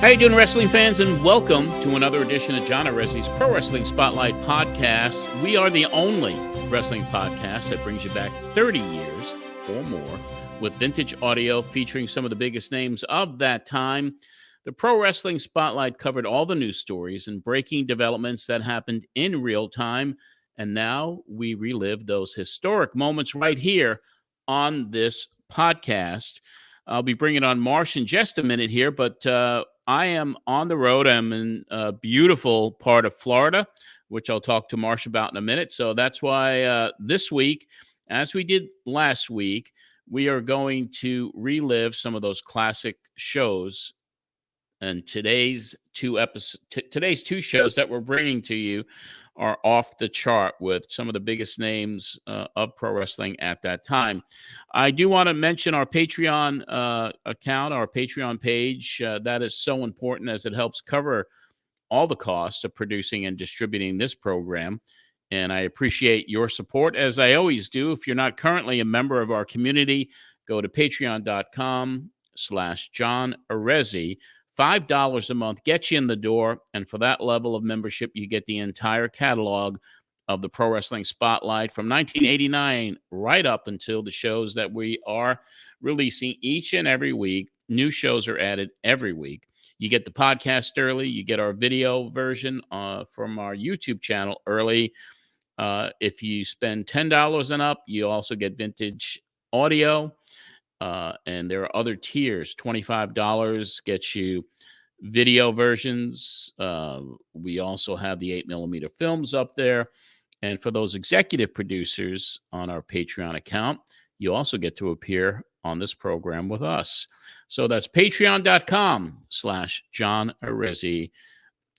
How you doing, wrestling fans, and welcome to another edition of John Arezzi's Pro Wrestling Spotlight Podcast. We are the only wrestling podcast that brings you back 30 years or more with vintage audio featuring some of the biggest names of that time. The Pro Wrestling Spotlight covered all the news stories and breaking developments that happened in real time, and now we relive those historic moments right here on this podcast. I'll be bringing on Marsh in just a minute here, but I am on the road. I'm in a beautiful part of Florida, which I'll talk to Marsh about in a minute. So that's why this week, as we did last week, we are going to relive some of those classic shows. And today's two shows that we're bringing to you are off the chart with some of the biggest names of pro wrestling at that time. I do want to mention our Patreon account, our Patreon page. That is so important as it helps cover all the costs of producing and distributing this program. And I appreciate your support, as I always do. If you're not currently a member of our community, go to patreon.com/John Arezzi. $5 a month gets you in the door, and for that level of membership, you get the entire catalog of the Pro Wrestling Spotlight from 1989 right up until the shows that we are releasing each and every week. New shows are added every week. You get the podcast early. You get our video version from our YouTube channel early. If you spend $10 and up, you also get vintage audio. And there are other tiers. $25 gets you video versions. We also have the 8mm films up there. And for those executive producers on our Patreon account, you also get to appear on this program with us. So that's patreon.com/John Arezzi.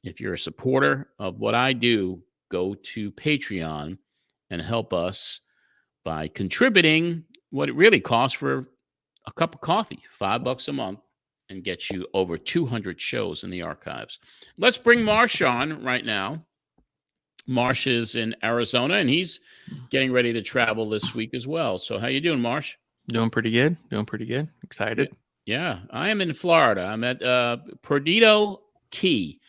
If you're a supporter of what I do, go to Patreon and help us by contributing what it really costs for a cup of coffee, $5 a month, and get you over 200 shows in the archives. Let's bring Marsh on right now. Marsh is in Arizona, and he's getting ready to travel this week as well. So how you doing, Marsh? Doing pretty good. Excited. Yeah, I am in Florida. I'm at Perdido Key.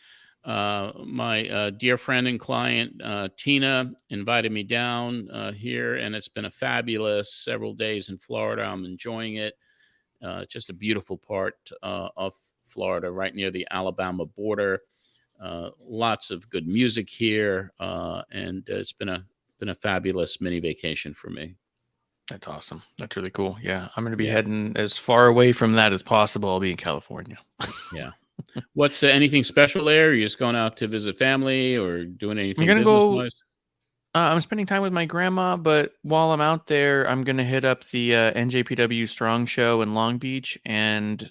My dear friend and client, Tina, invited me down here, and it's been a fabulous several days in Florida. I'm enjoying it. Just a beautiful part of Florida, right near the Alabama border. Lots of good music here, and it's been a fabulous mini vacation for me. That's awesome. That's really cool. Yeah, I'm going to be heading as far away from that as possible. I'll be in California. Yeah. What's anything special there? Are you just going out to visit family or doing anything business-wise? I'm spending time with my grandma, but while I'm out there, I'm going to hit up the NJPW Strong Show in Long Beach, and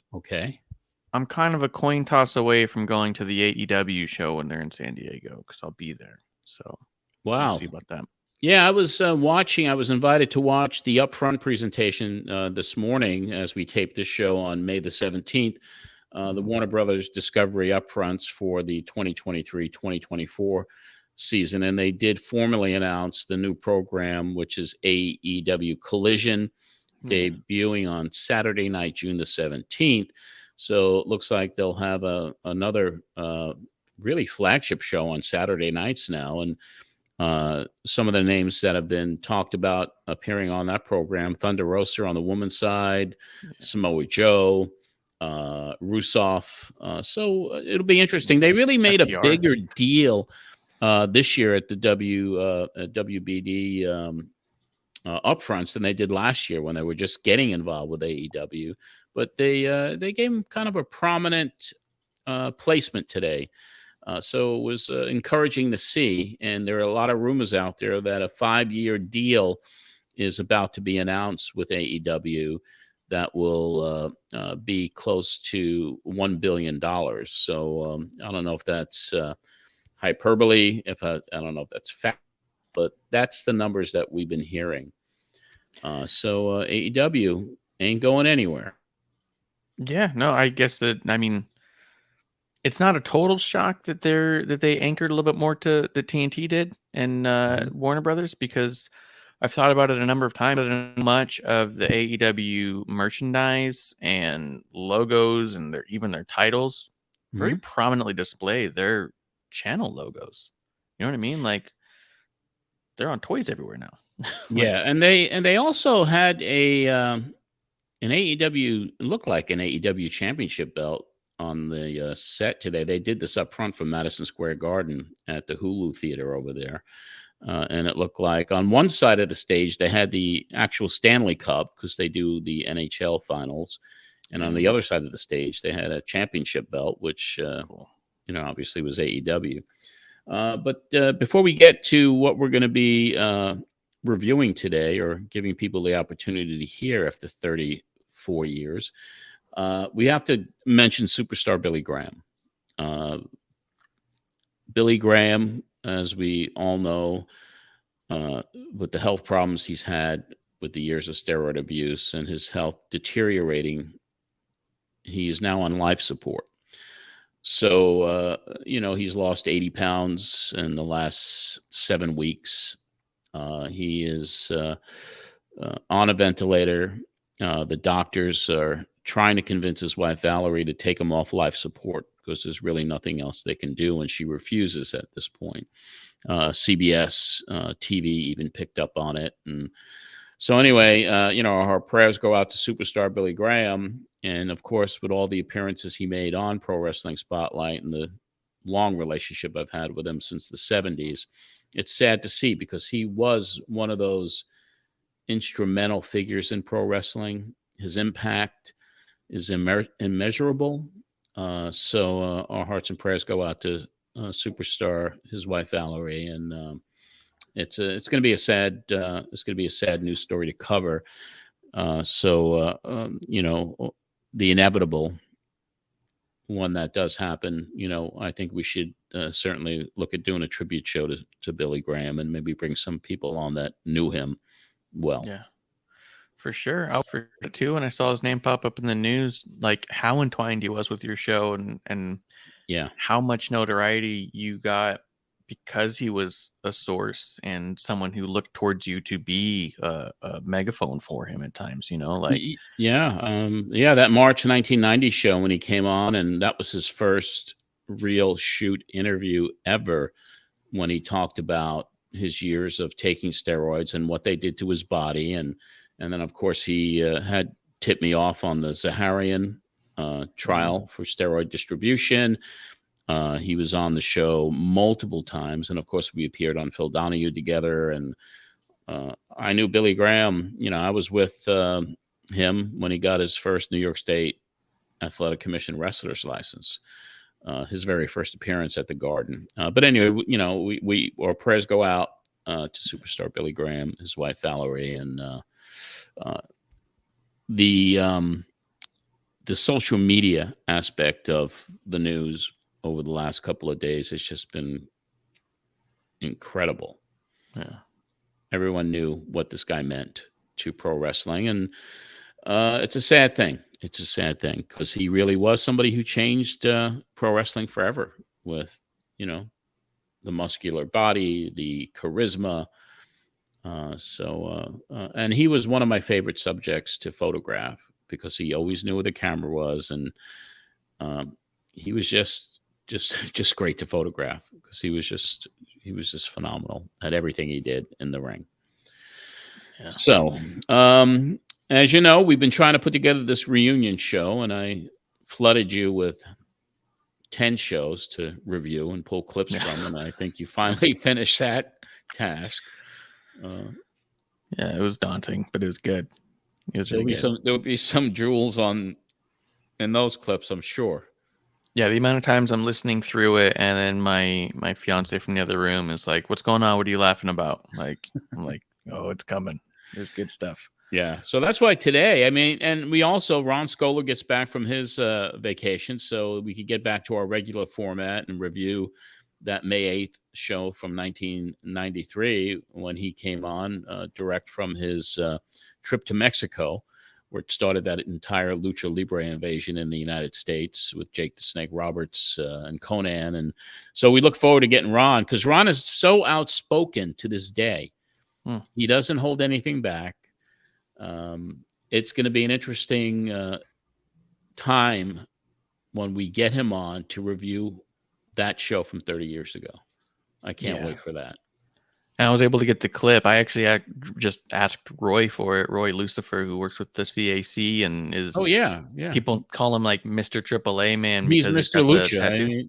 I'm kind of a coin toss away from going to the AEW show when they're in San Diego, because I'll be there. So we'll see about that. Yeah, I was watching. I was invited to watch the Upfront presentation this morning as we taped this show on May the 17th. The Warner Brothers Discovery Upfronts for the 2023-2024 season, and they did formally announce the new program, which is AEW Collision, debuting on Saturday night, June the 17th. So it looks like they'll have another really flagship show on Saturday nights now, and some of the names that have been talked about appearing on that program: Thunder Rosa on the women's side, Samoa Joe, Rusev. So it'll be interesting. They really made a bigger deal this year at the WBD upfronts than they did last year when they were just getting involved with AEW. But they gave them kind of a prominent placement today. So it was encouraging to see. And there are a lot of rumors out there that a 5-year deal is about to be announced with AEW that will be close to $1 billion. So I don't know if that's hyperbole, I don't know if that's fact, but that's the numbers that we've been hearing. So AEW ain't going anywhere. Yeah, no, I guess it's not a total shock that they anchored a little bit more to the TNT did and Warner Brothers, because I've thought about it a number of times. And much of the AEW merchandise and logos and even their titles very prominently display their channel logos. You know what I mean? Like, they're on toys everywhere now. Yeah, and they also had an AEW, looked like an AEW championship belt on the set today. They did this up front from Madison Square Garden at the Hulu Theater over there. And it looked like on one side of the stage, they had the actual Stanley Cup because they do the NHL finals. And on the other side of the stage, they had a championship belt, which, Cool. Obviously was AEW. But before we get to what we're going to be reviewing today, or giving people the opportunity to hear after 34 years, we have to mention superstar Billy Graham. Billy Graham, as we all know, with the health problems he's had with the years of steroid abuse and his health deteriorating, he is now on life support. So, he's lost 80 pounds in the last 7 weeks. He is on a ventilator. The doctors are trying to convince his wife, Valerie, to take him off life support because there's really nothing else they can do. And she refuses at this point. CBS TV even picked up on it. And so anyway, our prayers go out to superstar Billy Graham. And of course, with all the appearances he made on Pro Wrestling Spotlight and the long relationship I've had with him since the 70s, it's sad to see because he was one of those instrumental figures in pro wrestling. His impact is immeasurable. So our hearts and prayers go out to superstar, his wife Valerie, and it's going to be a sad news story to cover. The inevitable, when that does happen, I think we should certainly look at doing a tribute show to Billy Graham and maybe bring some people on that knew him well. Yeah, for sure. I for too, when I saw his name pop up in the news, like how entwined he was with your show and how much notoriety you got because he was a source and someone who looked towards you to be a megaphone for him at times, that March 1990 show when he came on, and that was his first real shoot interview ever, when he talked about his years of taking steroids and what they did to his body. And then of course he had tipped me off on the Zaharian trial for steroid distribution. He was on the show multiple times. And of course we appeared on Phil Donahue together. And I knew Billy Graham, I was with him when he got his first New York State Athletic Commission wrestler's license, his very first appearance at the Garden. But anyway, our prayers go out to superstar Billy Graham, his wife Valerie, and the social media aspect of the news over the last couple of days has just been incredible. Yeah. Everyone knew what this guy meant to pro wrestling, and it's a sad thing. It's a sad thing because he really was somebody who changed pro wrestling forever with, the muscular body, the charisma. And he was one of my favorite subjects to photograph because he always knew where the camera was, and he was just great to photograph because he was just phenomenal at everything he did in the ring. Yeah. So, as you know, we've been trying to put together this reunion show, and I flooded you with 10 shows to review and pull clips from, and I think you finally finished that task. It was daunting, but it was good. There'll be some jewels in those clips, I'm sure. Yeah, the amount of times I'm listening through it, and then my fiance from the other room is like, "What's going on? What are you laughing about?" Like, I'm like, "Oh, it's coming. There's good stuff." Yeah, so that's why today, and we also, Ron Skoler gets back from his vacation, so we could get back to our regular format and review that May 8th show from 1993 when he came on direct from his trip to Mexico, where it started that entire Lucha Libre invasion in the United States with Jake the Snake Roberts and Conan. And so we look forward to getting Ron, because Ron is so outspoken to this day. He doesn't hold anything back. It's going to be an interesting time when we get him on to review that show from 30 years ago. I can't wait for that. And I was able to get the clip. I actually just asked Roy for it. Roy Lucifer, who works with the CAC and is. Oh yeah. People call him like Mr. AAA man He's because Mr. Lucha.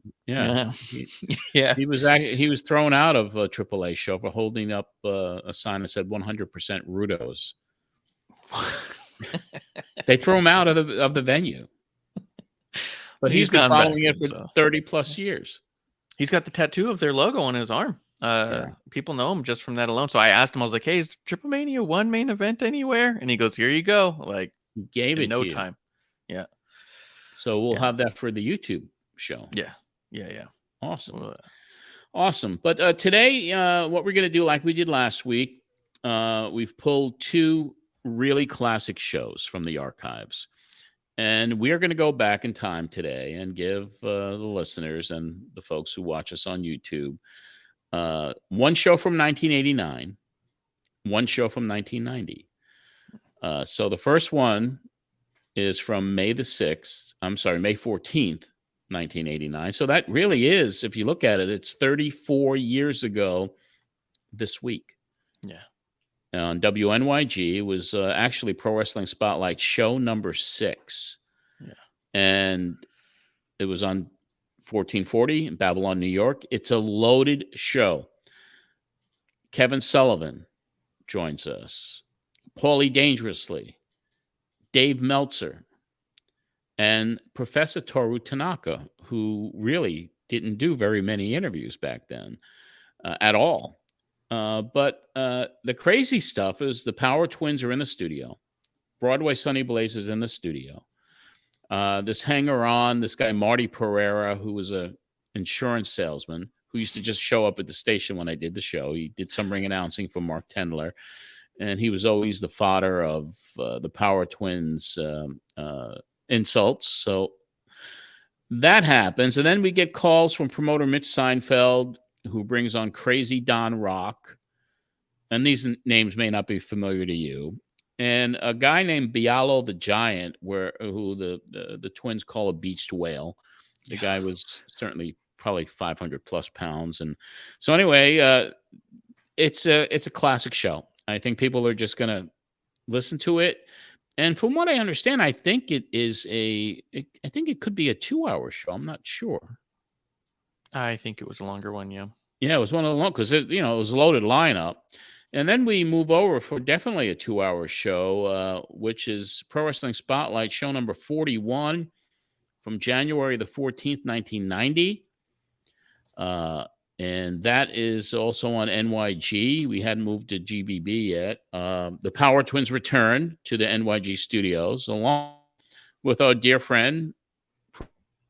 He was thrown out of a AAA show for holding up a sign that said 100% Rudos. They threw him out of the venue. But he's been following it for 30 plus years. He's got the tattoo of their logo on his arm. People know him just from that alone. So I asked him, I was like, hey, is Triple Mania 1 main event anywhere? And he goes, here you go. Like, gave it no to time. Yeah. So we'll have that for the YouTube show. Yeah. Awesome. But today, what we're going to do, like we did last week, we've pulled 2 really classic shows from the archives. And we are going to go back in time today and give the listeners and the folks who watch us on YouTube one show from 1989, one show from 1990. So the first one is from May 14th, 1989. So that really is, if you look at it, it's 34 years ago this week. Yeah. On WNYG, it was actually Pro Wrestling Spotlight show number 6. Yeah. And it was on 1440 in Babylon, New York. It's a loaded show. Kevin Sullivan joins us. Paulie Dangerously. Dave Meltzer. And Professor Toru Tanaka, who really didn't do very many interviews back then at all. But the crazy stuff is the Power Twins are in the studio. Broadway Sonny Blaze is in the studio. This hanger-on, this guy Marty Perrera, who was a insurance salesman, who used to just show up at the station when I did the show. He did some ring announcing for Mark Tendler, and he was always the fodder of the Power Twins insults. So that happens, and then we get calls from promoter Mitch Seinfeld, who brings on Crazy Don Rock, and these names may not be familiar to you, and a guy named Bialo the Giant, who the Twins call a beached whale. The guy was certainly probably 500 plus pounds, and so anyway, it's a classic show. I think people are just gonna listen to it, and from what I understand, I think it could be a 2-hour show. I'm not sure. I think it was a longer one, yeah. Yeah, it was one of the long, because it was a loaded lineup. And then we move over for definitely a 2-hour show, which is Pro Wrestling Spotlight show number 41 from January the 14th, 1990. And that is also on NYG. We hadn't moved to GBB yet. The Power Twins return to the NYG studios, along with our dear friend,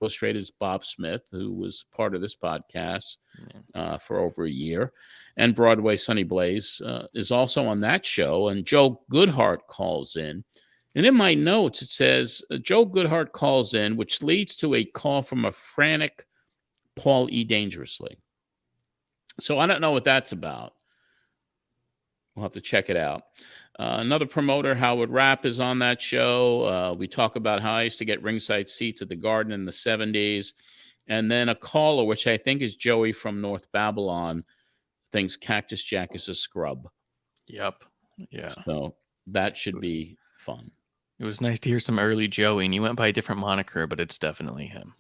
Illustrated's Bob Smith, who was part of this podcast for over a year, and Broadway Sonny Blaze is also on that show. And Joe Goodhart calls in, and in my notes it says Joe Goodhart calls in, which leads to a call from a frantic Paul E. Dangerously. So I don't know what that's about. We'll have to check it out. Another promoter, Howard Rapp, is on that show. We talk about how I used to get ringside seats at the Garden in the 70s. And then a caller, which I think is Joey from North Babylon, thinks Cactus Jack is a scrub. Yep. Yeah. So that should be fun. It was nice to hear some early Joey, and he went by a different moniker, but it's definitely him.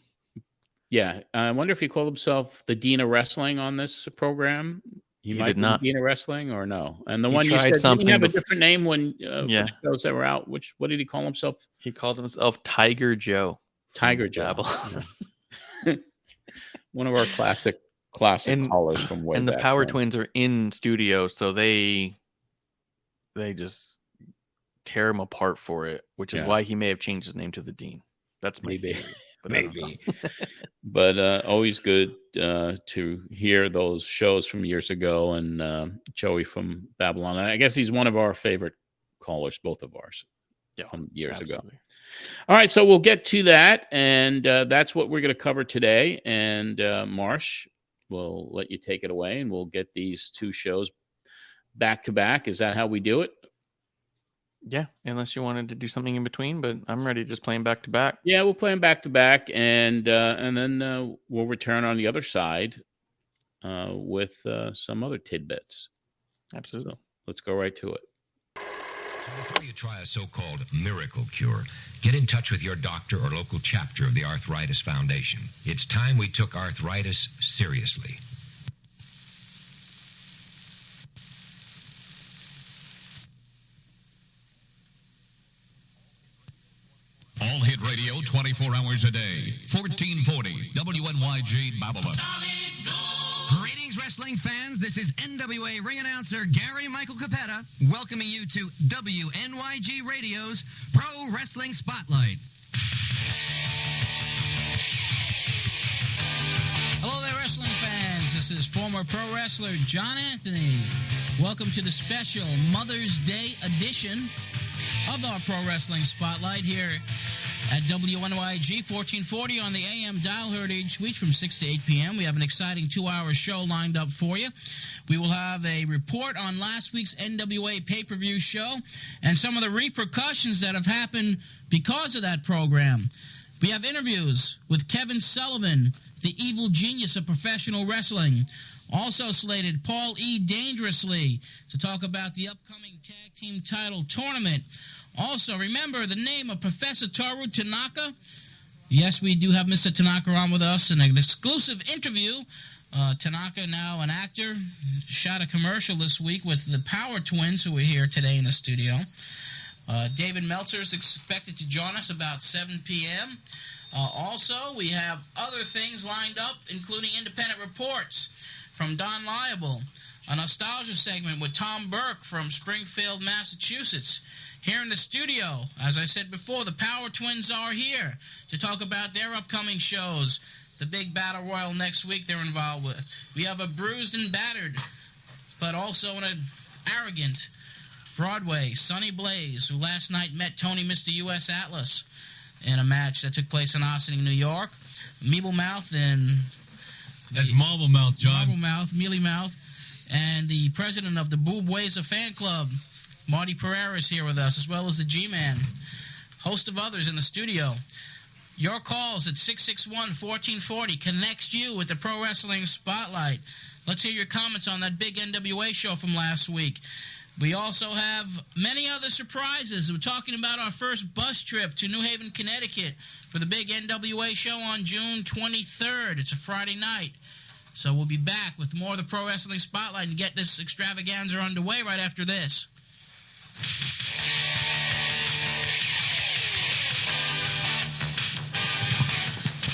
Yeah. I wonder if he called himself the Dean of Wrestling on this program. He might be Dean of Wrestling or no. And the one you said didn't have a different name when for the shows that were out. What did he call himself? He called himself Tiger Joe. Tiger Joe. One of our classic callers from way back. And the Power Twins are in studio, so they just tear him apart for it, which is why he may have changed his name to the Dean. That's my theory. Maybe. But always good to hear those shows from years ago, and Joey from Babylon. I guess he's one of our favorite callers, both of ours, from years ago. All right, so we'll get to that, and that's what we're going to cover today. And Marsh, we'll let you take it away, and we'll get these 2 shows back to back. Is that how we do it? Yeah, unless you wanted to do something in between, but I'm ready to just play them back to back. Yeah, we'll play them back to back, and then we'll return on the other side with some other tidbits. Absolutely. So let's go right to it. Before you try a so-called miracle cure, get in touch with your doctor or local chapter of the Arthritis Foundation. It's time we took arthritis seriously. All hit radio 24 hours a day. 1440 WNYG Babylon. Greetings, wrestling fans. This is NWA ring announcer Gary Michael Capetta welcoming you to WNYG Radio's Pro Wrestling Spotlight. Hello there, wrestling fans. This is former pro wrestler John Anthony. Welcome to the special Mother's Day edition of our Pro Wrestling Spotlight here at WNYG 1440 on the AM dial, heard each week from 6 to 8 p.m. We have an exciting 2-hour show lined up for you. We will have a report on last week's NWA pay-per-view show and some of the repercussions that have happened because of that program. We have interviews with Kevin Sullivan, the evil genius of professional wrestling. Also slated, Paul E. Dangerously, to talk about the upcoming tag team title tournament. Also, remember the name of Professor Toru Tanaka. Yes, we do have Mr. Tanaka on with us in an exclusive interview. Tanaka, now an actor, shot a commercial this week with the Power Twins, who are here today in the studio. David Meltzer is expected to join us about 7 p.m. Also, we have other things lined up, including independent reports from Don Liable, a nostalgia segment with Tom Burke from Springfield, Massachusetts. Here in the studio, as I said before, the Power Twins are here to talk about their upcoming shows. The big Battle Royal next week they're involved with. We have a bruised and battered, but also an arrogant Broadway, Sonny Blaze, who last night met Tony Mr. U.S. Atlas in a match that took place in Ossining, New York. Meeble Mouth and... That's Marble Mouth, John. Marble Mouth, Mealy Mouth, and the president of the Boob Wazer fan club, Marty Perrera, is here with us, as well as the G-Man. Host of others in the studio. Your calls at 661-1440 connects you with the Pro Wrestling Spotlight. Let's hear your comments on that big NWA show from last week. We also have many other surprises. We're talking about our first bus trip to New Haven, Connecticut for the big NWA show on June 23rd. It's a Friday night. So we'll be back with more of the Pro Wrestling Spotlight and get this extravaganza underway right after this.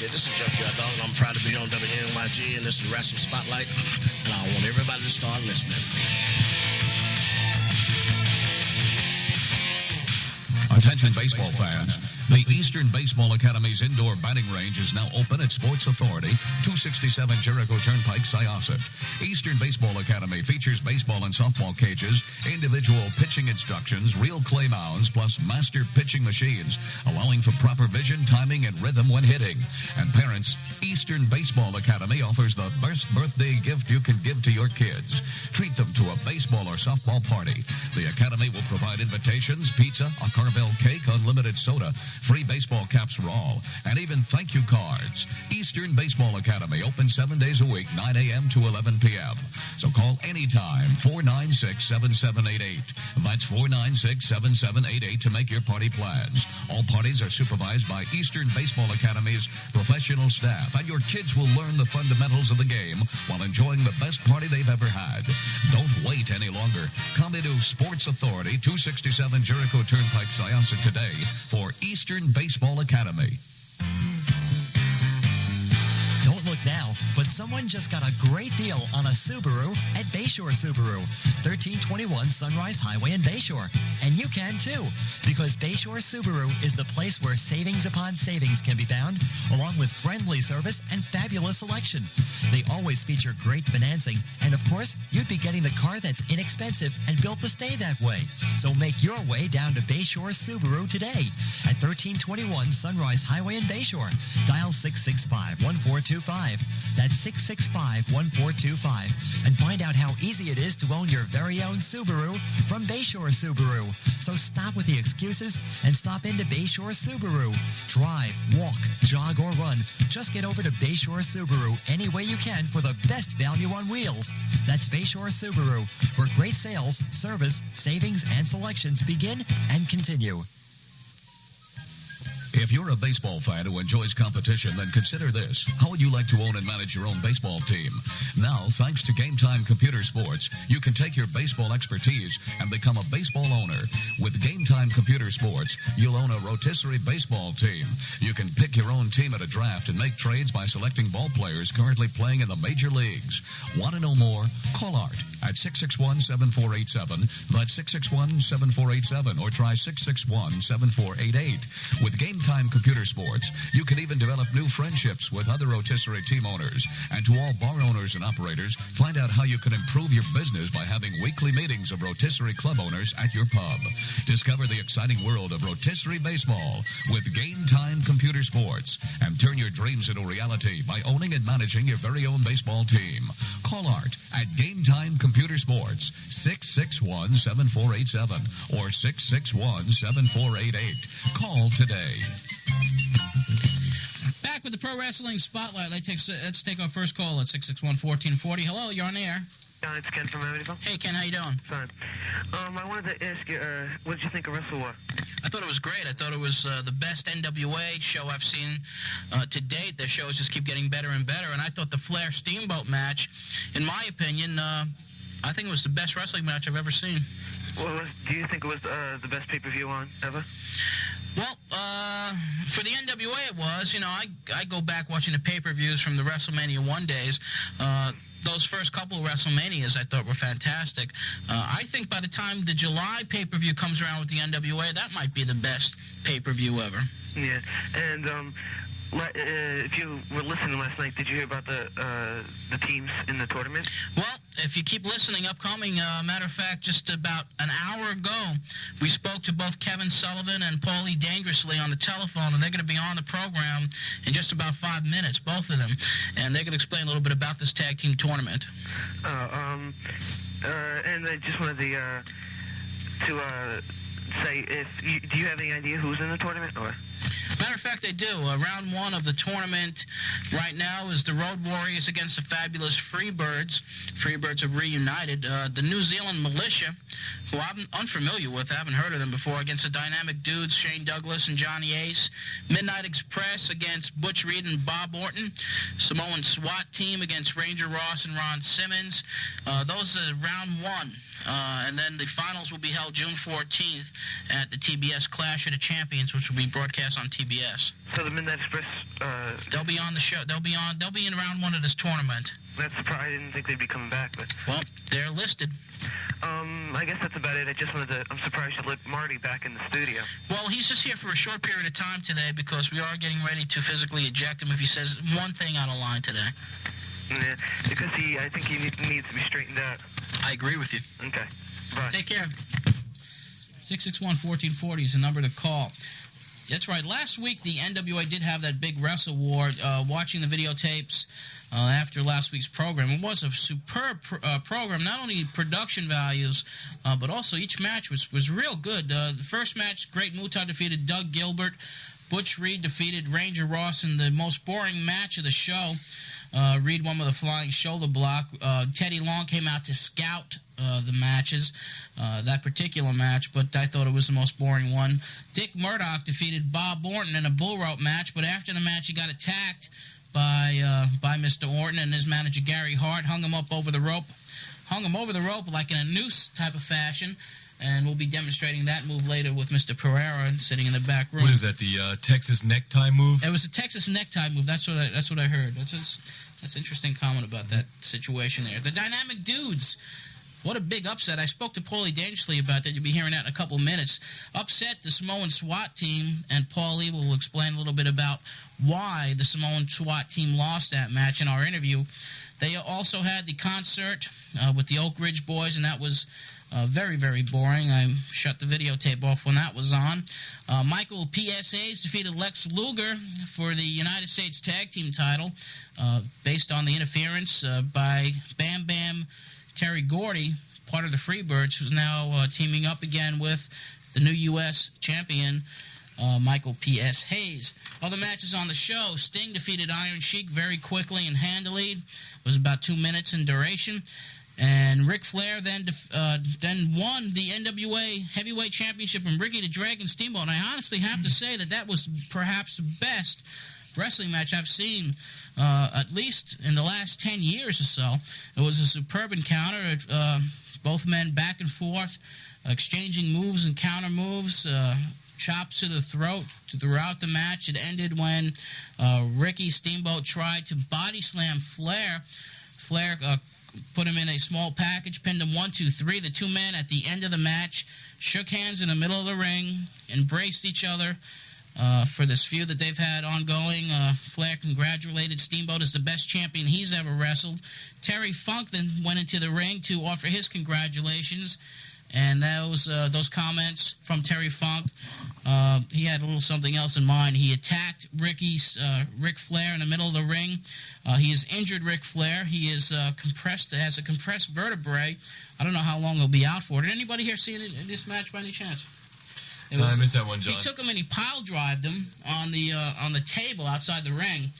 Yeah, this is Junkyard Dog, and I'm proud to be on WNYG, and this is Wrestling Spotlight, and I want everybody to start listening. Attention baseball fans. The Eastern Baseball Academy's indoor batting range is now open at Sports Authority, 267 Jericho Turnpike, Syosset. Eastern Baseball Academy features baseball and softball cages, individual pitching instructions, real clay mounds, plus master pitching machines, allowing for proper vision, timing, and rhythm when hitting. And parents, Eastern Baseball Academy offers the best birthday gift you can give to your kids. Treat them to a baseball or softball party. The Academy will provide invitations, pizza, a Carvel cake, unlimited soda, free baseball caps for all, and even thank you cards. Eastern Baseball Academy, open 7 days a week, 9 a.m. to 11 p.m. So call anytime, 496-7788. That's 496-7788 to make your party plans. All parties are supervised by Eastern Baseball Academy's professional staff, and your kids will learn the fundamentals of the game while enjoying the best party they've ever had. Don't wait any longer. Come into Sports Authority, 267 Jericho Turnpike, Syosset today for Eastern Baseball Academy. Don't look now, but someone just got a great deal on a Subaru at Bayshore Subaru, 1321 Sunrise Highway in Bayshore. And you can too, because Bayshore Subaru is the place where savings upon savings can be found, along with friendly service and fabulous selection. They always feature great financing, and of course, you'd be getting the car that's inexpensive and built to stay that way. So make your way down to Bayshore Subaru today at 1321 Sunrise Highway in Bayshore. Dial 665-1425. That's 665-1425 and find out how easy it is to own your very own Subaru from Bayshore Subaru. So stop with the excuses and stop into Bayshore Subaru. Drive, walk, jog, or run. Just get over to Bayshore Subaru any way you can for the best value on wheels. That's Bayshore Subaru, where great sales, service, savings, and selections begin and continue. If you're a baseball fan who enjoys competition, then consider this. How would you like to own and manage your own baseball team? Now, thanks to Game Time Computer Sports, you can take your baseball expertise and become a baseball owner. With Game Time Computer Sports, you'll own a rotisserie baseball team. You can pick your own team at a draft and make trades by selecting ball players currently playing in the major leagues. Want to know more? Call Art at 661-7487. That's 661-7487, or try 661-7488. With Game Time Computer Sports, you can even develop new friendships with other rotisserie team owners. And to all bar owners and operators, find out how you can improve your business by having weekly meetings of rotisserie club owners at your pub. Discover the exciting world of rotisserie baseball with Game Time Computer Sports, and turn your dreams into reality by owning and managing your very own baseball team. Call Art at Game Time Computer Sports, 661-7487 or 661-7488. Call today. Back with the Pro Wrestling Spotlight. Let's take our first call at 661-1440. Hello, you're on the air. It's Ken from Amityville. Hey, Ken, how you doing? Fine. I wanted to ask you, what did you think of Wrestle War? I thought it was great. I thought it was the best NWA show I've seen to date. Their shows just keep getting better and better, and I thought the Flair Steamboat match, in my opinion, I think it was the best wrestling match I've ever seen. Well, do you think it was the best pay-per-view on ever? Well, for the NWA it was. You know, I go back watching the pay-per-views from the WrestleMania 1 days. Those first couple of WrestleManias I thought were fantastic. I think by the time the July pay-per-view comes around with the NWA, that might be the best pay-per-view ever. Yeah, and if you were listening last night, did you hear about the teams in the tournament? Well, if you keep listening, upcoming, matter of fact, just about an hour ago, we spoke to both Kevin Sullivan and Paulie Dangerously on the telephone, and they're going to be on the program in just about 5 minutes, both of them, and they're going to explain a little bit about this tag team tournament. And I just wanted to say, do you have any idea who's in the tournament, or? Matter of fact, they do. Round one of the tournament right now is the Road Warriors against the fabulous Freebirds. Freebirds have reunited. The New Zealand Militia, who I'm unfamiliar with, I haven't heard of them before, against the Dynamic Dudes, Shane Douglas and Johnny Ace. Midnight Express against Butch Reed and Bob Orton. Samoan SWAT team against Ranger Ross and Ron Simmons. Those are round one. And then the finals will be held June 14th at the TBS Clash of the Champions, which will be broadcast on TBS. So the Midnight Express, they'll be on the show. They'll be in round one of this tournament. That's surprising. I didn't think they'd be coming back, but well, they're listed. I guess that's about it. I'm surprised you let Marty back in the studio. Well, he's just here for a short period of time today because we are getting ready to physically eject him if he says one thing out of line today. Yeah, because I think he needs to be straightened out. I agree with you. Okay. Bye. Take care. 661-1440 is the number to call. That's right. Last week, the NWA did have that big Wrestle War. Watching the videotapes after last week's program, it was a superb program. Not only production values, but also each match was real good. The first match, Great Muta defeated Doug Gilbert. Butch Reed defeated Ranger Ross in the most boring match of the show. Reed won with a flying shoulder block. Teddy Long came out to scout the matches, that particular match, but I thought it was the most boring one. Dick Murdoch defeated Bob Orton in a bull rope match, but after the match he got attacked by Mr. Orton, and his manager Gary Hart hung him over the rope like in a noose type of fashion. And we'll be demonstrating that move later with Mr. Perrera sitting in the back room. What is that, the Texas necktie move? It was a Texas necktie move. That's what I heard. That's an interesting comment about that situation there. The Dynamic Dudes. What a big upset. I spoke to Paulie Dangerously about that. You'll be hearing that in a couple of minutes. Upset the Samoan SWAT team, and Paulie will explain a little bit about why the Samoan SWAT team lost that match in our interview. They also had the concert with the Oak Ridge Boys, and that was Very, very boring. I shut the videotape off when that was on. Michael P.S. Hayes defeated Lex Luger for the United States Tag Team title based on the interference by Bam Bam Terry Gordy, part of the Freebirds, who's now teaming up again with the new U.S. champion, Michael P.S. Hayes. Other matches on the show: Sting defeated Iron Sheik very quickly and handily. It was about 2 minutes in duration. And Ric Flair then won the NWA Heavyweight Championship from Ricky the Dragon Steamboat. And I honestly have to say that was perhaps the best wrestling match I've seen, at least in the last 10 years or so. It was a superb encounter. Both men back and forth, exchanging moves and counter moves, chops to the throat throughout the match. It ended when Ricky Steamboat tried to body slam Flair. Flair put him in a small package, pinned him 1, 2, 3. The two men at the end of the match shook hands in the middle of the ring, embraced each other for this feud that they've had ongoing. Flair congratulated Steamboat as the best champion he's ever wrestled. Terry Funk then went into the ring to offer his congratulations. And those comments from Terry Funk, he had a little something else in mind. He attacked Ric Flair in the middle of the ring. He has injured Ric Flair. He is has a compressed vertebrae. I don't know how long he'll be out for. Did anybody here see this match by any chance? No, I missed that one, John. He took him and he pile-drived him on the table outside the ring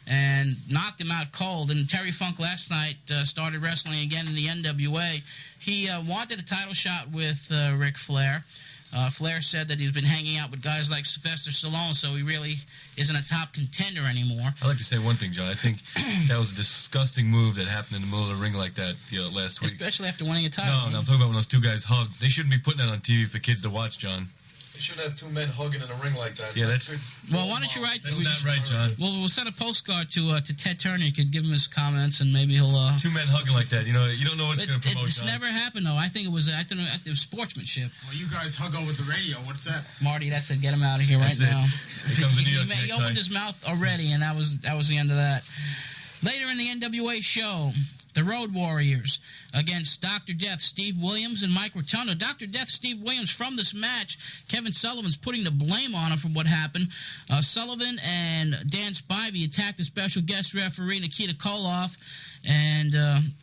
and knocked him out cold. And Terry Funk last night started wrestling again in the NWA. He wanted a title shot with Ric Flair. Flair said that he's been hanging out with guys like Sylvester Stallone, so he really isn't a top contender anymore. I'd like to say one thing, John. I think that was a disgusting move that happened in the middle of the ring like that last week. Especially after winning a title. No, I'm talking about when those two guys hugged. They shouldn't be putting that on TV for kids to watch, John. You shouldn't have two men hugging in a ring like that. Yeah, that's... Well, why don't you write... That's not right, John. Well, we'll send a postcard to Ted Turner. You could give him his comments, and maybe he'll... Two men hugging like that. You don't know what's going to promote, It's John. never happened, though. I think it was sportsmanship. Well, you guys hug over the radio. What's that? Marty, that's it. Get him out of here right now. He He opened his mouth already, and that was the end of that. Later in the NWA show, the Road Warriors against Dr. Death, Steve Williams, and Mike Rotundo. Dr. Death, Steve Williams, from this match, Kevin Sullivan's putting the blame on him for what happened. Sullivan and Dan Spivey attacked the special guest referee, Nikita Koloff, and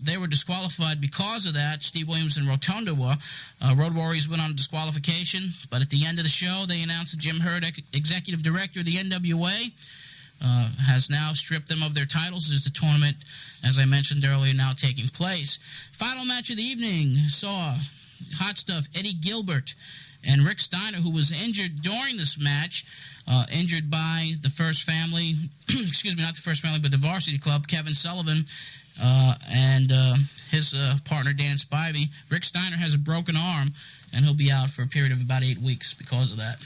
they were disqualified because of that. Steve Williams and Rotundo were. Road Warriors went on disqualification, but at the end of the show, they announced that Jim Herd, executive director of the NWA, has now stripped them of their titles as the tournament, as I mentioned earlier, now taking place. Final match of the evening saw Hot Stuff Eddie Gilbert and Rick Steiner, who was injured during this match, injured by the First Family, excuse me, not the First Family, but the Varsity Club, Kevin Sullivan, and his partner, Dan Spivey. Rick Steiner has a broken arm, and he'll be out for a period of about 8 weeks because of that.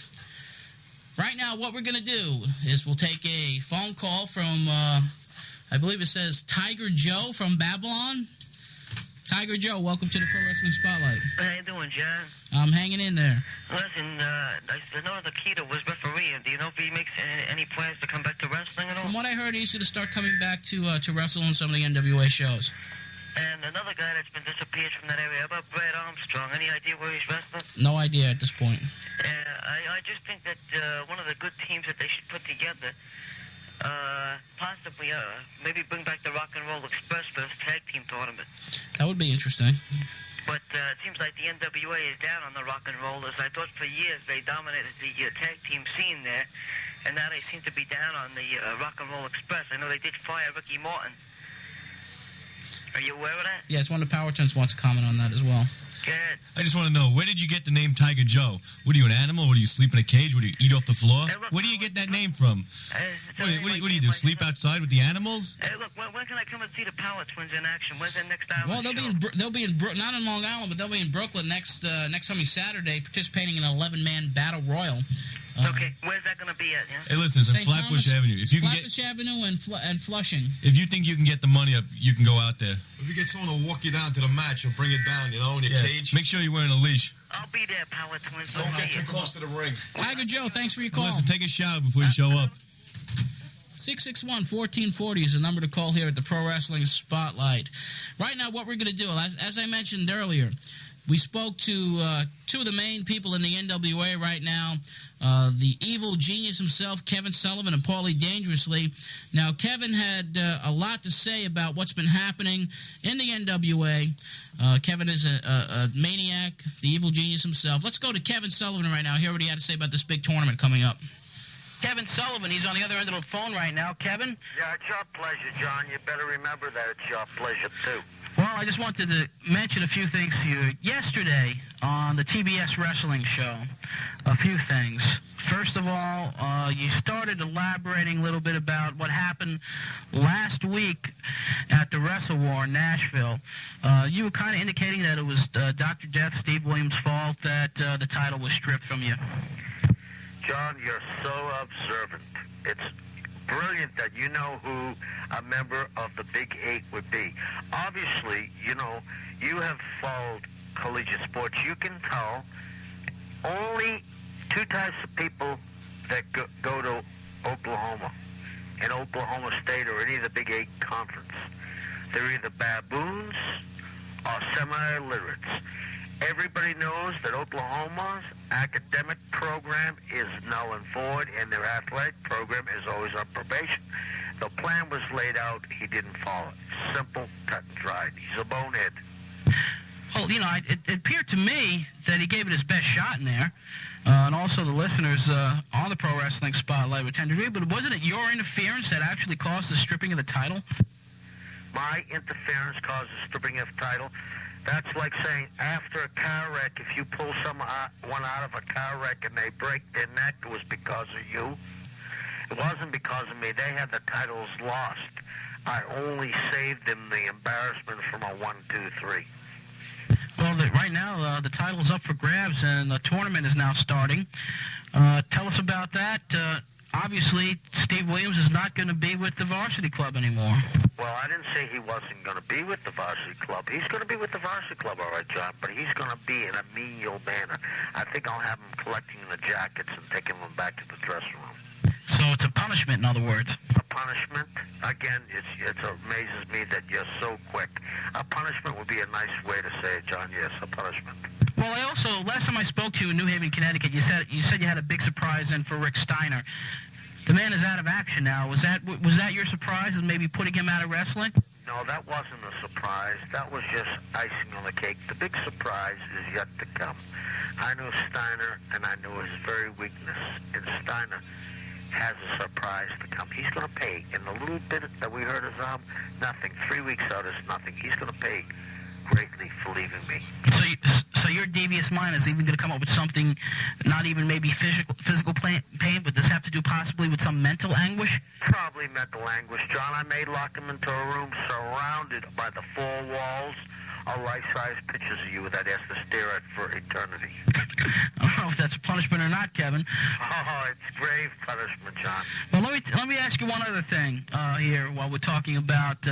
Right now, what we're going to do is we'll take a phone call from, I believe it says Tiger Joe from Babylon. Tiger Joe, welcome to the Pro Wrestling Spotlight. How you doing, John? I'm hanging in there. Listen, I know the Keto was refereeing. Do you know if he makes any plans to come back to wrestling at all? From what I heard, he's going to start coming back to wrestle on some of the NWA shows. And another guy that's been disappeared from that area, about Brad Armstrong. Any idea where he's wrestling? No idea at this point. I just think that one of the good teams that they should put together, possibly maybe bring back the Rock and Roll Express for this tag team tournament. That would be interesting. But it seems like the NWA is down on the Rock and Rollers. I thought for years they dominated the tag team scene there, and now they seem to be down on the Rock and Roll Express. I know they did fire Ricky Morton. Are you aware of that? Yes, one of the Power Turns wants to comment on that as well. Good. I just want to know, where did you get the name Tiger Joe? What are you, an animal? What do you sleep in a cage? What do you eat off the floor? Hey, look, where do you get that name from? What do you do, sleep outside with the animals? Hey, look, when can I come and see the Power Twins in action? When's their next hour? Well, they'll be in not in Long Island, but they'll be in Brooklyn next coming Saturday, participating in an 11-man battle royal. Okay, where's that going to be at? Yeah? Hey, listen, it's in Flatbush Avenue. If you can Flatbush Avenue and Flushing. If you think you can get the money up, you can go out there. If you get someone to walk you down to the match or bring it down, in your cage. Make sure you're wearing a leash. I'll be there, Power Twins. Don't get too close to the ring. Tiger Joe, thanks for your call. Listen, take a shower before you show up. 661-1440 is the number to call here at the Pro Wrestling Spotlight. Right now, what we're going to do, as I mentioned earlier, We spoke to two of the main people in the NWA right now, the evil genius himself, Kevin Sullivan, and Paulie Dangerously. Now, Kevin had a lot to say about what's been happening in the NWA. Kevin is a maniac, the evil genius himself. Let's go to Kevin Sullivan right now, hear what he had to say about this big tournament coming up. Kevin Sullivan, he's on the other end of the phone right now. Kevin? Yeah, it's your pleasure, John. You better remember that it's your pleasure, too. Well, I just wanted to mention a few things to you. Yesterday, on the TBS Wrestling Show, a few things. First of all, you started elaborating a little bit about what happened last week at the Wrestle War in Nashville. You were kind of indicating that it was Dr. Death, Steve Williams' fault that the title was stripped from you. John, you're so observant. It's brilliant that you know who a member of the Big Eight would be. Obviously, you know, you have followed collegiate sports. You can tell only two types of people that go to Oklahoma, in Oklahoma State or any of the Big Eight conference. They're either baboons or semi-illiterates. Everybody knows that Oklahoma's academic program is null and void, and their athletic program is always on probation. The plan was laid out. He didn't follow it. Simple, cut and dried. He's a bonehead. Well, you know, it appeared to me that he gave it his best shot in there. And also the listeners on the Pro Wrestling Spotlight would tend to agree. But wasn't it your interference that actually caused the stripping of the title? My interference caused the stripping of the title. That's like saying after a car wreck, if you pull someone out of a car wreck and they break their neck, it was because of you. It wasn't because of me. They had the titles lost. I only saved them the embarrassment from a 1, 2, 3. Well, right now the title's up for grabs and the tournament is now starting. Tell us about that. Obviously, Steve Williams is not going to be with the varsity club anymore. Well, I didn't say he wasn't going to be with the varsity club. He's going to be with the varsity club, all right, John, but he's going to be in a menial manner. I think I'll have him collecting the jackets and taking them back to the dressing room. So it's a punishment, in other words. A punishment? Again, it amazes me that you're so quick. A punishment would be a nice way to say it, John. Yes, a punishment. Well, I also, last time I spoke to you in New Haven, Connecticut, you said you had a big surprise in for Rick Steiner. The man is out of action now. Was that your surprise, is maybe putting him out of wrestling? No, that wasn't a surprise. That was just icing on the cake. The big surprise is yet to come. I knew Steiner, and I knew his very weakness. And Steiner has a surprise to come. He's going to pay. In the little bit that we heard is nothing. 3 weeks out is nothing. He's going to pay greatly for leaving me. So your devious mind is even going to come up with something, not even maybe physical pain, but does have to do possibly with some mental anguish? Probably mental anguish, John. I may lock him into a room surrounded by the four walls of life-size pictures of you that he has to stare at for eternity. I don't know if that's a punishment or not, Kevin. Oh, it's grave punishment, John. Well, let me ask you one other thing here while we're talking about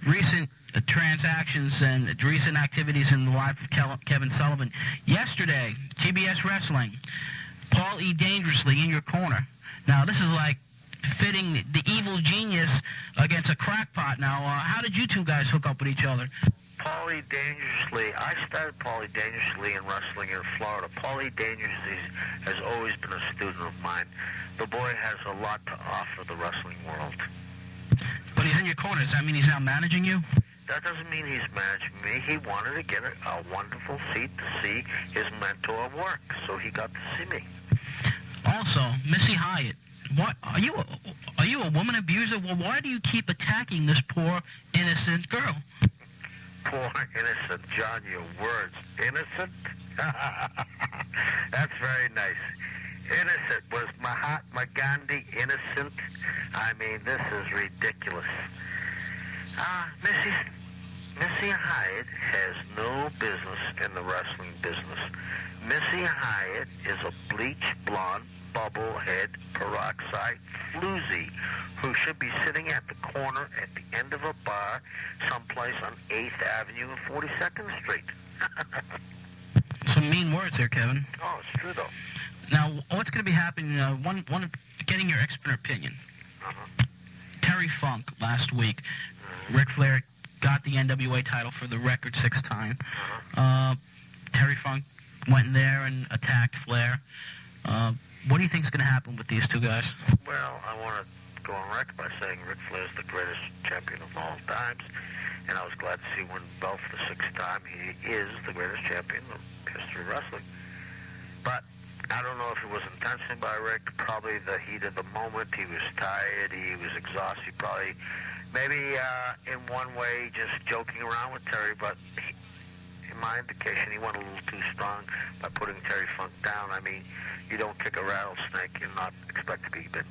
recent transactions and recent activities in the life of Kevin Sullivan. Yesterday, TBS Wrestling, Paul E. Dangerously in your corner. Now, this is like fitting the evil genius against a crackpot. Now, how did you two guys hook up with each other? Paulie Dangerously. I started Paulie Dangerously in wrestling in Florida. Paulie Dangerously has always been a student of mine. The boy has a lot to offer the wrestling world. But he's in your corner. Does that mean he's now managing you? That doesn't mean he's managing me. He wanted to get a wonderful seat to see his mentor work, so he got to see me. Also, Missy Hyatt. What are you a woman abuser? Well, why do you keep attacking this poor innocent girl? Poor innocent, John, your words. Innocent? That's very nice. Innocent. Was Mahatma Gandhi innocent? I mean, this is ridiculous. Missy Hyatt has no business in the wrestling business. Missy Hyatt is a bleach blonde, bubblehead, peroxide floozy who should be sitting at the corner at the end of a bar someplace on 8th Avenue and 42nd Street. Some mean words there, Kevin. Oh, it's true, though. Now, what's going to be happening? Getting your expert opinion. Terry Funk last week. Ric Flair got the NWA title for the record 6th time. Terry Funk went in there and attacked Flair. What do you think is going to happen with these two guys? Well, I want to go on record by saying Ric Flair is the greatest champion of all times, and I was glad to see him win both the sixth time. He is the greatest champion of history of wrestling. But I don't know if it was intentionally by Rick. Probably the heat of the moment. He was tired. He was exhausted. Probably, maybe in one way, just joking around with Terry. But in my indication, he went a little too strong by putting Terry Funk down. I mean, you don't kick a rattlesnake and not expect to be bitten.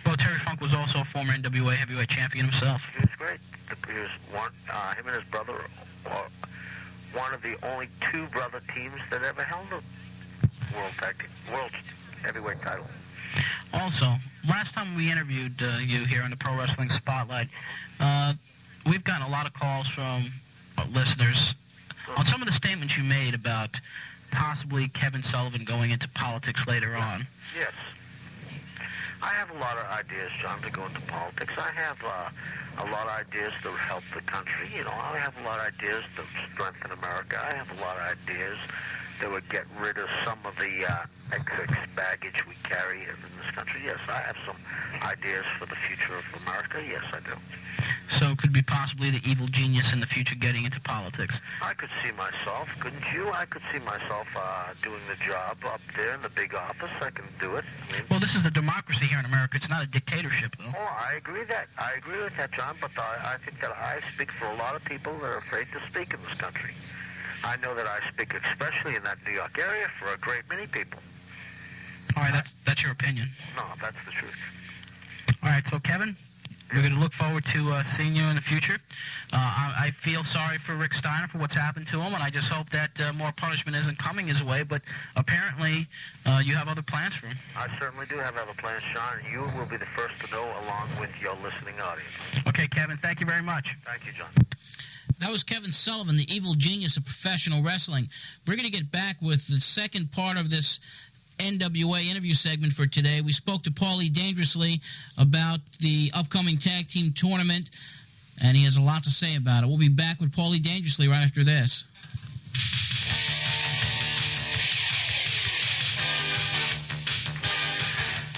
Well, Terry Funk was also a former NWA heavyweight champion himself. He was great. He was him and his brother are one of the only two brother teams that ever held a world heavyweight title. Also, last time we interviewed you here on the Pro Wrestling Spotlight, we've gotten a lot of calls from listeners on some of the statements you made about possibly Kevin Sullivan going into politics later on. Yes. I have a lot of ideas, John, to go into politics. I have a lot of ideas to help the country. You know, I have a lot of ideas to strengthen America. I have a lot of ideas that would get rid of some of the excess baggage we carry in this country. Yes, I have some ideas for the future of America. Yes, I do. So could be possibly the evil genius in the future getting into politics. I could see myself, couldn't you? I could see myself doing the job up there in the big office. I can do it. I mean, well, this is a democracy here in America. It's not a dictatorship, though. Oh, I agree with that, John, but I think that I speak for a lot of people that are afraid to speak in this country. I know that I speak, especially in that New York area, for a great many people. All right, that's your opinion. No, that's the truth. All right, so Kevin, we're going to look forward to seeing you in the future. I feel sorry for Rick Steiner for what's happened to him, and I just hope that more punishment isn't coming his way, but apparently you have other plans for him. I certainly do have other plans, Sean. You will be the first to know along with your listening audience. Okay, Kevin, thank you very much. Thank you, John. That was Kevin Sullivan, the evil genius of professional wrestling. We're going to get back with the second part of this NWA interview segment for today. We spoke to Paulie Dangerously about the upcoming tag team tournament, and he has a lot to say about it. We'll be back with Paulie Dangerously right after this.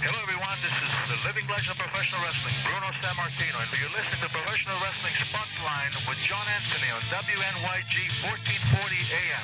Hello, everyone. This is the living legend of professional wrestling, Bruno Sammartino, and you're listening to Professional Wrestling Spotlight with John Anthony on WNYG 1440 AM.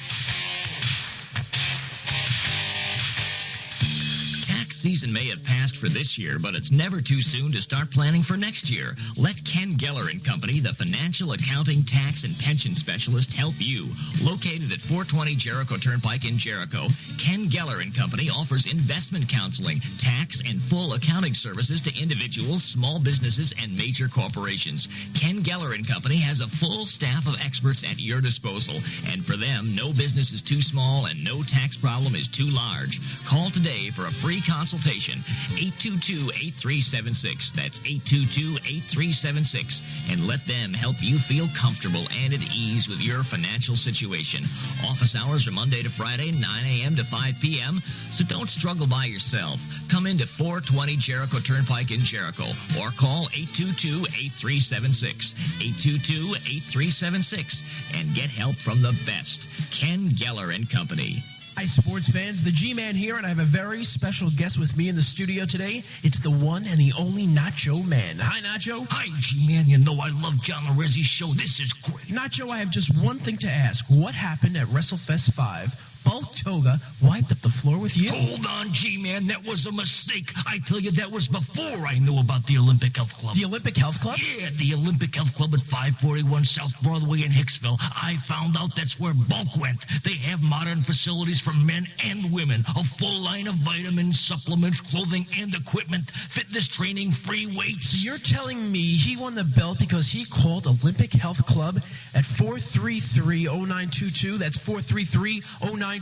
Tax season may have passed for this year, but it's never too soon to start planning for next year. Let Ken Geller & Company, the financial, accounting, tax, and pension specialist, help you. Located at 420 Jericho Turnpike in Jericho, Ken Geller & Company offers investment counseling, tax, and full accounting services to individuals, small businesses, and major corporations. Ken Geller & Company has a full staff of experts at your disposal, and for them, no business is too small and no tax problem is too large. Call today for a free consultation, 822-8376. That's 822-8376. And let them help you feel comfortable and at ease with your financial situation. Office hours are Monday to Friday, 9 a.m. to 5 p.m., so don't struggle by yourself. Come into 420 Jericho Turnpike in Jericho or call 822-8376. 822-8376 and get help from the best. Ken Geller & Company. Hi, sports fans. The G-Man here, and I have a very special guest with me in the studio today. It's the one and the only Nacho Man. Hi, Nacho. Hi, G-Man. You know I love John Arezzi's show. This is great. Nacho, I have just one thing to ask. What happened at WrestleFest 5? Bulk Toga wiped up the floor with you. Hold on, G-Man. That was a mistake. I tell you, that was before I knew about the Olympic Health Club. The Olympic Health Club? Yeah, the Olympic Health Club at 541 South Broadway in Hicksville. I found out that's where Bulk went. They have modern facilities for men and women, a full line of vitamins, supplements, clothing, and equipment, fitness training, free weights. So you're telling me he won the belt because he called Olympic Health Club at 433-0922. That's 433-0922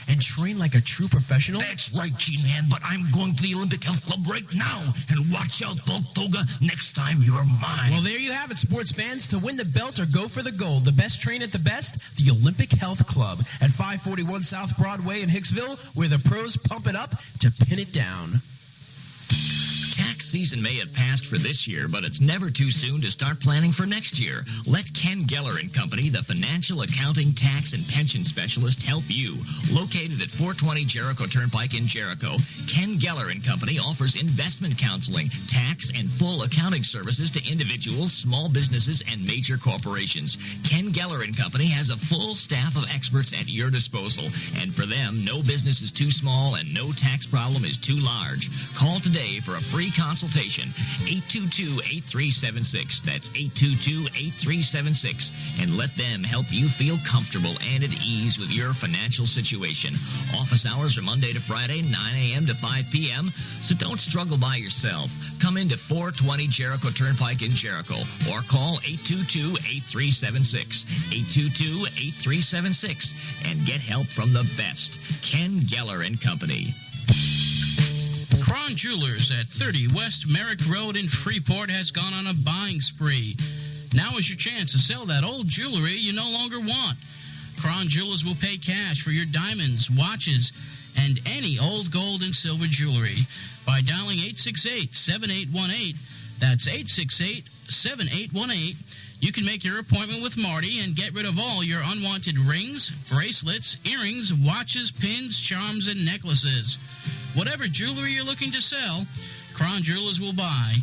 and train like a true professional? That's right, G-Man, but I'm going to the Olympic Health Club right now. And watch out, Bulk Toga, next time you're mine. Well, there you have it, sports fans. To win the belt or go for the gold, the best train at the best, the Olympic Health Club at 541 South Broadway in Hicksville, where the pros pump it up to pin it down. Tax season may have passed for this year, but it's never too soon to start planning for next year. Let Ken Geller and Company, the financial, accounting, tax, and pension specialist, help you. Located at 420 Jericho Turnpike in Jericho, Ken Geller and Company offers investment counseling, tax, and full accounting services to individuals, small businesses, and major corporations. Ken Geller and Company has a full staff of experts at your disposal, and for them, no business is too small and no tax problem is too large. Call today for a free consultation. 822-8376. That's 822-8376. And let them help you feel comfortable and at ease with your financial situation. Office hours are Monday to Friday, 9 a.m. to 5 p.m., so don't struggle by yourself. Come into 420 Jericho Turnpike in Jericho or call 822-8376. 822-8376 and get help from the best. Ken Geller and Company. Cron Jewelers at 30 West Merrick Road in Freeport has gone on a buying spree. Now is your chance to sell that old jewelry you no longer want. Cron Jewelers will pay cash for your diamonds, watches, and any old gold and silver jewelry by dialing 868-7818. That's 868-7818. You can make your appointment with Marty and get rid of all your unwanted rings, bracelets, earrings, watches, pins, charms, and necklaces. Whatever jewelry you're looking to sell, Cron Jewelers will buy,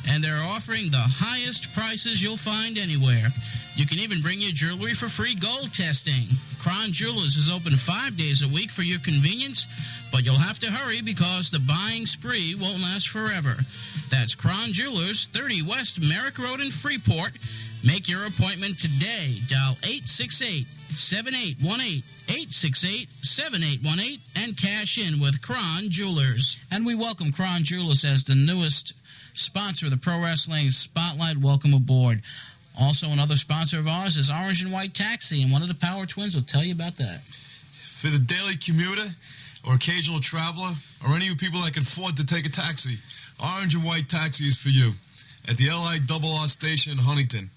and they're offering the highest prices you'll find anywhere. You can even bring your jewelry for free gold testing. Cron Jewelers is open 5 days a week for your convenience, but you'll have to hurry because the buying spree won't last forever. That's Cron Jewelers, 30 West Merrick Road in Freeport. Make your appointment today. Dial 868-7818, 868-7818, and cash in with Cron Jewelers. And we welcome Cron Jewelers as the newest sponsor of the Pro Wrestling Spotlight. Welcome aboard. Also, another sponsor of ours is Orange and White Taxi, and one of the Power Twins will tell you about that. For the daily commuter or occasional traveler or any of you people that can afford to take a taxi, Orange and White Taxi is for you. At the LIRR station in Huntington,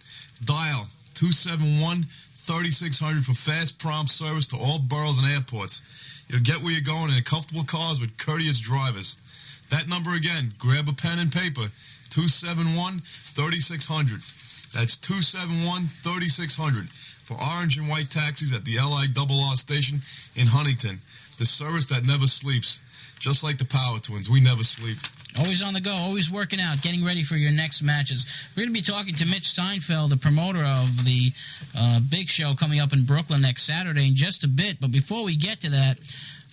dial 271-3600 for fast, prompt service to all boroughs and airports. You'll get where you're going in comfortable cars with courteous drivers. That number again, grab a pen and paper, 271-3600. That's 271-3600 for Orange and White Taxis at the LIRR station in Huntington. The service that never sleeps. Just like the Power Twins, we never sleep. Always on the go, always working out, getting ready for your next matches. We're going to be talking to Mitch Seinfeld, the promoter of the big show coming up in Brooklyn next Saturday in just a bit. But before we get to that,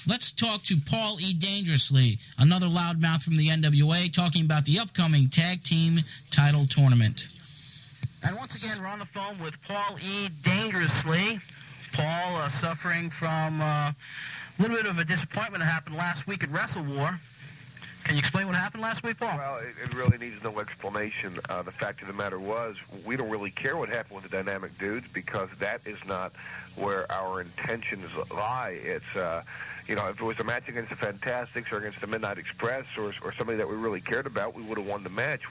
let's talk to Paul E. Dangerously, another loudmouth from the NWA, talking about the upcoming tag team title tournament. And once again, we're on the phone with Paul E. Dangerously. Paul suffering from a little bit of a disappointment that happened last week at Wrestle War. Can you explain what happened last week, Paul? Well, it really needs no explanation. The fact of the matter was, we don't really care what happened with the Dynamic Dudes because that is not where our intentions lie. It's, if it was a match against the Fantastics or against the Midnight Express or somebody that we really cared about, we would have won the match.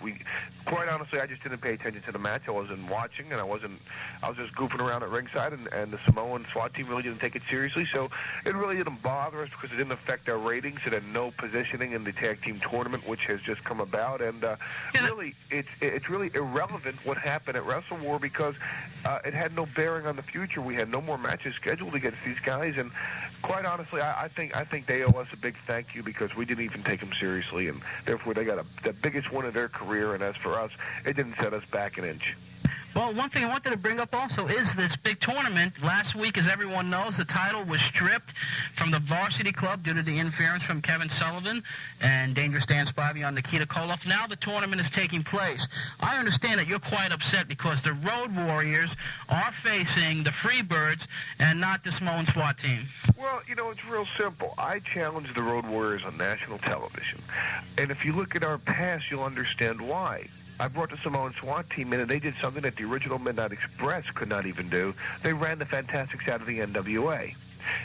Quite honestly, I just didn't pay attention to the match. I wasn't watching, and I was just goofing around at ringside, and the Samoan SWAT team really didn't take it seriously. So it really didn't bother us because it didn't affect our ratings. It had no positioning in the tag team tournament, which has just come about. And really, it's really irrelevant what happened at Wrestle War because it had no bearing on the future. We had no more matches scheduled against these guys, and quite honestly, I think they owe us a big thank you because we didn't even take them seriously, and therefore they got the biggest win of their career. And as for us, it didn't set us back an inch. Well, one thing I wanted to bring up also is this big tournament. Last week, as everyone knows, the title was stripped from the Varsity Club due to the interference from Kevin Sullivan and Dangerous Dan Spivey on Nikita Koloff. Now the tournament is taking place. I understand that you're quite upset because the Road Warriors are facing the Freebirds and not the Samoan SWAT team. Well, it's real simple. I challenged the Road Warriors on national television. And if you look at our past, you'll understand why. I brought the Samoan SWAT team in, and they did something that the original Midnight Express could not even do. They ran the Fantastics out of the NWA.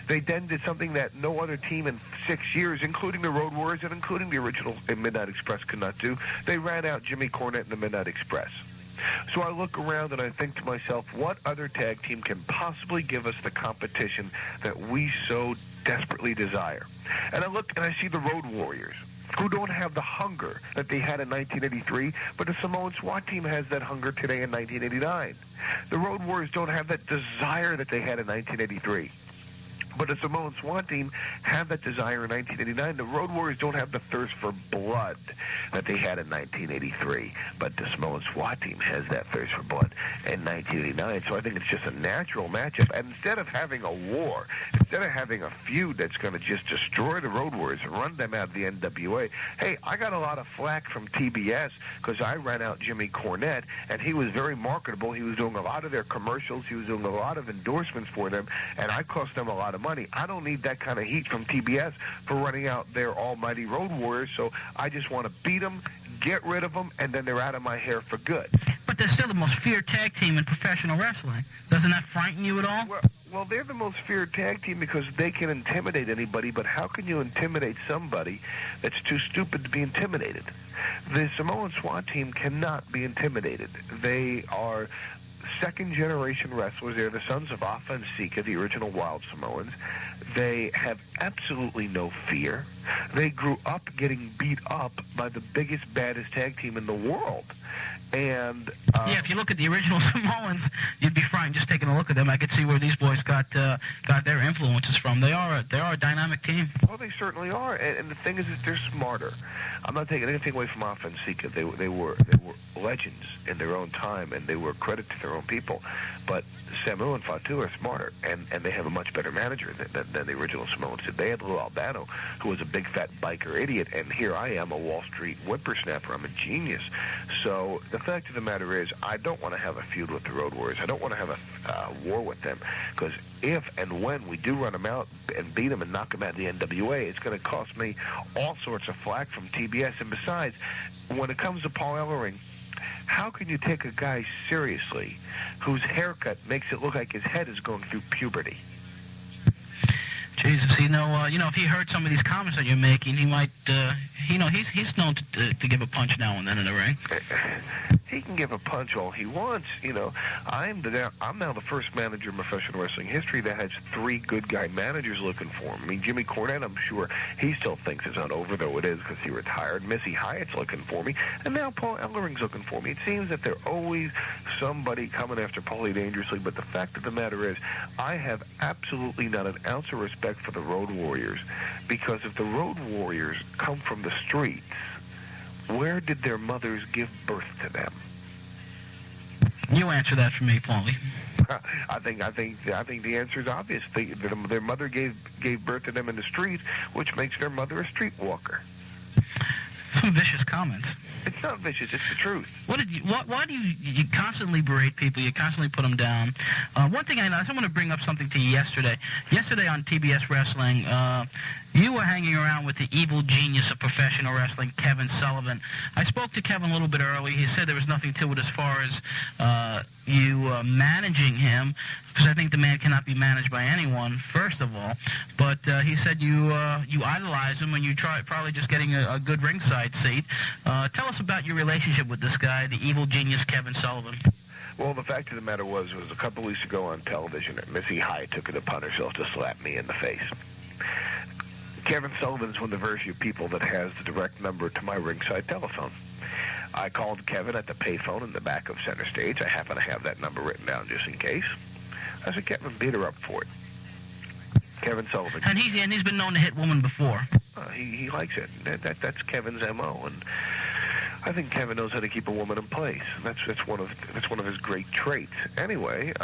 They then did something that no other team in 6 years, including the Road Warriors and including the original Midnight Express, could not do. They ran out Jimmy Cornette and the Midnight Express. So I look around and I think to myself, what other tag team can possibly give us the competition that we so desperately desire? And I look and I see the Road Warriors. who don't have the hunger that they had in 1983, but the Samoan SWAT team has that hunger today in 1989. The Road Warriors don't have that desire that they had in 1983. But the Samoan SWAT team had that desire in 1989. The Road Warriors don't have the thirst for blood that they had in 1983. But the Samoan SWAT team has that thirst for blood in 1989. So I think it's just a natural matchup. And instead of having a war, instead of having a feud that's going to just destroy the Road Warriors and run them out of the NWA, hey, I got a lot of flack from TBS because I ran out Jimmy Cornette, and he was very marketable. He was doing a lot of their commercials. He was doing a lot of endorsements for them, and I cost them a lot of money. I don't need that kind of heat from TBS for running out their almighty Road Warriors, so I just want to beat them, get rid of them, and then they're out of my hair for good. But they're still the most feared tag team in professional wrestling. Doesn't that frighten you at all? Well, they're the most feared tag team because they can intimidate anybody, but how can you intimidate somebody that's too stupid to be intimidated? The Samoan SWAT team cannot be intimidated. They are second-generation wrestlers. They're the sons of Afa and Sika, the original Wild Samoans. They have absolutely no fear. They grew up getting beat up by the biggest, baddest tag team in the world. And yeah, if you look at the original Samoans, you'd be frightened just taking a look at them. I could see where these boys got their influences from. They are a dynamic team. Well, they certainly are. And the thing is that they're smarter. I'm not taking anything away from Afa and Sika. They were legends in their own time, and they were a credit to their own people. But Samu and Fatu are smarter, and they have a much better manager than the original Samoans did. They had Lou Albano, who was a big, fat biker idiot, and here I am, a Wall Street whippersnapper. I'm a genius. So the fact of the matter is, I don't want to have a feud with the Road Warriors. I don't want to have a war with them, because if and when we do run them out and beat them and knock them out of the NWA, it's going to cost me all sorts of flack from TBS. And besides, when it comes to Paul Ellering, how can you take a guy seriously whose haircut makes it look like his head is going through puberty? Jesus, if he heard some of these comments that you're making, he might, he's known to give a punch now and then in the ring. He can give a punch all he wants. I'm now the first manager in professional wrestling history that has 3 good guy managers looking for him. I mean, Jimmy Cornette, I'm sure he still thinks it's not over, though it is because he retired. Missy Hyatt's looking for me, and now Paul Ellering's looking for me. It seems that there's always somebody coming after Paulie dangerously, but the fact of the matter is, I have absolutely not an ounce of respect for the Road Warriors, because if the Road Warriors come from the streets, where did their mothers give birth to them? You answer that for me, Paulie. I think the answer is obvious. Their mother gave birth to them in the streets, which makes their mother a streetwalker. Some vicious comments. It's not vicious. It's the truth. Why do you constantly berate people? You constantly put them down. One thing I want to bring up something to you yesterday. Yesterday on TBS Wrestling, you were hanging around with the evil genius of professional wrestling, Kevin Sullivan. I spoke to Kevin a little bit early. He said there was nothing to it as far as you managing him, because I think the man cannot be managed by anyone, first of all. But he said you idolize him, and you probably just getting a good ringside seat. Tell us about your relationship with this guy, the evil genius Kevin Sullivan. Well, the fact of the matter was a couple weeks ago on television, Missy Hyatt took it upon herself to slap me in the face. Kevin Sullivan is one of the very few people that has the direct number to my ringside telephone. I called Kevin at the payphone in the back of center stage. I happen to have that number written down just in case. I said, Kevin, beat her up for it. Kevin Sullivan. And he's been known to hit women before. He likes it. That's Kevin's MO, and I think Kevin knows how to keep a woman in place. That's one of his great traits. Anyway,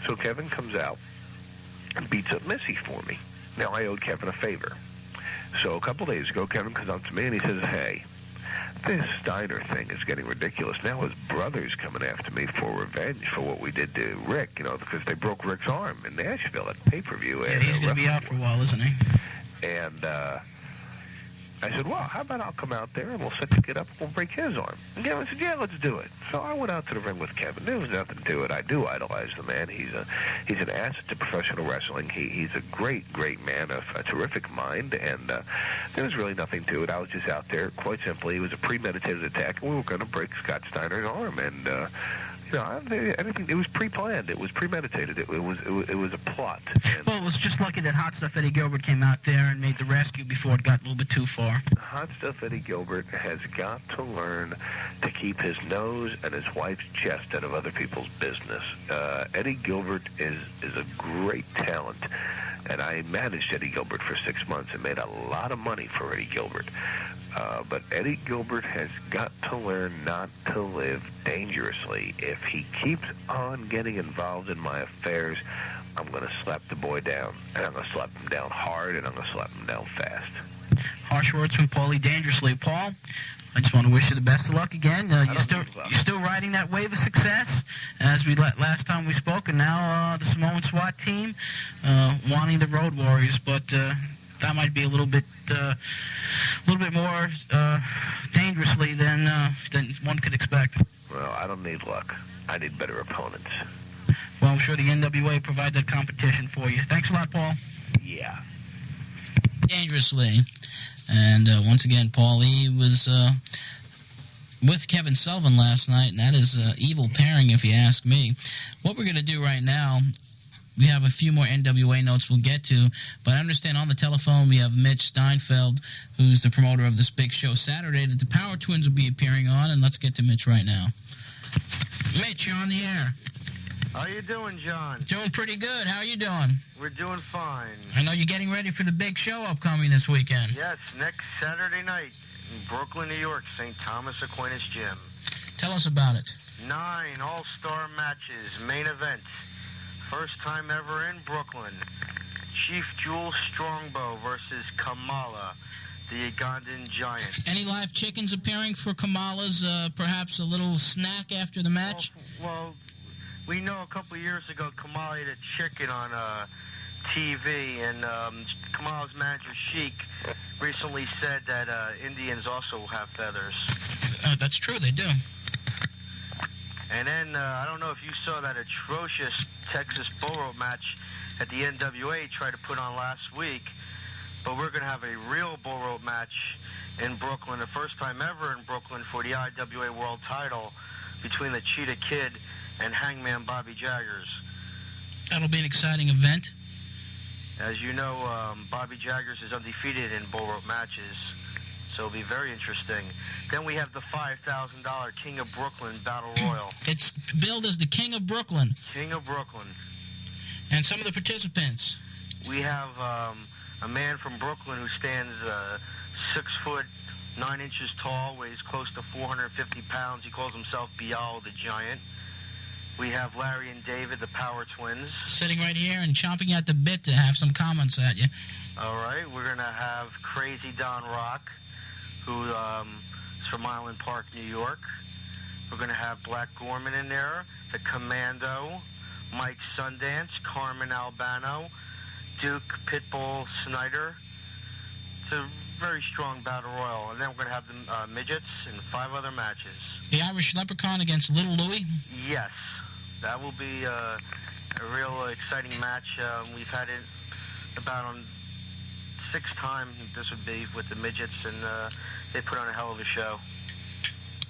so Kevin comes out and beats up Missy for me. Now, I owed Kevin a favor. So a couple days ago, Kevin comes up to me and he says, hey, this Steiner thing is getting ridiculous. Now his brother's coming after me for revenge for what we did to Rick, because they broke Rick's arm in Nashville at pay-per-view. Yeah, he's going to be out for a while, isn't he? And I said, well, how about I'll come out there and we'll set the kid up and we'll break his arm. And Kevin said, yeah, let's do it. So I went out to the ring with Kevin. There was nothing to it. I do idolize the man. He's an asset to professional wrestling. He's a great, great man, a terrific mind, and there was really nothing to it. I was just out there, quite simply. It was a premeditated attack, and we were going to break Scott Steiner's arm. And, anything. It was pre-planned. It was premeditated. It was a plot. Well, it was just lucky that Hot Stuff Eddie Gilbert came out there and made the rescue before it got a little bit too far. Hot Stuff Eddie Gilbert has got to learn to keep his nose and his wife's chest out of other people's business. Eddie Gilbert is a great talent, and I managed Eddie Gilbert for 6 months and made a lot of money for Eddie Gilbert. But Eddie Gilbert has got to learn not to live dangerously. If he keeps on getting involved in my affairs, I'm going to slap the boy down. And I'm going to slap him down hard, and I'm going to slap him down fast. Harsh words from Paulie Dangerously. Paul, I just want to wish you the best of luck again. You're still riding that wave of success, as we last time we spoke, and now the Samoan SWAT team wanting the Road Warriors, but that might be a little bit more dangerously than one could expect. Well, I don't need luck. I need better opponents. Well, I'm sure the NWA provide that competition for you. Thanks a lot, Paul. Yeah. Dangerously. And once again, Paul E. was with Kevin Sullivan last night, and that is evil pairing if you ask me. What we're going to do right now, we have a few more NWA notes we'll get to, but I understand on the telephone we have Mitch Seinfeld, who's the promoter of this big show Saturday that the Power Twins will be appearing on, and let's get to Mitch right now. Mitch, you're on the air. How you doing, John? Doing pretty good. How are you doing? We're doing fine. I know you're getting ready for the big show upcoming this weekend. Yes, next Saturday night in Brooklyn, New York, St. Thomas Aquinas Gym. Tell us about it. 9 all-star matches, main event. First time ever in Brooklyn. Chief Jewel Strongbow versus Kamala, the Ugandan giant. Any live chickens appearing for Kamala's, perhaps a little snack after the match? Well, we know a couple of years ago Kamala ate a chicken on TV, and Kamala's manager, Sheik, recently said that Indians also have feathers. That's true, they do. And then, I don't know if you saw that atrocious Texas bull rope match that the NWA tried to put on last week, but we're going to have a real bull rope match in Brooklyn, the first time ever in Brooklyn for the IWA World title between the Cheetah Kid and Hangman Bobby Jaggers. That'll be an exciting event. As you know, Bobby Jaggers is undefeated in bull rope matches, so it'll be very interesting. Then we have the $5,000 King of Brooklyn Battle Royal. It's billed as the King of Brooklyn. King of Brooklyn. And some of the participants. We have a man from Brooklyn who stands 6 foot 9 inches tall, weighs close to 450 pounds. He calls himself Bialo the Giant. We have Larry and David, the Power Twins. Sitting right here and chomping at the bit to have some comments at you. All right, we're going to have Crazy Don Rock, who is from Island Park, New York. We're going to have Black Gorman in there, the Commando, Mike Sundance, Carmen Albano, Duke Pitbull Snyder. It's a very strong battle royal. And then we're going to have the midgets and 5 other matches. The Irish Leprechaun against Little Louie? Yes. That will be a real exciting match. We've had it about on 6th time this would be with the midgets, and they put on a hell of a show.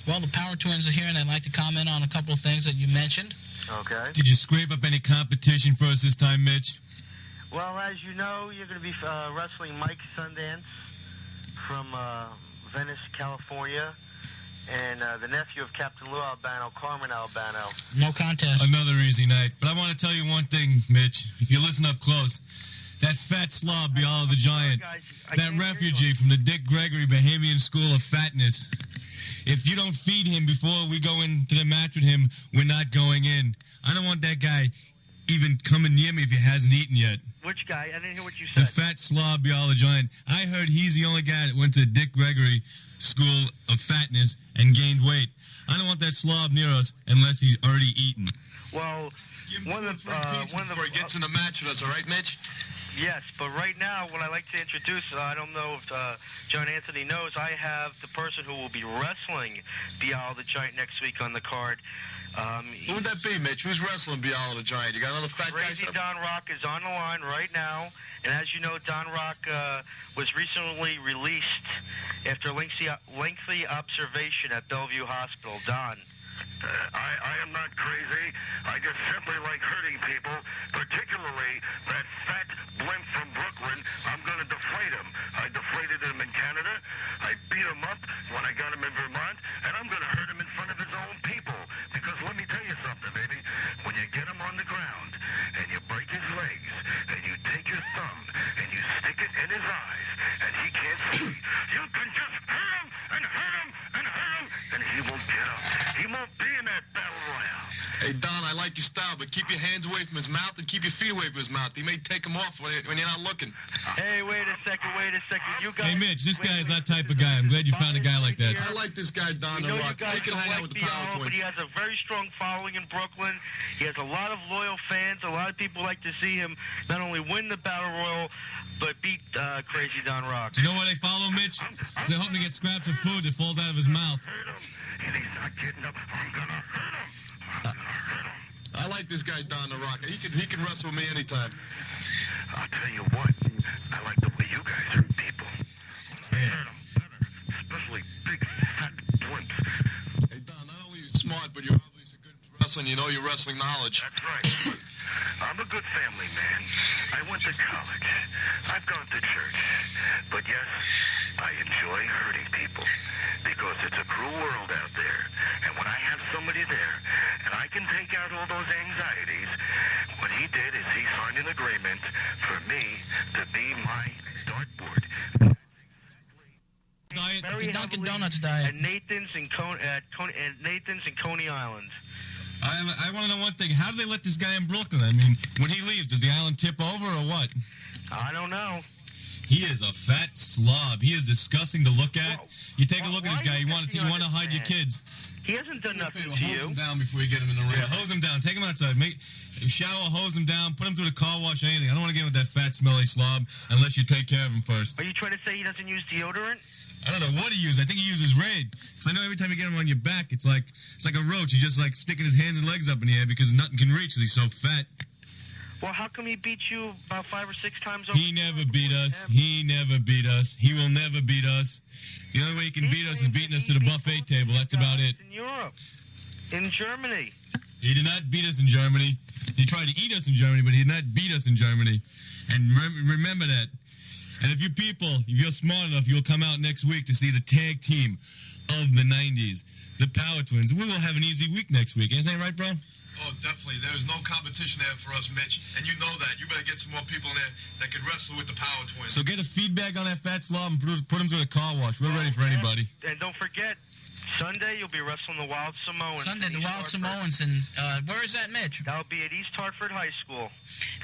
Well, the Power Twins are here, and I'd like to comment on a couple of things that you mentioned. Okay. Did you scrape up any competition for us this time, Mitch? Well, as you know, you're going to be wrestling Mike Sundance from Venice, California, and the nephew of Captain Lou Albano, Carmen Albano. No contest. Another easy night. But I want to tell you one thing, Mitch. If you listen up close, that fat slob, Bialo the Giant, that refugee from the Dick Gregory Bahamian School of Fatness, if you don't feed him before we go into the match with him, we're not going in. I don't want that guy even coming near me if he hasn't eaten yet. Which guy? I didn't hear what you said. The fat slob, Bialo the Giant. I heard he's the only guy that went to the Dick Gregory School of Fatness and gained weight. I don't want that slob near us unless he's already eaten. Well, one of the before he gets in the match with us, all right, Mitch? Yes, but right now, what I'd like to introduce, I don't know if John Anthony knows, I have the person who will be wrestling Bialo the Giant next week on the card. Who would that be, Mitch? Who's wrestling Bialo the Giant? You got another fat guy? Crazy Don Rock is on the line right now, and as you know, Don Rock was recently released after lengthy observation at Bellevue Hospital. Don. I am not crazy. I just simply like hurting people, particularly that fat blimp from Brooklyn. I'm going to deflate him. I deflated him in Canada. I beat him up when I got him in Vermont, and I'm going to hurt him in front of his own people. Because let me tell you something, baby. When you get him on the ground, and you break his legs, and you take your thumb, and you stick it in his eyes, and he can't see, you can just hurt him, and hurt him, and hurt him, and he won't get up. He won't be in that battle royale. Hey, Don, I like your style, but keep your hands away from his mouth and keep your feet away from his mouth. He may take them off when you're not looking. Hey, wait a second. You guys... Hey, Mitch, this guy is that type of guy. I'm glad you found a guy like that. I like this guy, Don the Rock. He can hang out with the Power Twins. But he has a very strong following in Brooklyn. He has a lot of loyal fans. A lot of people like to see him not only win the Battle Royal, but beat Crazy Don Rock. Do you know why they follow Mitch? They're hoping to get scraps of food that falls out of his mouth. And he's not getting up. I'm going to hurt him. I like this guy, Don the Rock. He can wrestle with me anytime. I'll tell you what. I like the way you guys hurt people. I hurt them better, especially big, fat blimps. Hey, Don, not only are you smart, but you're obviously good at wrestling. You know your wrestling knowledge. That's right. I'm a good family man. I went to college. I've gone to church. But yes, I enjoy hurting people because it's a cruel world out there. And when I have somebody there and I can take out all those anxieties, what he did is he signed an agreement for me to be my dartboard. The Dunkin' Donuts diet. At Nathan's and Coney Island. I want to know one thing. How do they let this guy in Brooklyn? I mean, when he leaves, does the island tip over or what? I don't know. He is a fat slob. He is disgusting to look at. You take a look at this guy. You want to hide your kids. He hasn't done nothing to Hose you. him down before you get him in the ring. Yeah, hose him down. Take him outside. Shower, hose him down. Put him through the car wash, anything. I don't want to get with that fat, smelly slob unless you take care of him first. Are you trying to say he doesn't use deodorant? I don't know what he uses. I think he uses Raid. Because I know every time you get him on your back, it's like a roach. He's just like sticking his hands and legs up in the air because nothing can reach because he's so fat. Well, how come he beat you about 5 or 6 times over? He never beat us. He never beat us. He will never beat us. The only way he can beat us is beating us to the buffet table. That's about it. In Europe. In Germany. He did not beat us in Germany. He tried to eat us in Germany, but he did not beat us in Germany. And remember that. And if you people, if you're smart enough, you'll come out next week to see the tag team of the 90s, the Power Twins. We will have an easy week next week. Ain't that right, bro? Oh, definitely. There's no competition there for us, Mitch. And you know that. You better get some more people in there that can wrestle with the Power Twins. So get a feedback on that fat slob and put him through the car wash. We're ready for anybody. And don't forget, Sunday you'll be wrestling the Wild Samoans. Sunday, the Wild Samoans. And where is that, Mitch? That'll be at East Hartford High School.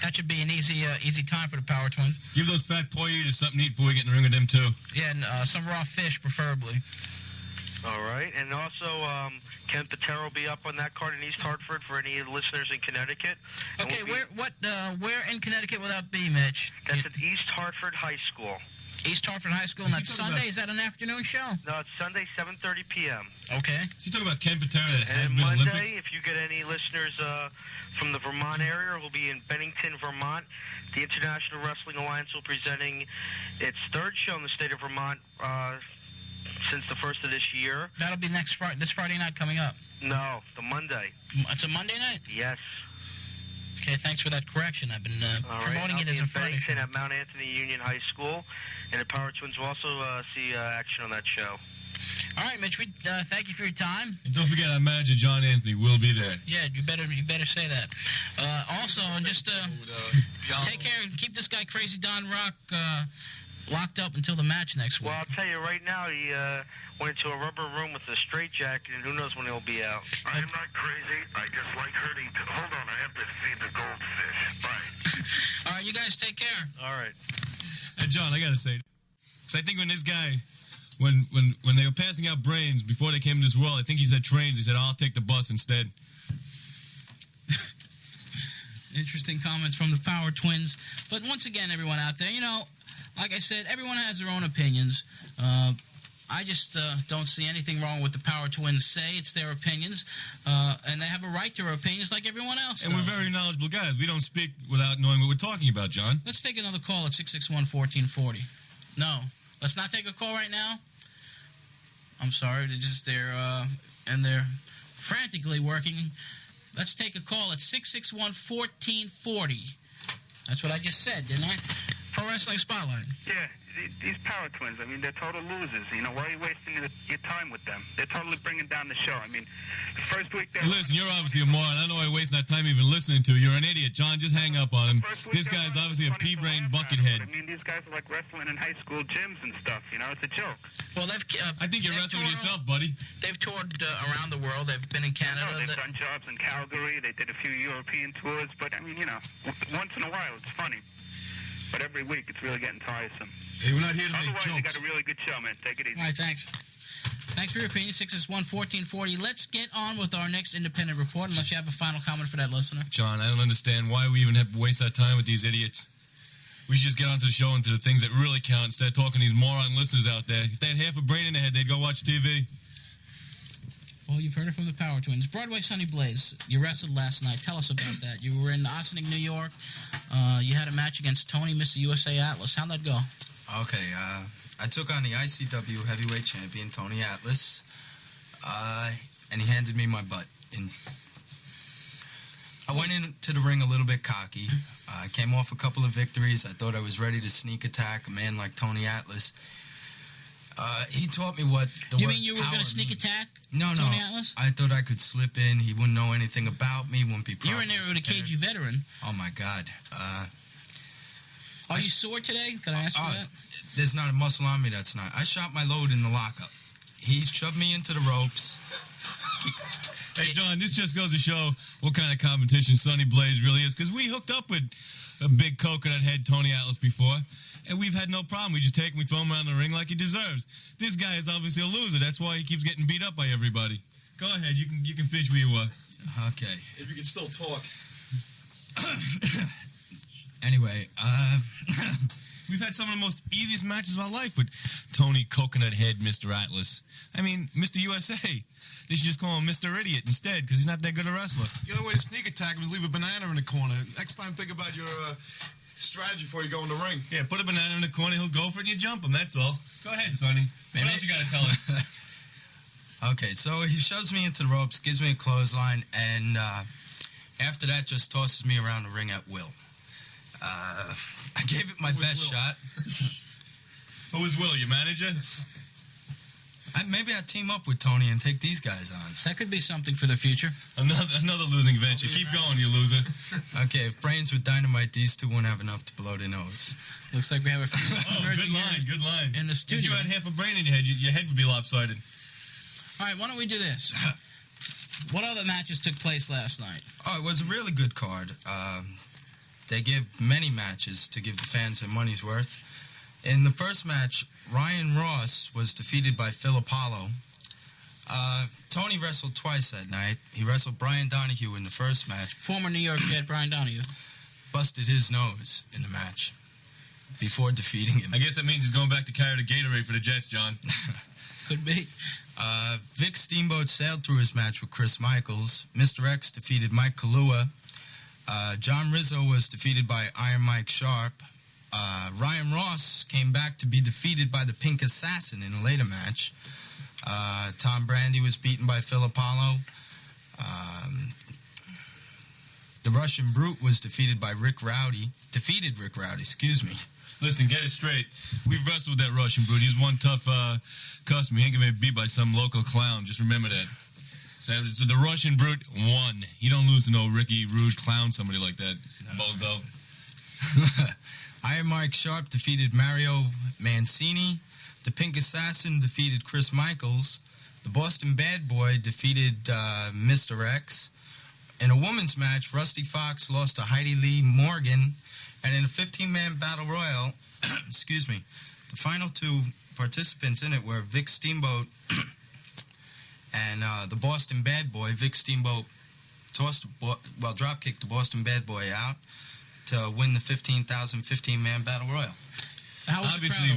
That should be an easy time for the Power Twins. Give those fat poi eaters something to eat before we get in the ring with them, too. Yeah, and some raw fish, preferably. All right, and also Ken Patera will be up on that card in East Hartford for any listeners in Connecticut. Okay, where in Connecticut will that be, Mitch? That's at East Hartford High School. East Hartford High School, and that's Sunday? Is that an afternoon show? No, it's Sunday, 7:30 p.m. Okay. Is he talking about Ken Patera that has And been Monday, Olympic? if you get any listeners from the Vermont area, who'll be in Bennington, Vermont, the International Wrestling Alliance will be presenting its 3rd show in the state of Vermont since the 1st of this year. That'll be this Friday night coming up. No, the Monday. It's a Monday night? Yes. Okay, thanks for that correction. I've been promoting it as a Friday show. At Mount Anthony Union High School, and the Power Twins will also see action on that show. All right, Mitch, we thank you for your time. And don't forget, our manager, John Anthony, will be there. Yeah, you better say that. Also, just take care and keep this guy Crazy Don Rock locked up until the match next week. Well, I'll tell you right now, he went into a rubber room with a straitjacket, and who knows when he'll be out. I am not crazy. I just like hurting. Hold on, I have to feed the goldfish. Bye. All right, you guys take care. All right. Hey, John, I got to say, because I think when this guy, when they were passing out brains before they came to this world, I think he said trains. He said, I'll take the bus instead. Interesting comments from the Power Twins. But once again, everyone out there, like I said, everyone has their own opinions. I just don't see anything wrong with the Power Twins say. It's their opinions, and they have a right to their opinions like everyone else And does. we're very knowledgeable guys. We don't speak without knowing what we're talking about, John. Let's take another call at 661-1440. No, let's not take a call right now. I'm sorry, they're in their frantically working. Let's take a call at 661-1440. That's what I just said, didn't I? Pro Wrestling Spotlight. Yeah, these Power Twins, I mean, they're total losers. You know, why are you wasting your time with them? They're totally bringing down the show. I mean, the first week they... Listen, you're obviously a moron. I know I waste that time even listening to you. You're an idiot. John, just hang up on him. This guy's obviously a pea-brain buckethead. I mean, these guys are like wrestling in high school gyms and stuff. You know, it's a joke. Well, I think you're wrestling with yourself, buddy. They've toured around the world. They've been in Canada. They've done jobs in Calgary. They did a few European tours. But, I mean, you know, once in a while it's funny. But every week it's really getting tiresome. Hey, we're not here to make Otherwise, jokes. they got a really good show, man. Take it easy. All right, thanks. Thanks for your opinion. 661-1440. Let's get on with our next independent report, unless you have a final comment for that listener. John, I don't understand why we even have to waste our time with these idiots. We should just get onto the show and to the things that really count instead of talking to these moron listeners out there. If they had half a brain in their head, they'd go watch TV. Well, you've heard it from the Power Twins. Broadway Sonny Blaze, you wrestled last night. Tell us about that. You were in Ossining, New York. You had a match against Tony, Mr. USA Atlas. How'd that go? Okay, I took on the ICW heavyweight champion, Tony Atlas, and he handed me my butt. I went into the ring a little bit cocky. I came off a couple of victories. I thought I was ready to sneak attack a man like Tony Atlas. He taught me what the You word mean you were going to sneak attack Tony Atlas? I thought I could slip in. He wouldn't know anything about me, wouldn't be properly You were in there with a KG veteran. Oh, my God. Are you sore today? Can I ask you that? There's not a muscle on me that's not. I shot my load in the lockup. He shoved me into the ropes. Hey, John, this just goes to show what kind of competition Sonny Blaze really is, because we hooked up with a big coconut head Tony Atlas before, and we've had no problem. We just take him, we throw him around the ring like he deserves. This guy is obviously a loser. That's why he keeps getting beat up by everybody. Go ahead. You can fish where you were. Okay. If you can still talk. Anyway, we've had some of the most easiest matches of our life with Tony Coconut Head, Mr. Atlas. I mean, Mr. USA. They should just call him Mr. Idiot instead, because he's not that good a wrestler. The only way to sneak attack him is leave a banana in the corner. Next time, think about your strategy before you go in the ring. Yeah, put a banana in the corner, he'll go for it, and you jump him, that's all. Go ahead, Sonny. What else you got to tell us? Okay, so he shoves me into the ropes, gives me a clothesline, and after that just tosses me around the ring at will. I gave it my best shot. Who was Will, your manager? Maybe I'd team up with Tony and take these guys on. That could be something for the future. Another losing venture. Keep going, you loser. Okay, if brains with dynamite, these two won't have enough to blow their nose. Looks like we have a few. Good line. In the studio. If you had half a brain in your head, your head would be lopsided. All right, why don't we do this? What other matches took place last night? Oh, it was a really good card. They give many matches to give the fans their money's worth. In the first match, Ryan Ross was defeated by Phil Apollo. Tony wrestled twice that night. He wrestled Brian Donahue in the first match. Former New York Jet Brian Donahue. Busted his nose in the match before defeating him. I guess that means he's going back to carry the Gatorade for the Jets, John. Could be. Vic Steamboat sailed through his match with Chris Michaels. Mr. X defeated Mike Kalua. John Rizzo was defeated by Iron Mike Sharp. Ryan Ross came back to be defeated by the Pink Assassin in a later match. Tom Brandy was beaten by Phil Apollo. The Russian Brute was defeated by Rick Rowdy. Listen, get it straight. We've wrestled with that Russian Brute. He's one tough customer. He ain't gonna be beat by some local clown. Just remember that. So the Russian Brute won. You don't lose to no Ricky Rude clown, somebody like that, bozo. Iron Mike Sharp defeated Mario Mancini. The Pink Assassin defeated Chris Michaels. The Boston Bad Boy defeated Mr. X. In a women's match, Rusty Fox lost to Heidi Lee Morgan. And in a 15-man battle royal, the final two participants in it were Vic Steamboat and the Boston Bad Boy. Vic Steamboat drop-kicked the Boston Bad Boy out to win the 15,015-man battle royal. Obviously,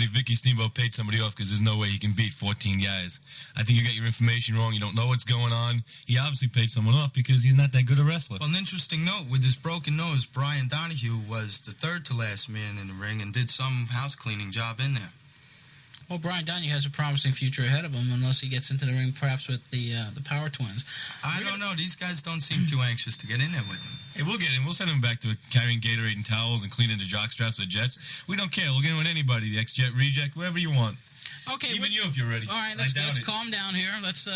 Vicky Steamboat paid somebody off because there's no way he can beat 14 guys. I think you got your information wrong. You don't know what's going on. He obviously paid someone off because he's not that good a wrestler. Well, an interesting note, with his broken nose, Brian Donahue was the third to last man in the ring and did some house cleaning job in there. Well, Brian Donahue has a promising future ahead of him unless he gets into the ring perhaps with the Power Twins. I don't know. These guys don't seem too anxious to get in there with him. Hey, we'll get him. We'll send him back to carrying Gatorade and towels and cleaning the jock straps with Jets. We don't care. We'll get him with anybody, the ex-Jet reject, whatever you want. Okay, even you if you're ready. All right, let's calm down here. Let's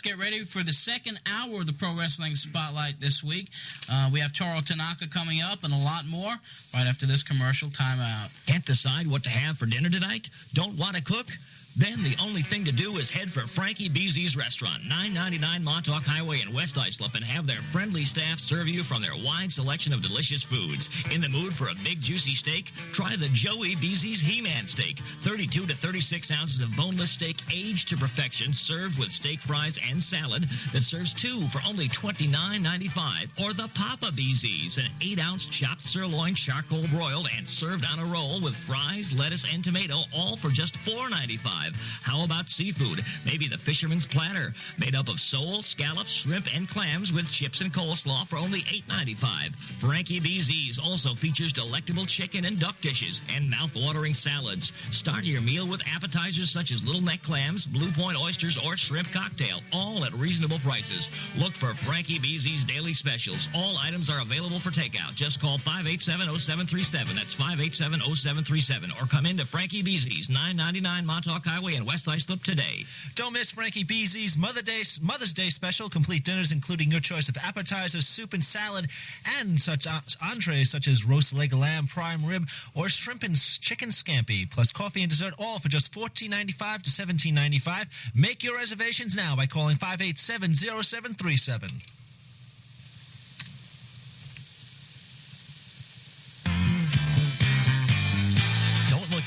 get ready for the second hour of the Pro Wrestling Spotlight this week. We have Toru Tanaka coming up and a lot more right after this commercial timeout. Can't decide what to have for dinner tonight? Don't want to cook? Then the only thing to do is head for Frankie Beezy's Restaurant, 999 Montauk Highway in West Islip, and have their friendly staff serve you from their wide selection of delicious foods. In the mood for a big juicy steak? Try the Joey Beezy's He-Man Steak. 32 to 36 ounces of boneless steak aged to perfection, served with steak fries and salad that serves two for only $29.95. Or the Papa Beezy's, an 8-ounce chopped sirloin charcoal broiled and served on a roll with fries, lettuce, and tomato, all for just $4.95. How about seafood? Maybe the Fisherman's Platter, made up of sole, scallops, shrimp, and clams with chips and coleslaw for only $8.95. Frankie Beezy's also features delectable chicken and duck dishes and mouth-watering salads. Start your meal with appetizers such as little neck clams, Blue Point oysters, or shrimp cocktail, all at reasonable prices. Look for Frankie Beezy's daily specials. All items are available for takeout. Just call 587-0737. That's 587-0737. Or come into Frankie Beezy's, 999 Montauk Highway in West Islip today. Don't miss Frankie Beezy's Mother's Day special. Complete dinners including your choice of appetizers, soup and salad, and such entrees such as roast leg of lamb, prime rib, or shrimp and chicken scampi, plus coffee and dessert, all for just $14.95 to $17.95. Make your reservations now by calling 587-0737.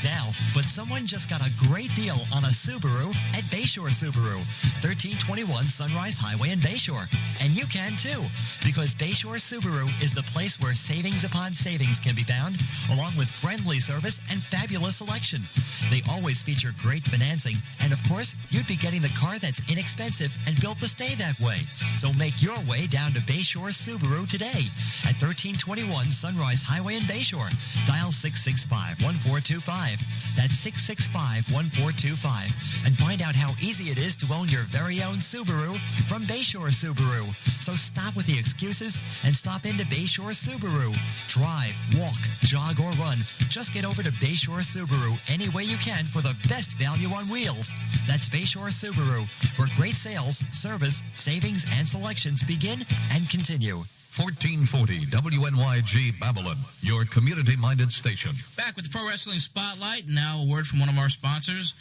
Now, but someone just got a great deal on a Subaru at Bayshore Subaru, 1321 Sunrise Highway in Bayshore. And you can too, because Bayshore Subaru is the place where savings upon savings can be found, along with friendly service and fabulous selection. They always feature great financing, and of course, you'd be getting the car that's inexpensive and built to stay that way. So make your way down to Bayshore Subaru today at 1321 Sunrise Highway in Bayshore. Dial 665-1425. That's 665-1425. And find out how easy it is to own your very own Subaru from Bayshore Subaru. So stop with the excuses and stop into Bayshore Subaru. Drive, walk, jog, or run. Just get over to Bayshore Subaru any way you can for the best value on wheels. That's Bayshore Subaru, where great sales, service, savings, and selections begin and continue. 1440 WNYG Babylon, your community-minded station. Back with the Pro Wrestling Spotlight. Now a word from one of our sponsors,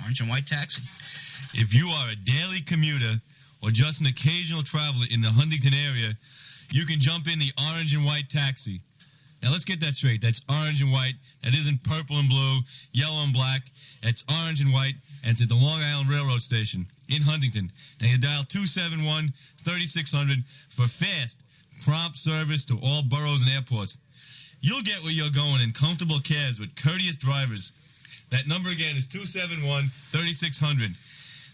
Orange and White Taxi. If you are a daily commuter or just an occasional traveler in the Huntington area, you can jump in the Orange and White Taxi. Now let's get that straight. That's orange and white. That isn't purple and blue, yellow and black. It's orange and white, and it's at the Long Island Railroad Station in Huntington. Now you dial 271-3600 for fast, prompt service to all boroughs and airports. You'll get where you're going in comfortable cabs with courteous drivers. That number again is 271-3600.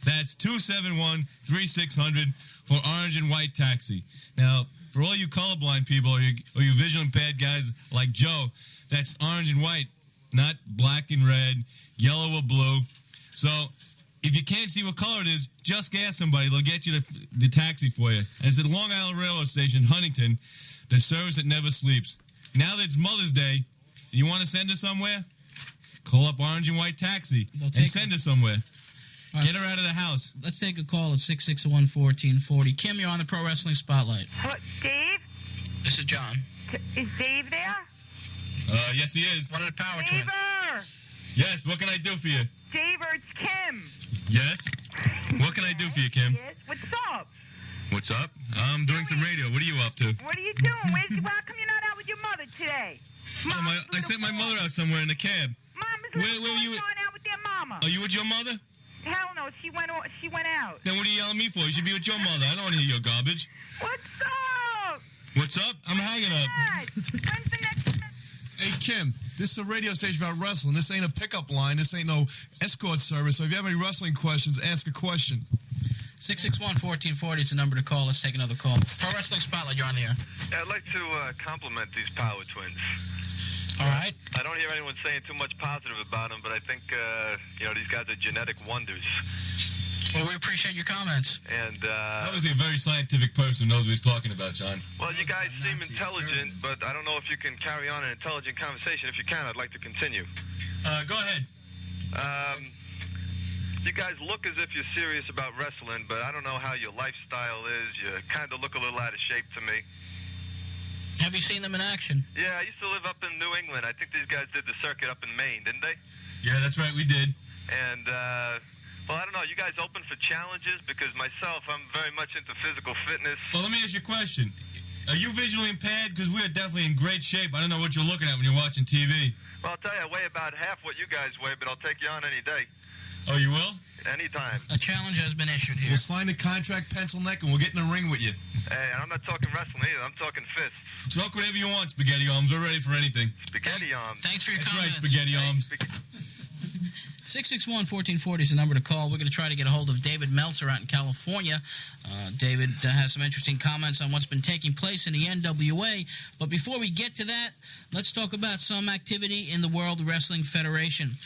That's 271-3600 for Orange and White Taxi. Now, for all you colorblind people or you visual impaired guys like Joe, that's orange and white, not black and red, yellow or blue. So if you can't see what color it is, just ask somebody. They'll get you the taxi for you. And it's at Long Island Railroad Station, Huntington, the service that never sleeps. Now that it's Mother's Day, and you want to send her somewhere, call up Orange and White Taxi and send her somewhere. Right, get her out of the house. Let's take a call at 661-1440. Kim, you're on the Pro Wrestling Spotlight. What, Dave? This is John. Is Dave there? Yes, he is. One of the Power Daver! Twins. Yes, what can I do for you? Daver, it's Kim. Yes? What can I do for you, Kim? Yes. What's up? What's up? I'm doing some radio. What are you up to? What are you doing? Why come you're not out with your mother today? I sent my mother out somewhere in the cab. Mama's where were you? out with their mama. Are you with your mother? Hell no, she went out. Then what are you yelling at me for? You should be with your mother. I don't want to hear your garbage. What's up? What's up? I'm hanging up. When's the next... Hey, Kim, this is a radio station about wrestling. This ain't a pickup line. This ain't no escort service. So if you have any wrestling questions, ask a question. 661-1440 is the number to call. Let's take another call. Pro Wrestling Spotlight, you're on the air. Yeah, I'd like to compliment these Power Twins. All right. I don't hear anyone saying too much positive about him, but I think, these guys are genetic wonders. Well, we appreciate your comments. And Obviously a very scientific person who knows what he's talking about, John. well, you guys seem intelligent, but I don't know if you can carry on an intelligent conversation. If you can, I'd like to continue. Go ahead. You guys look as if you're serious about wrestling, but I don't know how your lifestyle is. You kind of look a little out of shape to me. Have you seen them in action? Yeah, I used to live up in New England. I think these guys did the circuit up in Maine, didn't they? Yeah, that's right, we did. And, well, I don't know. You guys open for challenges? Because myself, I'm very much into physical fitness. Well, let me ask you a question. Are you visually impaired? Because we're definitely in great shape. I don't know what you're looking at when you're watching TV. Well, I'll tell you, I weigh about half what you guys weigh, but I'll take you on any day. Oh, you will? Anytime. A challenge has been issued here. We'll sign the contract, pencil neck, and we'll get in the ring with you. Hey, I'm not talking wrestling either. I'm talking fists. Talk whatever you want, Spaghetti Arms. We're ready for anything. Spaghetti arms. Thanks for your That's comments. right, Spaghetti Arms. 661-1440 is the number to call. We're going to try to get a hold of David Meltzer out in California. David has some interesting comments on what's been taking place in the NWA. But before we get to that, let's talk about some activity in the World Wrestling Federation.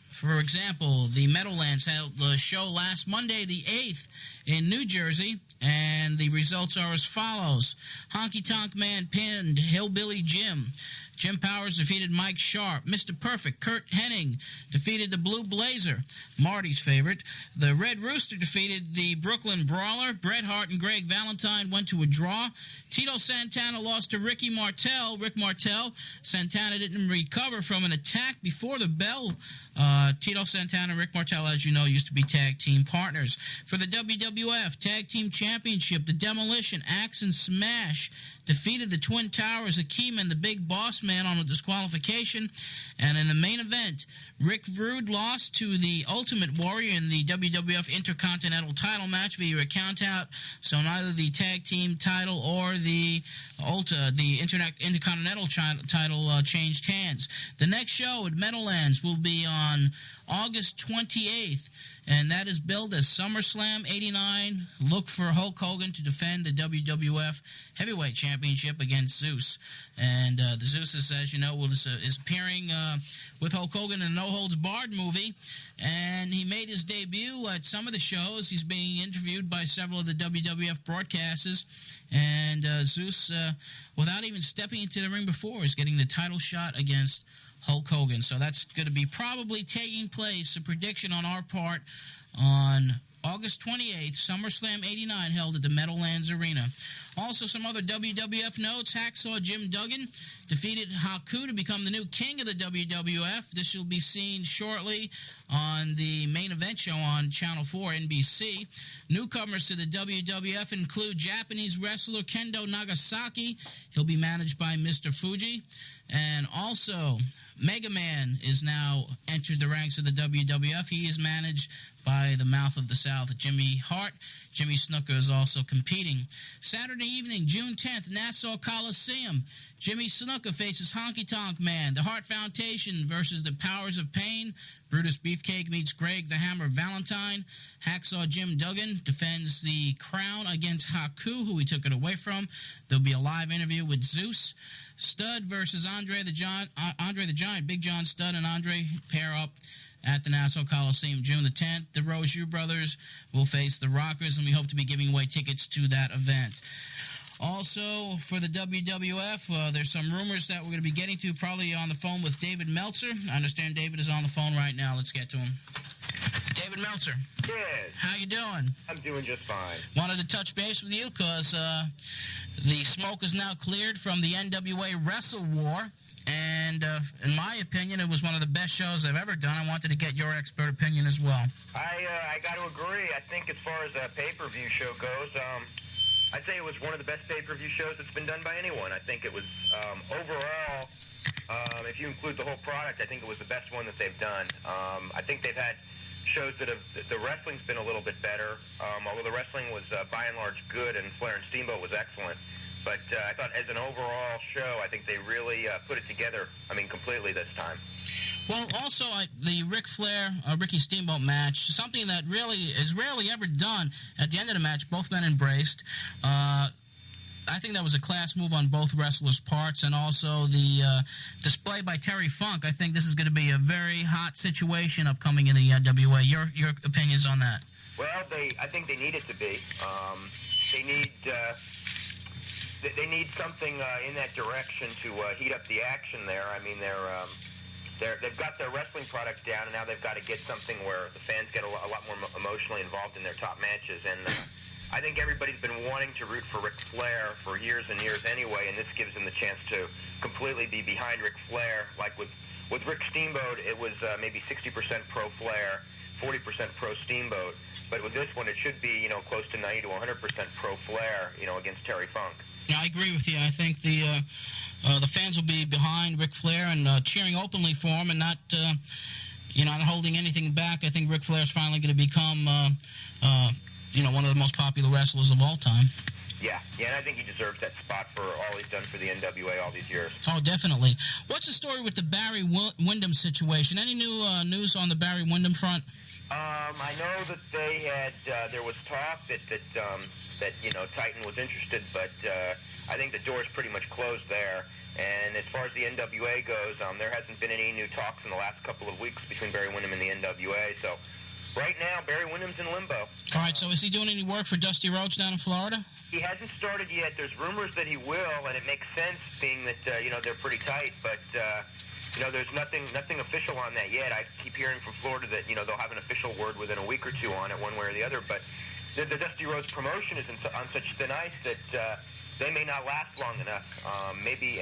For example, the Meadowlands held the show last Monday, the 8th, in New Jersey, and the results are as follows. Honky Tonk Man pinned Hillbilly Jim. Jim Powers defeated Mike Sharp. Mr. Perfect, Kurt Hennig, defeated the Blue Blazer, Marty's favorite. The Red Rooster defeated the Brooklyn Brawler. Bret Hart and Greg Valentine went to a draw. Tito Santana lost to Rick Martel. Santana didn't recover from an attack before the bell. Tito Santana and Rick Martel, as you know, used to be tag team partners. For the WWF Tag Team Championship, the Demolition, Axe and Smash defeated the Twin Towers, Akeem and the Big Boss Man on a disqualification. And in the main event, Rick Rude lost to the Ultimate Warrior in the WWF Intercontinental title match via a countout. So neither the tag team title or the Intercontinental title changed hands. The next show at Meadowlands will be on August 28th, and that is billed as SummerSlam 89. Look for Hulk Hogan to defend the WWF Heavyweight Championship against Zeus. And the Zeus, is, as you know, is appearing with Hulk Hogan in a No Holds Barred movie, and he made his debut at some of the shows. He's being interviewed by several of the WWF broadcasters, and Zeus, without even stepping into the ring before, is getting the title shot against Hulk Hogan. So that's going to be probably taking place, a prediction on our part, on August 28th, SummerSlam 89 held at the Meadowlands Arena. Also, some other WWF notes. Hacksaw Jim Duggan defeated Haku to become the new king of the WWF. This will be seen shortly on the main event show on Channel 4 NBC. Newcomers to the WWF include Japanese wrestler Kendo Nagasaki. He'll be managed by Mr. Fuji. And also, Mega Man is now entered the ranks of the WWF. He is managed by the Mouth of the South, Jimmy Hart. Jimmy Snuka is also competing. Saturday evening, June 10th, Nassau Coliseum. Jimmy Snuka faces Honky Tonk Man. The Hart Foundation versus the Powers of Pain. Brutus Beefcake meets Greg the Hammer Valentine. Hacksaw Jim Duggan defends the crown against Haku, who he took it away from. There'll be a live interview with Zeus. Stud versus Andre the Giant. Big John Studd and Andre pair up at the Nassau Coliseum June the 10th. The Rozier brothers will face the Rockers, and we hope to be giving away tickets to that event. Also, for the WWF, there's some rumors that we're going to be getting to, probably on the phone with David Meltzer. I understand David is on the phone right now. Let's get to him. David Meltzer. Yes. How you doing? I'm doing just fine. Wanted to touch base with you because the smoke is now cleared from the NWA Wrestle War. And in my opinion, it was one of the best shows I've ever done. I wanted to get your expert opinion as well. I got to agree. I think as far as a pay-per-view show goes, I'd say it was one of the best pay-per-view shows that's been done by anyone. I think it was overall, if you include the whole product, I think it was the best one that they've done. I think they've had shows that the wrestling's been a little bit better, although the wrestling was by and large good, and Flair and Steamboat was excellent. But I thought as an overall show, I think they really put it together, completely this time. Well, also, the Ric Flair, Ricky Steamboat match, something that really is rarely ever done. At the end of the match, both men embraced. I think that was a class move on both wrestlers' parts, and also the display by Terry Funk. I think this is going to be a very hot situation upcoming in the NWA. Your opinions on that? Well, I think they need it to be. They need something in that direction to heat up the action there. I mean, they've got their wrestling product down, and now they've got to get something where the fans get a lot more emotionally involved in their top matches. And I think everybody's been wanting to root for Ric Flair for years and years anyway, and this gives them the chance to completely be behind Ric Flair. Like with Rick Steamboat, it was maybe 60% pro Flair, 40% pro Steamboat. But with this one, it should be, close to 90 to 100% pro Flair, against Terry Funk. Yeah, I agree with you. I think the fans will be behind Ric Flair and cheering openly for him, and not holding anything back. I think Ric Flair's finally going to become one of the most popular wrestlers of all time. Yeah, and I think he deserves that spot for all he's done for the NWA all these years. Oh, definitely. What's the story with the Barry Windham situation? Any new news on the Barry Windham front? I know that they had there was talk that Titan was interested, but I think the door's pretty much closed there. And as far as the NWA goes, there hasn't been any new talks in the last couple of weeks between Barry Windham and the NWA. So right now, Barry Wyndham's in limbo. All right, so is he doing any work for Dusty Rhodes down in Florida? He hasn't started yet. There's rumors that he will, and it makes sense, being that they're pretty tight. But there's nothing official on that yet. I keep hearing from Florida that they'll have an official word within a week or two on it, one way or the other. But the Dusty Rhodes promotion is on such thin ice that they may not last long enough. Maybe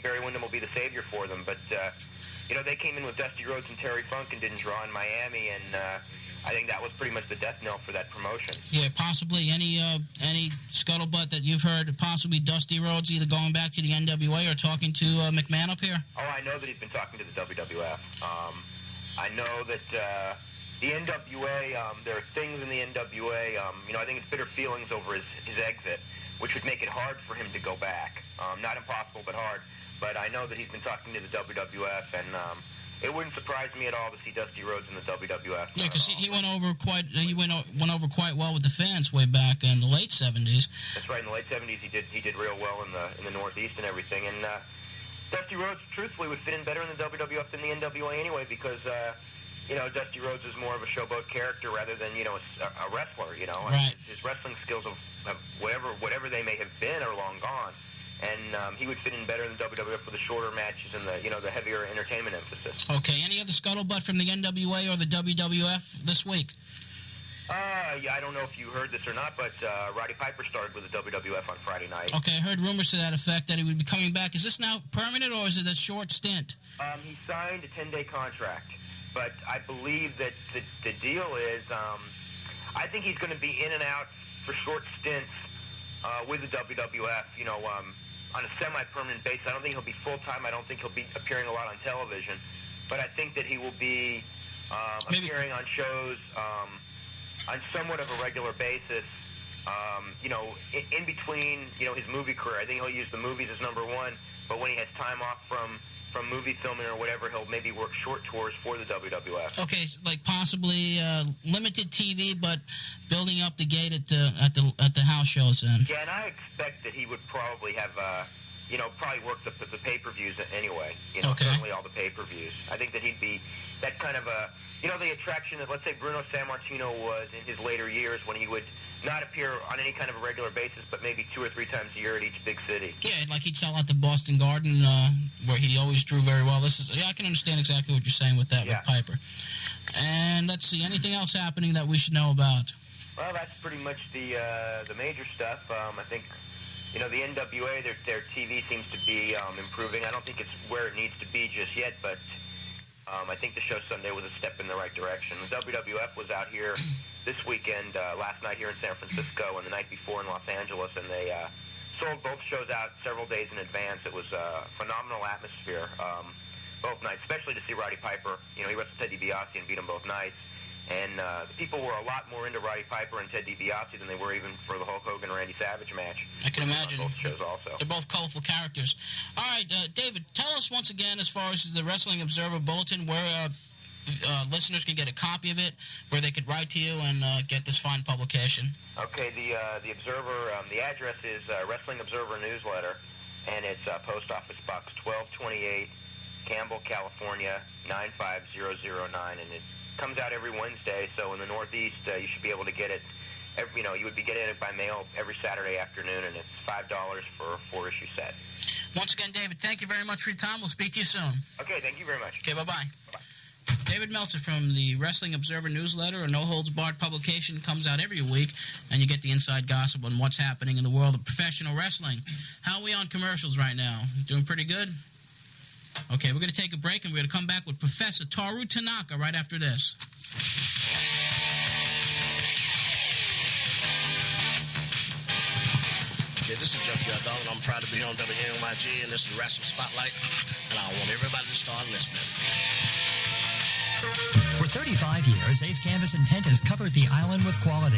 Barry Windham will be the savior for them. But they came in with Dusty Rhodes and Terry Funk and didn't draw in Miami, and I think that was pretty much the death knell for that promotion. Yeah, possibly. Any scuttlebutt that you've heard, possibly Dusty Rhodes either going back to the NWA or talking to McMahon up here? Oh, I know that he's been talking to the WWF. I know that the NWA, there are things in the NWA, I think it's bitter feelings over his exit, which would make it hard for him to go back. Not impossible, but hard. But I know that he's been talking to the WWF, and it wouldn't surprise me at all to see Dusty Rhodes in the WWF. Yeah, because he went over quite well with the fans way back in the late 70s. That's right. In the late 70s, he did real well in the Northeast and everything. And Dusty Rhodes, truthfully, would fit in better in the WWF than the NWA anyway, because Dusty Rhodes is more of a showboat character rather than a wrestler. Right. His wrestling skills have whatever they may have been are long gone. And he would fit in better in the WWF with the shorter matches and the heavier entertainment emphasis. Okay. Any other scuttlebutt from the NWA or the WWF this week? Yeah, I don't know if you heard this or not, but Roddy Piper started with the WWF on Friday night. Okay, I heard rumors to that effect that he would be coming back. Is this now permanent or is it a short stint? He signed a 10-day contract, but I believe that the deal is I think he's going to be in and out for short stints with the WWF, on a semi-permanent basis. I don't think he'll be full-time. I don't think he'll be appearing a lot on television. But I think that he will be appearing on shows on somewhat of a regular basis, in between, his movie career. I think he'll use the movies as number one, but when he has time off from movie filming or whatever, he'll maybe work short tours for the WWF. Okay, like possibly limited TV, but building up the gate at the house shows then. Yeah, and I expect that he would probably have, probably work the pay-per-views anyway. Okay. Certainly all the pay-per-views. I think that he'd be that kind of a, the attraction that, let's say, Bruno Sammartino was in his later years, when he would not appear on any kind of a regular basis, but maybe 2 or 3 times a year at each big city. Yeah, like he'd sell out the Boston Garden, where he always drew very well. I can understand exactly what you're saying with that, with Piper. And let's see, anything else happening that we should know about? Well, that's pretty much the major stuff. I think, the NWA, their TV seems to be improving. I don't think it's where it needs to be just yet, but I think the show Sunday was a step in the right direction. The WWF was out here this weekend, last night here in San Francisco, and the night before in Los Angeles, and they sold both shows out several days in advance. It was a phenomenal atmosphere both nights, especially to see Roddy Piper. He wrestled Ted DiBiase and beat him both nights. And the people were a lot more into Roddy Piper and Ted DiBiase than they were even for the Hulk Hogan and Randy Savage match. I can imagine. Both shows also. They're both colorful characters. All right, David, tell us once again, as far as the Wrestling Observer Bulletin, where listeners can get a copy of it, where they could write to you and get this fine publication? Okay, the Observer, the address is Wrestling Observer Newsletter, and it's Post Office Box 1228, Campbell, California, 95009, and it comes out every Wednesday, so in the Northeast, you should be able to get it. You would be getting it by mail every Saturday afternoon, and it's $5 for a 4-issue set. Once again, David, thank you very much for your time. We'll speak to you soon. Okay, thank you very much. Okay, bye-bye. David Meltzer from the Wrestling Observer Newsletter, a no-holds-barred publication, comes out every week, and you get the inside gossip on what's happening in the world of professional wrestling. How are we on commercials right now? Doing pretty good? Okay, we're going to take a break, and we're going to come back with Professor Toru Tanaka right after this. Okay, this is Junkyard Dog, and I'm proud to be here on WNYG, and this is Wrestling Spotlight, and I want everybody to start listening. For 35 years, Ace Canvas Intent has covered the island with quality.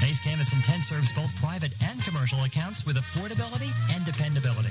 Ace Canvas Intent serves both private and commercial accounts with affordability and dependability.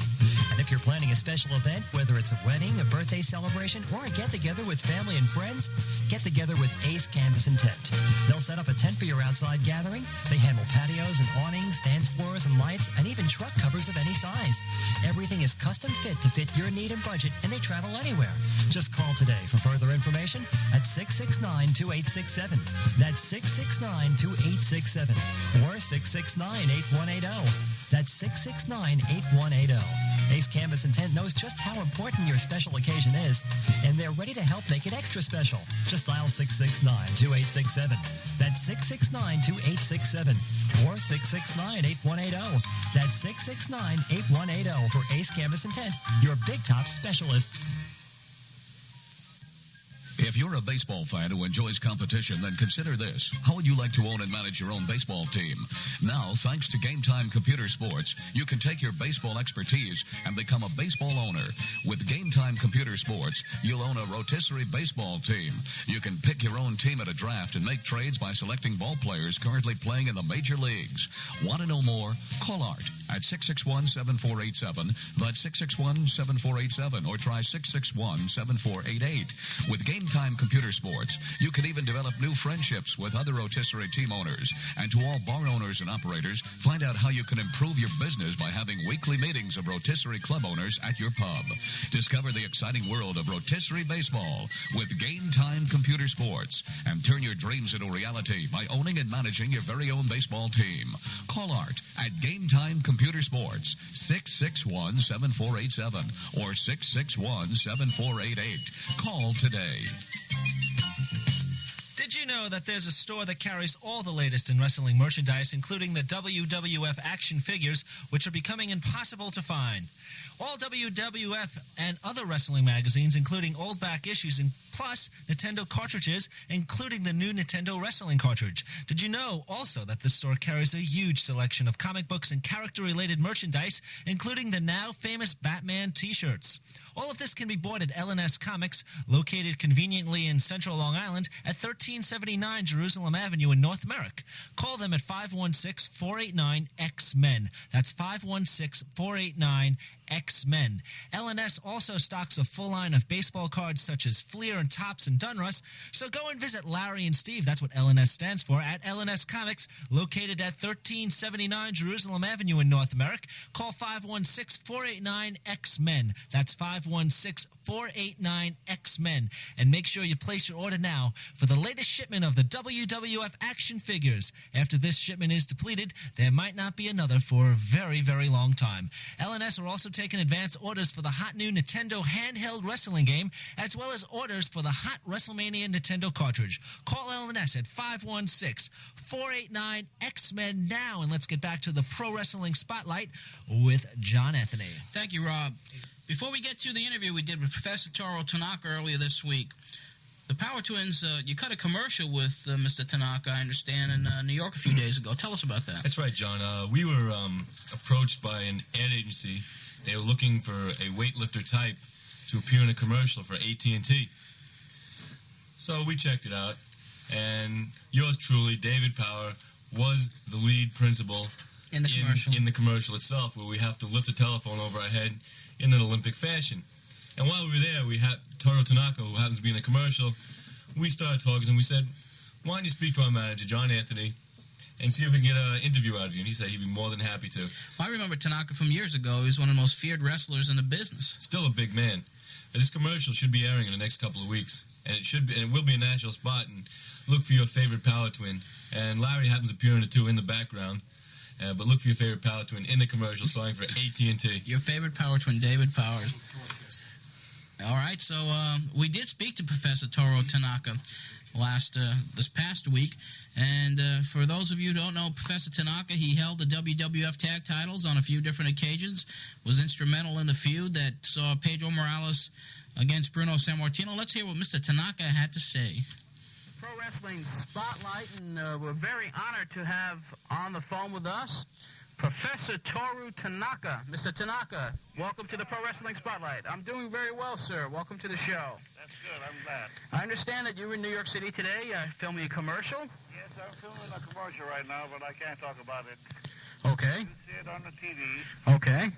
And if you're planning a special event, whether it's a wedding, a birthday celebration, or a get-together with family and friends, get together with Ace Canvas Intent. They'll set up a tent for your outside gathering. They handle patios and awnings, dance floors and lights, and even truck covers of any size. Everything is custom fit to fit your need and budget, and they travel anywhere. Just call today for further information at 669-2867. That's 669-2867 or 669-8180. That's 669-8180. Ace Canvas Intent knows just how important your special occasion is, and they're ready to help make it extra special. Just dial 669-2867. That's 669-2867 or 669-8180. That's 669-8180 for Ace Canvas Intent, your big top specialists. If you're a baseball fan who enjoys competition, then consider this. How would you like to own and manage your own baseball team? Now, thanks to Game Time Computer Sports, you can take your baseball expertise and become a baseball owner. With Game Time Computer Sports, you'll own a rotisserie baseball team. You can pick your own team at a draft and make trades by selecting ball players currently playing in the major leagues. Want to know more? Call Art at 661-7487. That's 661-7487, or try 661-7488. With Game Time Computer Sports, you can even develop new friendships with other rotisserie team owners. And to all bar owners and operators, find out how you can improve your business by having weekly meetings of rotisserie club owners at your pub. Discover the exciting world of rotisserie baseball with Game Time Computer Sports, and turn your dreams into reality by owning and managing your very own baseball team. Call Art at Game Time Computer Sports, 661-7487 or 661-7488. Call today. Did you know that there's a store that carries all the latest in wrestling merchandise, including the WWF action figures, which are becoming impossible to find? All WWF and other wrestling magazines, including old back issues, and plus Nintendo cartridges, including the new Nintendo Wrestling cartridge. Did you know also that the store carries a huge selection of comic books and character-related merchandise, including the now famous Batman t-shirts? All of this can be bought at L&S Comics, located conveniently in central Long Island at 1379 Jerusalem Avenue in North Merrick. Call them at 516-489-X-Men. That's 516-489-X-Men. L&S also stocks a full line of baseball cards such as Fleer and Topps and Donruss, so go and visit Larry and Steve, that's what L&S stands for, at L&S Comics, located at 1379 Jerusalem Avenue in North Merrick. Call 516-489-X-Men. That's 516-489-X-Men. And make sure you place your order now for the latest shipment of the WWF action figures. After this shipment is depleted, there might not be another for a very, very long time. L&S are also taking advance orders for the hot new Nintendo handheld wrestling game, as well as orders for the hot WrestleMania Nintendo cartridge. Call L&S at 516-489-X-Men now, and let's get back to the Pro Wrestling Spotlight with John Anthony. Thank you, Rob. Before we get to the interview we did with Professor Toru Tanaka earlier this week, the Power Twins, you cut a commercial with Mr. Tanaka, I understand, in New York a few days ago. Tell us about that. That's right, John. We were approached by an ad agency. They were looking for a weightlifter type to appear in a commercial for AT&T. So we checked it out, and yours truly, David Power, was the lead principal in the commercial itself, where we have to lift a telephone over our head in an Olympic fashion. And while we were there, we had Toru Tanaka, who happens to be in the commercial, we started talking, and we said, why don't you speak to our manager, John Anthony, and see if we can get an interview out of you? And he said he'd be more than happy to. I remember Tanaka from years ago. He was one of the most feared wrestlers in the business. Still a big man. This commercial should be airing in the next couple of weeks, and it will be a national spot. And look for your favorite power twin. And Larry happens to appear in it too in the background. But look for your favorite power twin in the commercial, starring for AT&T. Your favorite power twin, David Powers. All right, so we did speak to Professor Toru Tanaka this past week, and for those of you who don't know Professor Tanaka, he held the WWF tag titles on a few different occasions, was instrumental in the feud that saw Pedro Morales against Bruno Sammartino. Let's hear what Mr. Tanaka had to say. Pro Wrestling Spotlight, and we're very honored to have on the phone with us Professor Toru Tanaka. Mr. Tanaka, welcome to the Pro Wrestling Spotlight. I'm doing very well, sir. Welcome to the show. That's good. I'm glad. I understand that you're in New York City today filming a commercial. Yes, I'm filming a commercial right now, but I can't talk about it. Okay. You see it on the TV. Okay.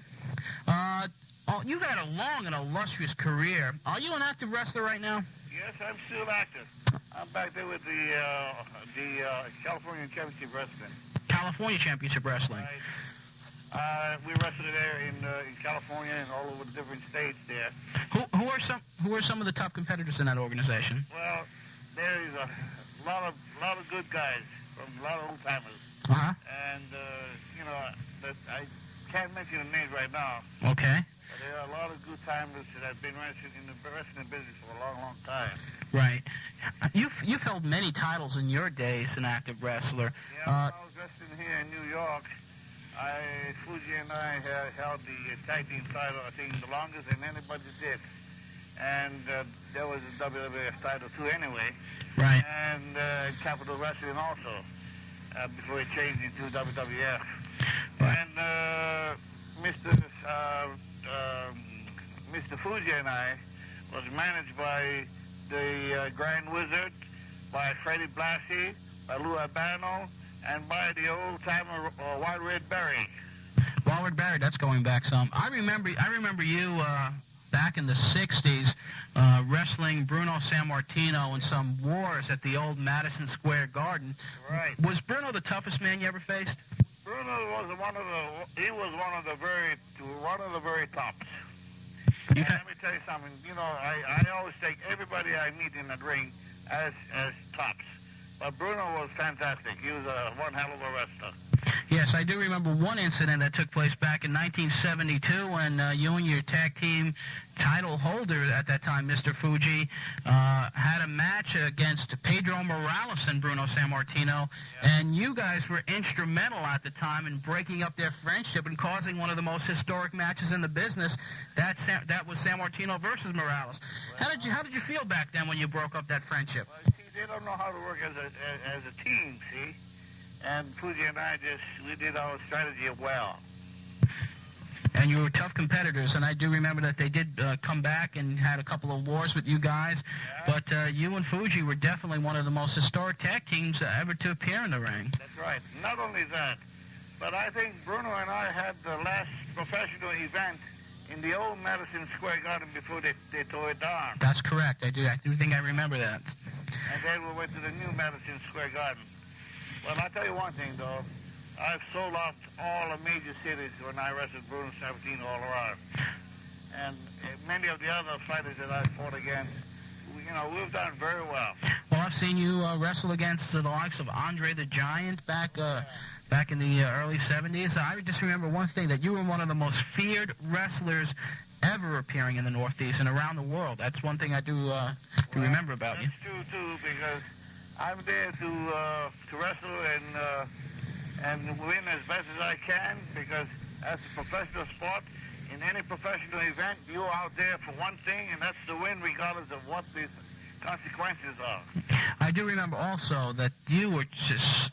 You've had a long and illustrious career. Are you an active wrestler right now? Yes, I'm still active. I'm back there with the California Championship Wrestling. California Championship Wrestling. We wrestled there in California and all over the different states there. Who are some of the top competitors in that organization? Well, there is a lot of good guys from a lot of old timers. Uh-huh. And I can't mention the names right now. Okay. But there are a lot of good timers that have been wrestling in the wrestling business for a long, long time. Right. You've held many titles in your day as an active wrestler. Yeah, when I was wrestling here in New York, Fuji and I held the tag team title, I think, the longest than anybody did. And there was a WWF title too anyway. Right. And Capital Wrestling also, before it changed into WWF. Right. And Mr. Fuji and I was managed by the Grand Wizard, by Freddie Blassie, by Lou Albano, and by the old-timer Wild Red Berry. Wild Red Berry, that's going back some. I remember you back in the 60s wrestling Bruno Sammartino in some wars at the old Madison Square Garden. Right. Was Bruno the toughest man you ever faced? Bruno was one of the very tops. And let me tell you something. You know, I always take everybody I meet in the ring as tops. But Bruno was fantastic. He was one hell of a wrestler. Yes, I do remember one incident that took place back in 1972 when you and your tag team title holder at that time, Mr. Fuji, had a match against Pedro Morales and Bruno Sammartino, and you guys were instrumental at the time in breaking up their friendship and causing one of the most historic matches in the business. That was Sammartino versus Morales. How did you feel back then when you broke up that friendship? Well, see, they don't know how to work as a team, see? And Fuji and I we did our strategy well. And you were tough competitors, and I do remember that they did come back and had a couple of wars with you guys. Yeah. But you and Fuji were definitely one of the most historic tag teams ever to appear in the ring. That's right. Not only that, but I think Bruno and I had the last professional event in the old Madison Square Garden before they tore it down. That's correct. I do think I remember that. And then we went to the new Madison Square Garden. Well, I'll tell you one thing, though. I've sold out all the major cities when I wrestled Bruno Sammartino all around. And many of the other fighters that I fought against, we've done very well. Well, I've seen you wrestle against the likes of Andre the Giant back in the early 70s. I just remember one thing, that you were one of the most feared wrestlers ever appearing in the Northeast and around the world. That's one thing I do remember about you. That's true, too, because I'm there to wrestle and win as best as I can, because as a professional sport, in any professional event, you're out there for one thing, and that's to win regardless of what the consequences are. I do remember also that you were just,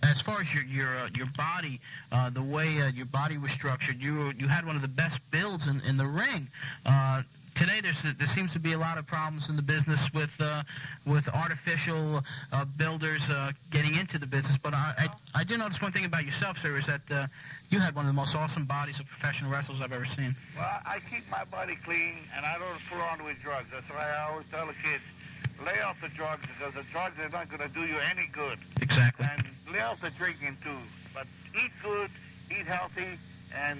as far as your body, the way your body was structured, you had one of the best builds in the ring. Today, there seems to be a lot of problems in the business with artificial builders getting into the business. But I do notice one thing about yourself, sir, is that you had one of the most awesome bodies of professional wrestlers I've ever seen. Well, I keep my body clean, and I don't fool around with drugs. That's why I always tell the kids, lay off the drugs because the drugs are not going to do you any good. Exactly. And lay off the drinking too. But eat good, eat healthy, and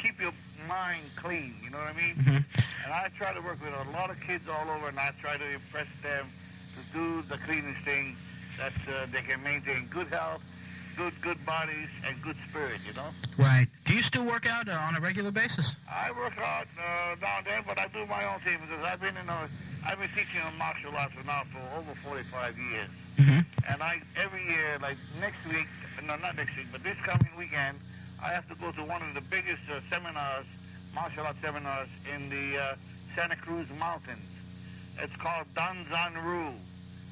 keep your mind clean. You know what I mean? Mm-hmm. And I try to work with a lot of kids all over, and I try to impress them to do the cleanest thing that they can maintain good health, good bodies, and good spirit. You know? Right. Do you still work out on a regular basis? I work out now and then, but I do my own thing because I've been teaching martial arts now for over 45 years. Mm-hmm. And every year, like next week, no, not next week, but this coming weekend, I have to go to one of the biggest seminars, martial arts seminars in the Santa Cruz Mountains. It's called Danzanru.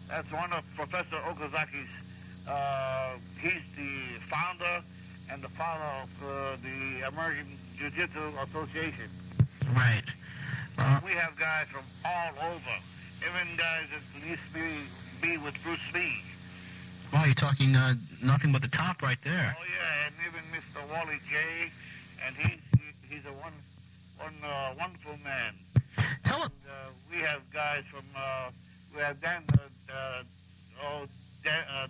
That's one of Professor Okazaki's. He's the founder and the father of the American Jiu-Jitsu Association. Right. We have guys from all over. Even guys that used to be with Bruce Lee. Wow, you're talking nothing but the top right there. Oh yeah, and even Mr. Wally J. And he's a wonderful man. Tell him. We have guys from we have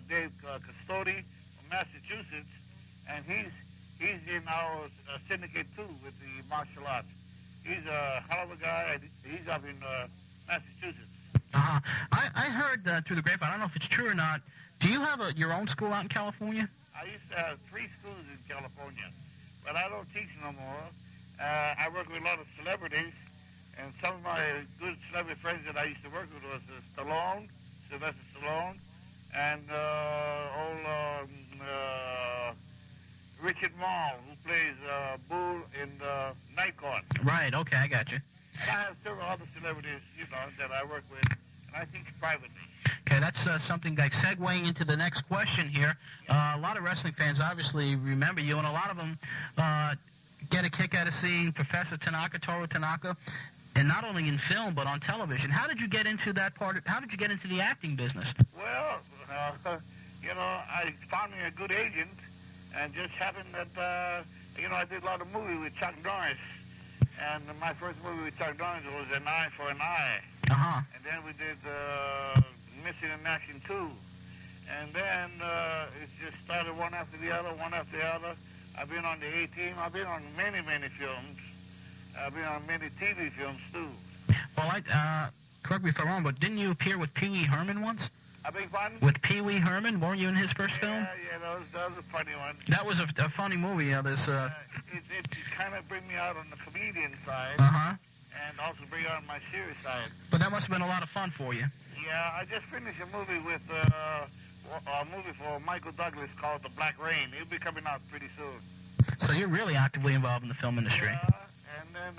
Dave Custodi from Massachusetts, and he's in our syndicate too with the martial arts. He's a hell of a guy. He's up in Massachusetts. I heard through the grapevine, I don't know if it's true or not, do you have your own school out in California? I used to have 3 schools in California, but I don't teach no more. I work with a lot of celebrities, and some of my good celebrity friends that I used to work with was Sylvester Stallone, and Richard Mall, who plays Bull in Night Court. Right, okay, I got you. And I have several other celebrities, that I work with, and I teach privately. Okay, that's something like segueing into the next question here. A lot of wrestling fans obviously remember you, and a lot of them get a kick out of seeing Professor Toru Tanaka, and not only in film but on television. How did you get into that part? How did you get into the acting business? Well, I found me a good agent, and just happened that I did a lot of movies with Chuck Norris, and my first movie with Chuck Norris was An Eye for an Eye. Uh-huh. And then we did Missing in Action 2. And then it just started one after the other. I've been on the A-Team. I've been on many, many films. I've been on many TV films, too. Well, correct me if I'm wrong, but didn't you appear with Pee Wee Herman once? I beg pardon? With Pee Wee Herman? Weren't you in his first film? Yeah, that was a funny one. That was a funny movie. It kind of bring me out on the comedian side. Uh-huh. And also bring out my serious side. But that must have been a lot of fun for you. Yeah, I just finished a movie with a movie for Michael Douglas called The Black Rain. It'll be coming out pretty soon. So you're really actively involved in the film industry. Yeah, and then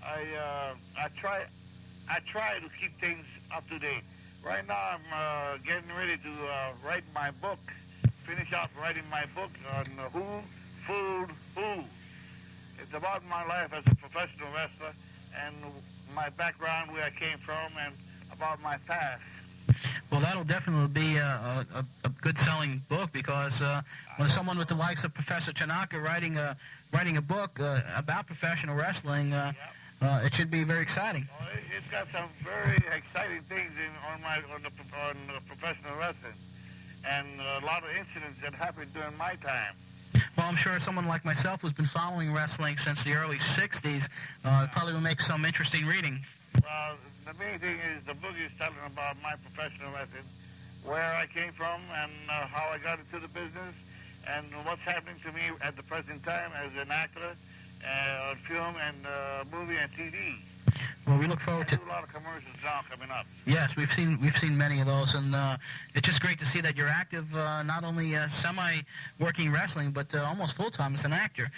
I try to keep things up to date. Right now I'm getting ready to write my book, finish off writing my book on Who Fooled Who. It's about my life as a professional wrestler and my background, where I came from, and about my past. Well, that'll definitely be a good selling book, because when someone with the likes of Professor Tanaka writing a book about professional wrestling, it should be very exciting. Well, it's got some very exciting things on the professional wrestling, and a lot of incidents that happened during my time. Well, I'm sure someone like myself who's been following wrestling since the early 60s probably will make some interesting reading. Well, the main thing is the book is telling about my professional wrestling, where I came from, and how I got into the business, and what's happening to me at the present time as an actor on film and movie and TV. Well, we look forward to a lot of commercials now coming up. Yes, we've seen many of those, and it's just great to see that you're active, not only semi-working wrestling, but almost full-time as an actor.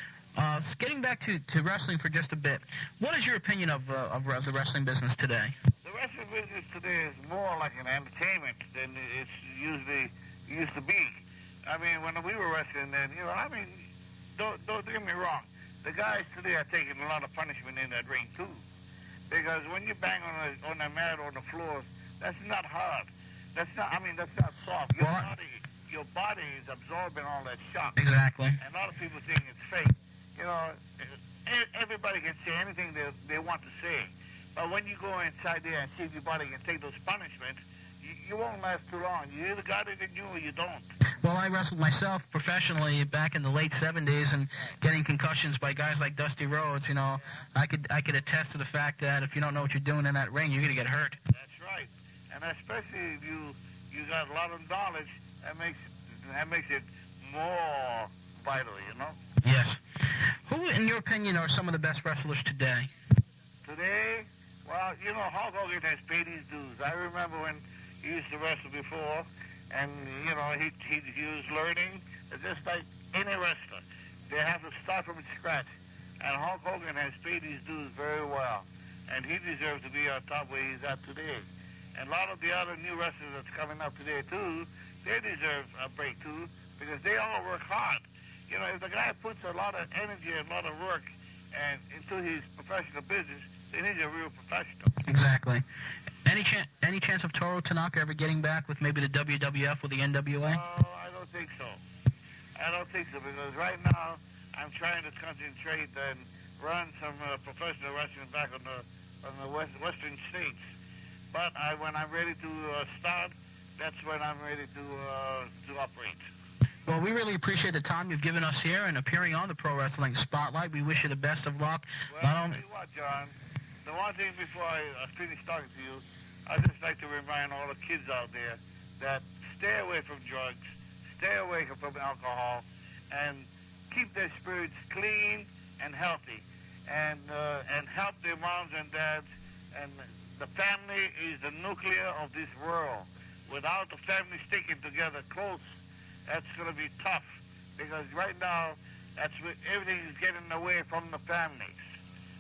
Getting back to wrestling for just a bit, what is your opinion of the wrestling business today? The wrestling business today is more like an entertainment than it used to be. I mean, when we were wrestling then, don't get me wrong. The guys today are taking a lot of punishment in that ring, too. Because when you bang on the mat or on the floor, that's not hard. That's not soft. Your body is absorbing all that shock. Exactly. And a lot of people think it's fake. Everybody can say anything they want to say. But when you go inside there and see if your body can take those punishments, you won't last too long. You either got it in you or you don't. Well, I wrestled myself professionally back in the late 70s, and getting concussions by guys like Dusty Rhodes, you know, I could attest to the fact that if you don't know what you're doing in that ring, you're going to get hurt. That's right. And especially if you got a lot of knowledge, that makes it more vital, you know? Yes. Who, in your opinion, are some of the best wrestlers today? Today, well, you know, Hulk Hogan has paid his dues. I remember when he used to wrestle before, and, you know, he was learning. It's just like any wrestler. They have to start from scratch. And Hulk Hogan has paid his dues very well. And he deserves to be on top where he's at today. And a lot of the other new wrestlers that's coming up today, too, they deserve a break, too, because they all work hard. You know, if the guy puts a lot of energy and a lot of work into his professional business, then he's a real professional. Exactly. Any chance of Toru Tanaka ever getting back with maybe the WWF or the NWA? I don't think so. I don't think so, because right now I'm trying to concentrate and run some professional wrestling back on the western states. But when I'm ready to start, that's when I'm ready to operate. Well, we really appreciate the time you've given us here and appearing on the Pro Wrestling Spotlight. We wish you the best of luck. Well, I'll tell you what, John, the one thing before I finish talking to you, I'd just like to remind all the kids out there that stay away from drugs, stay away from alcohol, and keep their spirits clean and healthy, and help their moms and dads. And the family is the nuclear of this world. Without the family sticking together close, that's going to be tough, because right now, that's what everything is getting away from the families.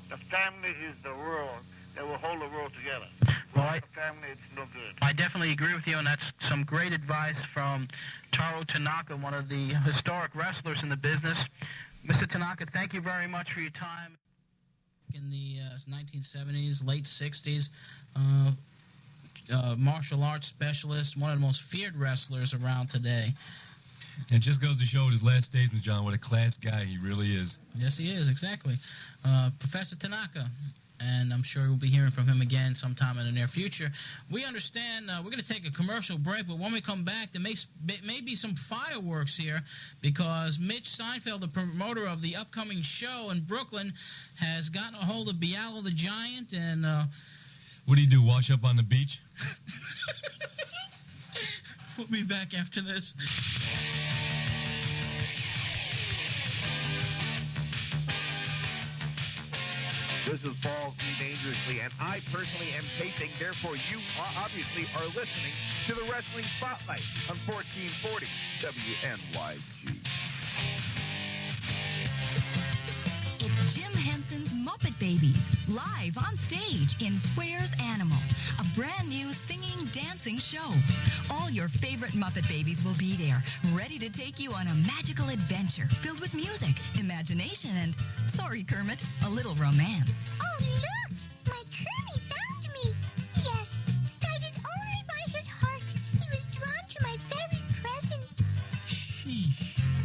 The family is the world that will hold the world together. Without the family, it's no good. I definitely agree with you, and that's some great advice from Toru Tanaka, one of the historic wrestlers in the business. Mr. Tanaka, thank you very much for your time. In the 1970s, late 60s, martial arts specialist, one of the most feared wrestlers around today. It just goes to show with his last statement, John, what a class guy he really is. Yes, he is, exactly. Professor Tanaka, and I'm sure we'll be hearing from him again sometime in the near future. We understand we're going to take a commercial break, but when we come back, there may be some fireworks here, because Mitch Seinfeld, the promoter of the upcoming show in Brooklyn, has gotten a hold of Bialo the Giant, and... what do you do, wash up on the beach? We'll be back after this. This is Balls Me Dangerously, and I personally am taping. Therefore, you obviously are listening to the Wrestling Spotlight on 1440 WNYG. It's Jim Henson's Muppet Babies, live on stage in Where's Animal, a brand new singing, dancing show. All your favorite Muppet Babies will be there, ready to take you on a magical adventure filled with music, imagination, and, sorry Kermit, a little romance. Oh, look! My Kermit found me! Yes, guided only by his heart, he was drawn to my very presence.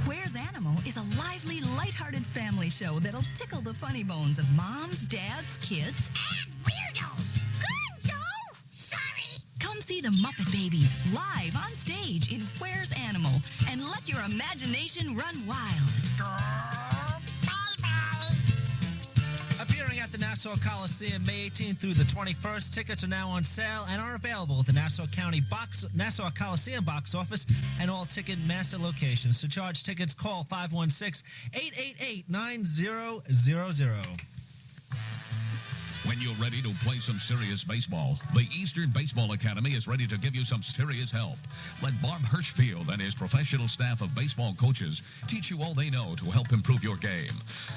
Where's Animal is a lively, lighthearted family show that'll tickle the funny bones of moms, dads, kids, and weirdos. Good, Joe! Sorry! Come see the Muppet Babies live on stage in Where's Animal and let your imagination run wild. Appearing at the Nassau Coliseum May 18th through the 21st, tickets are now on sale and are available at the Nassau Coliseum box office and all Ticketmaster locations. To charge tickets, call 516-888-9000. When you're ready to play some serious baseball, the Eastern Baseball Academy is ready to give you some serious help. Let Bob Hirschfield and his professional staff of baseball coaches teach you all they know to help improve your game.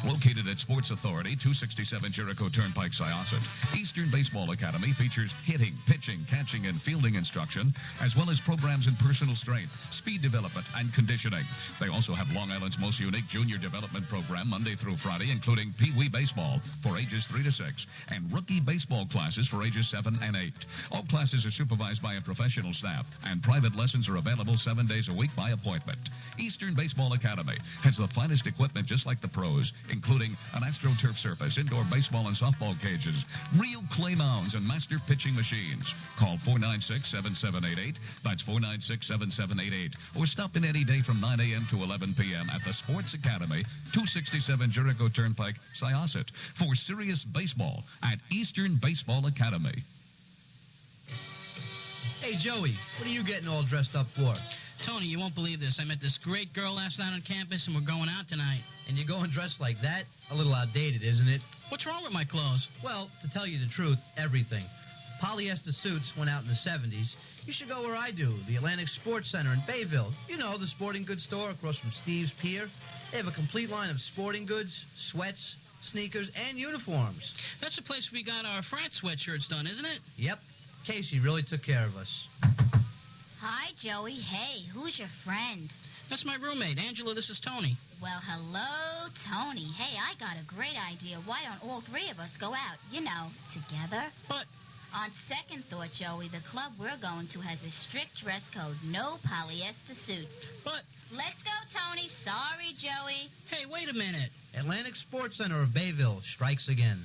Located at Sports Authority, 267 Jericho Turnpike, Syosset, Eastern Baseball Academy features hitting, pitching, catching, and fielding instruction, as well as programs in personal strength, speed development, and conditioning. They also have Long Island's most unique junior development program Monday through Friday, including Pee Wee Baseball for ages 3 to 6, and rookie baseball classes for ages 7 and 8. All classes are supervised by a professional staff, and private lessons are available 7 days a week by appointment. Eastern Baseball Academy has the finest equipment just like the pros, including an AstroTurf surface, indoor baseball and softball cages, real clay mounds, and master pitching machines. Call 496-7788. That's 496-7788. Or stop in any day from 9 a.m. to 11 p.m. at the Sports Academy, 267 Jericho Turnpike, Syosset, for serious baseball at Eastern Baseball Academy. Hey, Joey, what are you getting all dressed up for? Tony, you won't believe this. I met this great girl last night on campus, and we're going out tonight. And you're going dressed like that? A little outdated, isn't it? What's wrong with my clothes? Well, to tell you the truth, everything. Polyester suits went out in the 70s. You should go where I do, the Atlantic Sports Center in Bayville. You know, the sporting goods store across from Steve's Pier. They have a complete line of sporting goods, sweats, sneakers, and uniforms. That's the place we got our frat sweatshirts done, isn't it? Yep. Casey really took care of us. Hi, Joey. Hey, who's your friend? That's my roommate. Angela, this is Tony. Well, hello, Tony. Hey, I got a great idea. Why don't all three of us go out, you know, together? But on second thought, Joey, the club we're going to has a strict dress code. No polyester suits. But let's go, Tony. Sorry, Joey. Hey, wait a minute. Atlantic Sports Center of Bayville strikes again.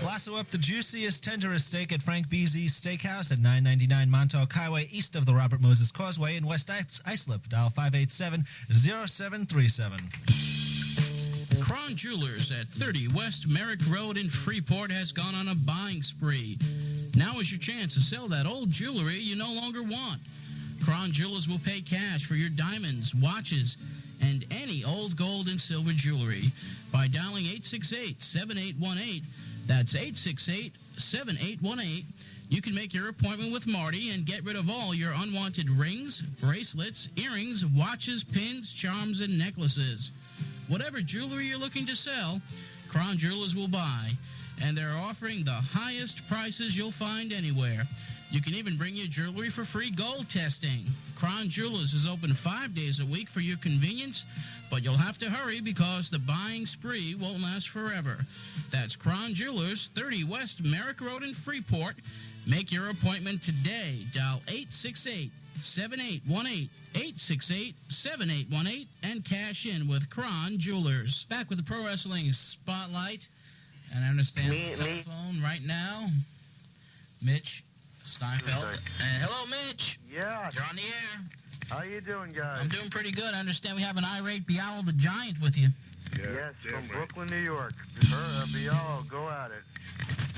Lasso up the juiciest, tenderest steak at Frank Beezy's Steakhouse at 999 Montauk Highway, east of the Robert Moses Causeway in West Islip. Dial 587-0737. Cron Jewelers at 30 West Merrick Road in Freeport has gone on a buying spree. Now is your chance to sell that old jewelry you no longer want. Cron Jewelers will pay cash for your diamonds, watches, and any old gold and silver jewelry by dialing 868-7818. That's 868-7818. You can make your appointment with Marty and get rid of all your unwanted rings, bracelets, earrings, watches, pins, charms, and necklaces. Whatever jewelry you're looking to sell, Cron Jewelers will buy. And they're offering the highest prices you'll find anywhere. You can even bring your jewelry for free gold testing. Cron Jewelers is open 5 days a week for your convenience, but you'll have to hurry because the buying spree won't last forever. That's Cron Jewelers, 30 West Merrick Road in Freeport. Make your appointment today. Dial 868-7818, 868-7818, and cash in with Cron Jewelers. Back with the Pro Wrestling Spotlight, and I understand the telephone right now. Mitch Seinfeld. And hello, Mitch. Yeah. You're on the air. How you doing, guys? I'm doing pretty good. I understand we have an irate Bialo the Giant with you. Yes, from Brooklyn, New York. Bialo, go at it.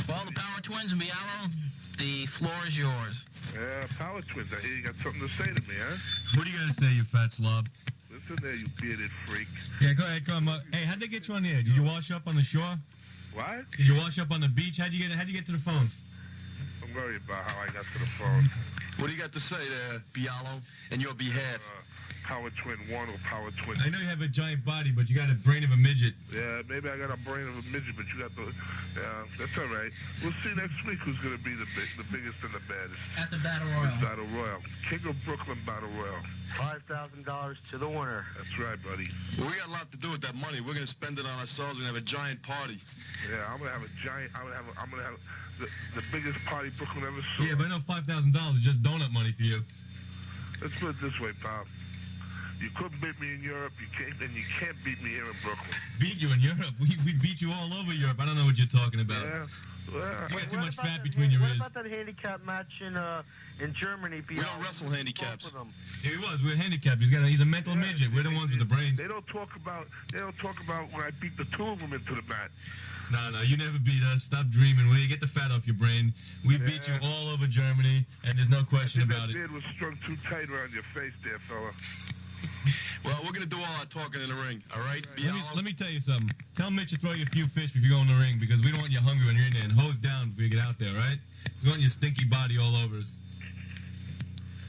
Well, the Power Twins and Bialo, the floor is yours. Yeah, Power Twins, I hear you got something to say to me, huh? What are you going to say, you fat slob? Listen there, you bearded freak. Yeah, go ahead, come on. Hey, how'd they get you on the air? Did you wash up on the shore? What? Did you wash up on the beach? How'd you get to the phone? Don't worry about how I got to the phone. What do you got to say there, Bialo, in your behalf? Power Twin 1 or Power Twin 2. I know you have a giant body, but you got a brain of a midget. Yeah, maybe I got a brain of a midget, but you got the... Yeah, that's all right. We'll see next week who's going to be the biggest and the baddest. At the Battle Royal. Battle Royal. King of Brooklyn Battle Royal. $5,000 to the winner. That's right, buddy. Well, we got a lot to do with that money. We're going to spend it on ourselves and have a giant party. Yeah, I'm going to have a giant... I'm going to have the biggest party Brooklyn ever saw. Yeah, but I know $5,000 is just donut money for you. Let's put it this way, pal. You couldn't beat me in Europe, you can't beat me here in Brooklyn. Beat you in Europe? We beat you all over Europe. I don't know what you're talking about. Yeah. Well, you got too much fat between your ears. What about that handicap match in Germany? We don't wrestle handicaps. Yeah, he was. We're handicapped. He's a mental midget. We're the ones with the brains. They don't talk about when I beat the two of them into the mat. No, you never beat us. Stop dreaming. Will you get the fat off your brain? We beat you all over Germany, and there's no question about it. That beard was strung too tight around your face there, fella. Well, we're going to do all our talking in the ring, all right? Let me tell you something. Tell Mitch to throw you a few fish if you go in the ring, because we don't want you hungry when you're in there, and hose down before you get out there, all right? Because we want your stinky body all over us.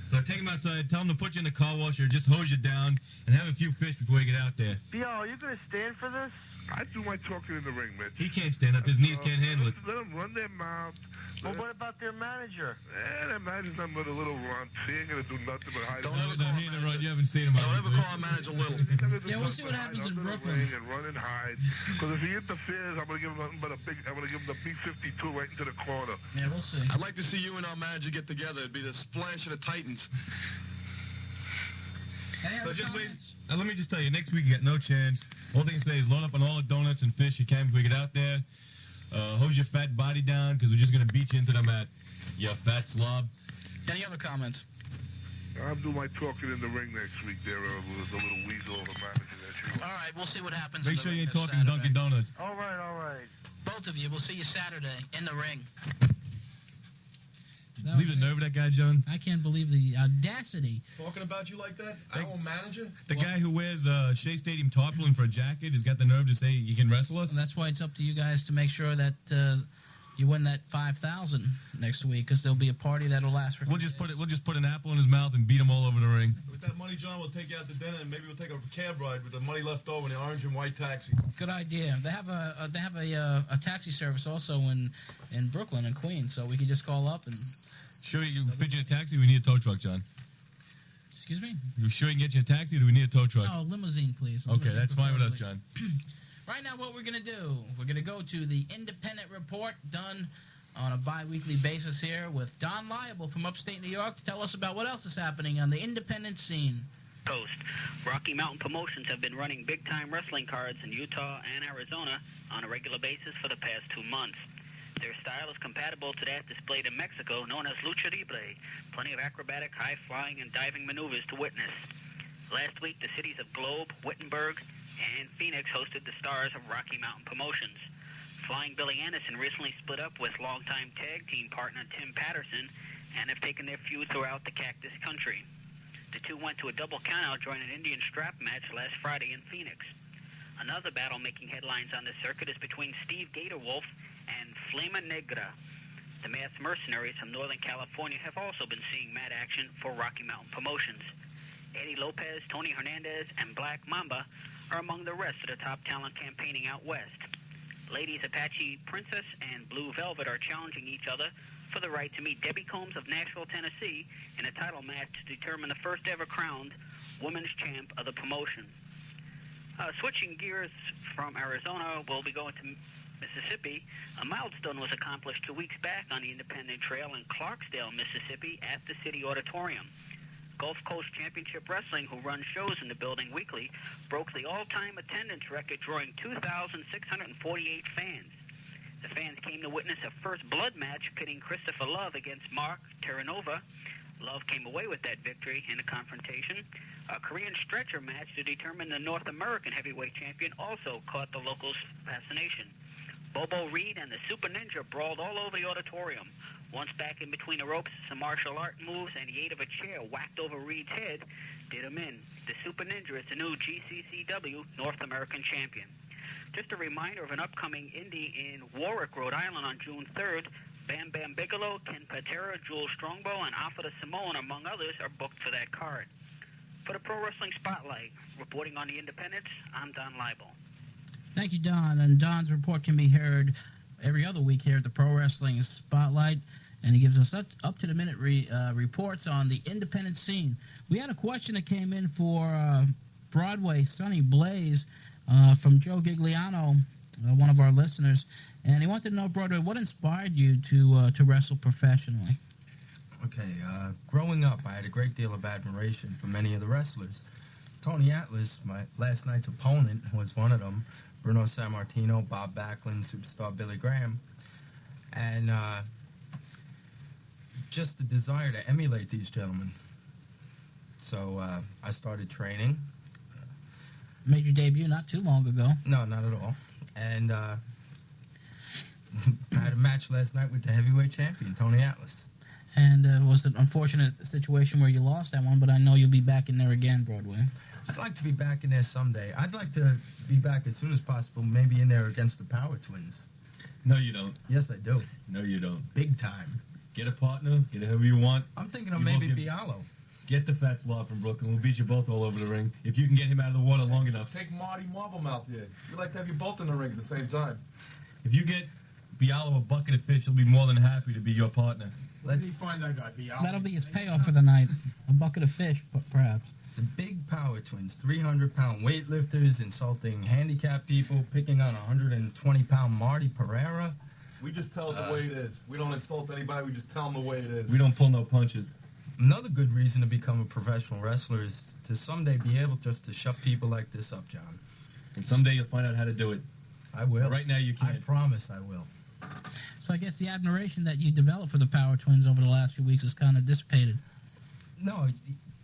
So take him outside, tell him to put you in the car wash, or just hose you down, and have a few fish before you get out there. Bialo, are you going to stand for this? I do my talking in the ring, Mitch. He can't stand up. His knees can't handle it. Let them run their mouth. Well, what about their manager? Their manager's nothing but a little runt. He ain't going to do nothing but hide. Don't ever call him manager. You haven't seen him. Don't ever call him manager little. Yeah, we'll see what happens in Brooklyn. And run and hide. Because if he interferes, I'm going to give him nothing but I'm going to give him the B-52 right into the corner. Yeah, we'll see. I'd like to see you and our manager get together. It'd be the splash of the Titans. So just wait. Let me just tell you, next week you got no chance. All thing to say is load up on all the donuts and fish you can before you get out there. Hose your fat body down because we're just going to beat you into the mat. You fat slob. Any other comments? I'll do my talking in the ring next week there with the little weasel of a manager that you All right, we'll see what happens. Make in the sure you ring ain't this talking Saturday. Dunkin' Donuts. All right. Both of you, we'll see you Saturday in the ring. Leave the nerve of that guy, John. I can't believe the audacity. Talking about you like that? Our manager? The guy who wears Shea Stadium tarpaulin for a jacket has got the nerve to say you can wrestle us? And that's why it's up to you guys to make sure that you win that $5,000 next week, because there'll be a party that'll last for. We'll just put an apple in his mouth and beat him all over the ring. With that money, John, we'll take you out to dinner, and maybe we'll take a cab ride with the money left over in the orange and white taxi. Good idea. They have a taxi service also in Brooklyn and Queens, so we can just call up and. Sure you can fit you in a taxi? We need a tow truck, John. Excuse me? You sure you can get you a taxi, or do we need a tow truck? Oh, limousine, please. Okay, Limousine that's fine with us, preferably. John. Right now, what we're going to do, we're going to go to the Independent Report, done on a bi-weekly basis here with Don Liable from upstate New York to tell us about what else is happening on the independent scene. Coast. Rocky Mountain Promotions have been running big-time wrestling cards in Utah and Arizona on a regular basis for the past 2 months. Their style is compatible to that displayed in Mexico, known as lucha libre. Plenty of acrobatic, high-flying, and diving maneuvers to witness. Last week, the cities of Globe, Wittenberg, and Phoenix hosted the stars of Rocky Mountain Promotions. Flying Billy Anderson recently split up with longtime tag team partner Tim Patterson and have taken their feud throughout the Cactus country. The two went to a double countout during an Indian strap match last Friday in Phoenix. Another battle making headlines on the circuit is between Steve Gatorwolf and Flama Negra. The masked mercenaries from Northern California have also been seeing mad action for Rocky Mountain Promotions. Eddie Lopez, Tony Hernandez, and Black Mamba are among the rest of the top talent campaigning out west. Ladies Apache Princess and Blue Velvet are challenging each other for the right to meet Debbie Combs of Nashville, Tennessee in a title match to determine the first ever crowned women's champ of the promotion. Switching gears from Arizona, we'll be going to Mississippi. A milestone was accomplished 2 weeks back on the Independent Trail in Clarksdale, Mississippi at the City Auditorium. Gulf Coast Championship Wrestling, who runs shows in the building weekly, broke the all-time attendance record, drawing 2,648 fans. The fans came to witness a first blood match pitting Christopher Love against Mark Terranova. Love came away with that victory in a confrontation. A Korean stretcher match to determine the North American heavyweight champion also caught the locals' fascination. Bobo Reed and the Super Ninja brawled all over the auditorium. Once back in between the ropes, some martial art moves and the aid of a chair whacked over Reed's head did him in. The Super Ninja is the new GCCW North American champion. Just a reminder of an upcoming indie in Warwick, Rhode Island on June 3rd. Bam Bam Bigelow, Ken Patera, Jules Strongbow, and Alpha the Samoan, among others, are booked for that card. For the Pro Wrestling Spotlight, reporting on the Independents, I'm Don Liable. Thank you, Don. And Don's report can be heard every other week here at the Pro Wrestling Spotlight, and he gives us up-to-the-minute reports on the independent scene. We had a question that came in for Broadway, Sonny Blaze, from Joe Gigliano, one of our listeners, and he wanted to know, Broadway, what inspired you to wrestle professionally? Okay, growing up, I had a great deal of admiration for many of the wrestlers. Tony Atlas, my last night's opponent, was one of them. Bruno Sammartino, Bob Backlund, superstar Billy Graham. And just the desire to emulate these gentlemen. So I started training. Made your debut not too long ago. No, not at all. And I had a match last night with the heavyweight champion, Tony Atlas. And it was an unfortunate situation where you lost that one, but I know you'll be back in there again, Broadway. I'd like to be back in there someday. I'd like to be back as soon as possible, maybe in there against the Power Twins. No, you don't. Yes, I do. No, you don't. Big time. Get a partner, get whoever you want. I'm thinking of maybe Bialo. Get the fat slob from Brooklyn. We'll beat you both all over the ring if you can get him out of the water long enough. Take Marty Marblemouth here. We'd like to have you both in the ring at the same time. If you get Bialo a bucket of fish, he'll be more than happy to be your partner. Where did he find that guy, Bialo? That'll be his payoff for the night. A bucket of fish, perhaps. The big power twins, 300-pound weightlifters, insulting handicapped people, picking on 120-pound Marty Perrera. We just tell it the way it is. We don't insult anybody. We just tell them the way it is. We don't pull no punches. Another good reason to become a professional wrestler is to someday be able just to shut people like this up, John. And someday you'll find out how to do it. I will. Right now you can't. I promise I will. So I guess the admiration that you developed for the Power Twins over the last few weeks has kind of dissipated. No,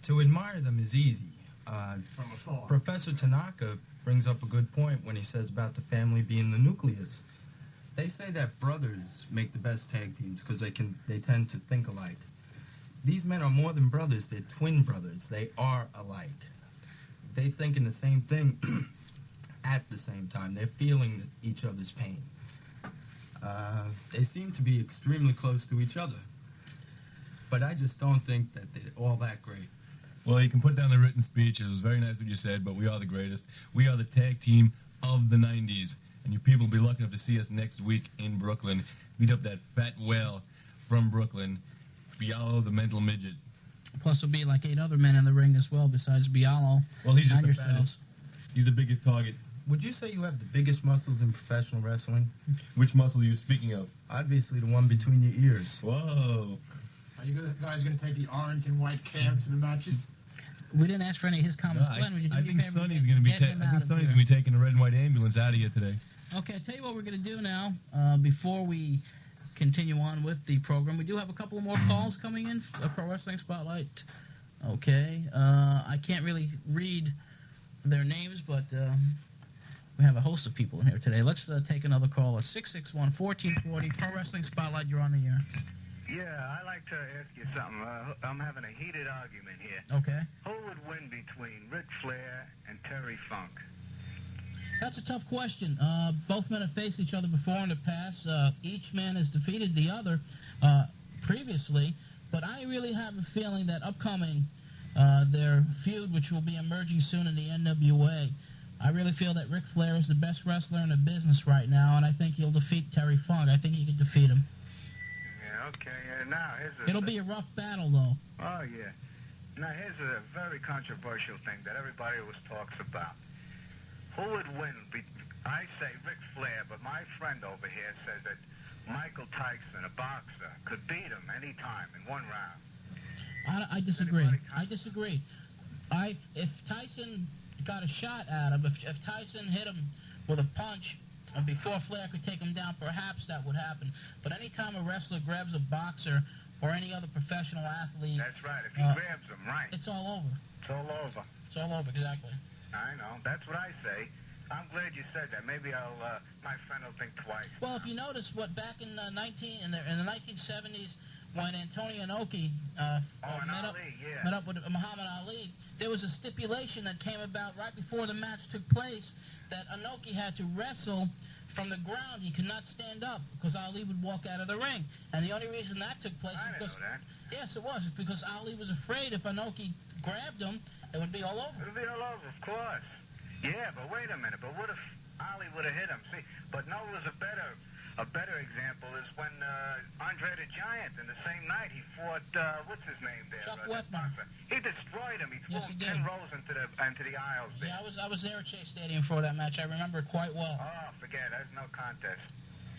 to admire them is easy. From afar. Professor Tanaka brings up a good point when he says about the family being the nucleus. They say that brothers make the best tag teams because they tend to think alike. These men are more than brothers. They're twin brothers. They are alike. They think in the same thing at the same time. They're feeling each other's pain. They seem to be extremely close to each other. But I just don't think that they're all that great. Well, you can put down the written speech. It was very nice what you said, but we are the greatest. We are the tag team of the 90s. And you people will be lucky enough to see us next week in Brooklyn. Beat up that fat whale from Brooklyn, Bialo the mental midget. Plus, there'll be like 8 other men in the ring as well besides Bialo. Well, he's just and the yourselves. fattest. He's the biggest target. Would you say you have the biggest muscles in professional wrestling? Which muscle are you speaking of? Obviously, the one between your ears. Whoa. Are you guys going to take the orange and white cab to the matches? We didn't ask for any of his comments. No, Glenn, would you do I me a think favor? Sonny's going to be. Get him out of here. Taking a red and white ambulance out of here today. Okay, I'll tell you what we're going to do now. Before we continue on with the program, we do have a couple more calls coming in. A Pro Wrestling Spotlight. Okay, I can't really read their names, but we have a host of people in here today. Let's take another call at 661-1440. Pro Wrestling Spotlight, you're on the air. Yeah, I'd like to ask you something. I'm having a heated argument here. Okay. Who would win between Ric Flair and Terry Funk? That's a tough question. Both men have faced each other before in the past. Each man has defeated the other previously, but I really have a feeling that upcoming their feud, which will be emerging soon in the NWA, I really feel that Ric Flair is the best wrestler in the business right now, and I think he'll defeat Terry Funk. I think he can defeat him. Yeah, okay. Now, It'll be a rough battle, though. Oh, yeah. Now, here's a very controversial thing that everybody always talks about. Who would win? I say Ric Flair, but my friend over here says that Michael Tyson, a boxer, could beat him any time in one round. I disagree. I disagree. If Tyson got a shot at him, if Tyson hit him with a punch before Flair could take him down, perhaps that would happen. But anytime a wrestler grabs a boxer or any other professional athlete... That's right. If he grabs him, right. It's all over. It's all over. It's all over, exactly. I know. That's what I say. I'm glad you said that. Maybe my friend will think twice. Well, if you notice what back in the 1970s when Antonio Inoki met up with Muhammad Ali, there was a stipulation that came about right before the match took place that Inoki had to wrestle from the ground. He could not stand up because Ali would walk out of the ring. And the only reason that took place is because... Yes, it was. It's because Ali was afraid if Inoki grabbed him, it would be all over. It would be all over, of course. Yeah, but wait a minute. But what if Ali would have hit him? See, but no, it was a better example is when Andre the Giant in the same night he fought what's his name there? Chuck Wetmore. He destroyed him. He threw him 10 rows into the aisles. There. Yeah, I was there at Chase Stadium for that match. I remember it quite well. Oh, forget it. There's no contest.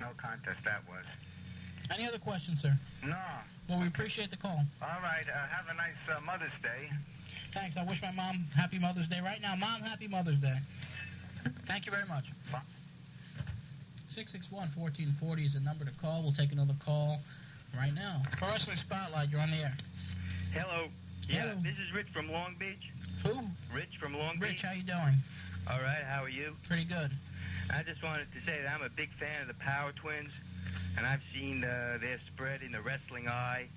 No contest that was. Any other questions, sir? No. Well, we appreciate the call. All right. Have a nice Mother's Day. Thanks. I wish my mom happy Mother's Day right now. Mom, happy Mother's Day. Thank you very much. 661-1440 is the number to call. We'll take another call right now. Pro Wrestling Spotlight, you're on the air. Hello. Yeah, Hello. This is Rich from Long Beach. Who? Rich from Long Beach. Rich, how you doing? All right, how are you? Pretty good. I just wanted to say that I'm a big fan of the Power Twins, and I've seen their spread in the Wrestling Eye,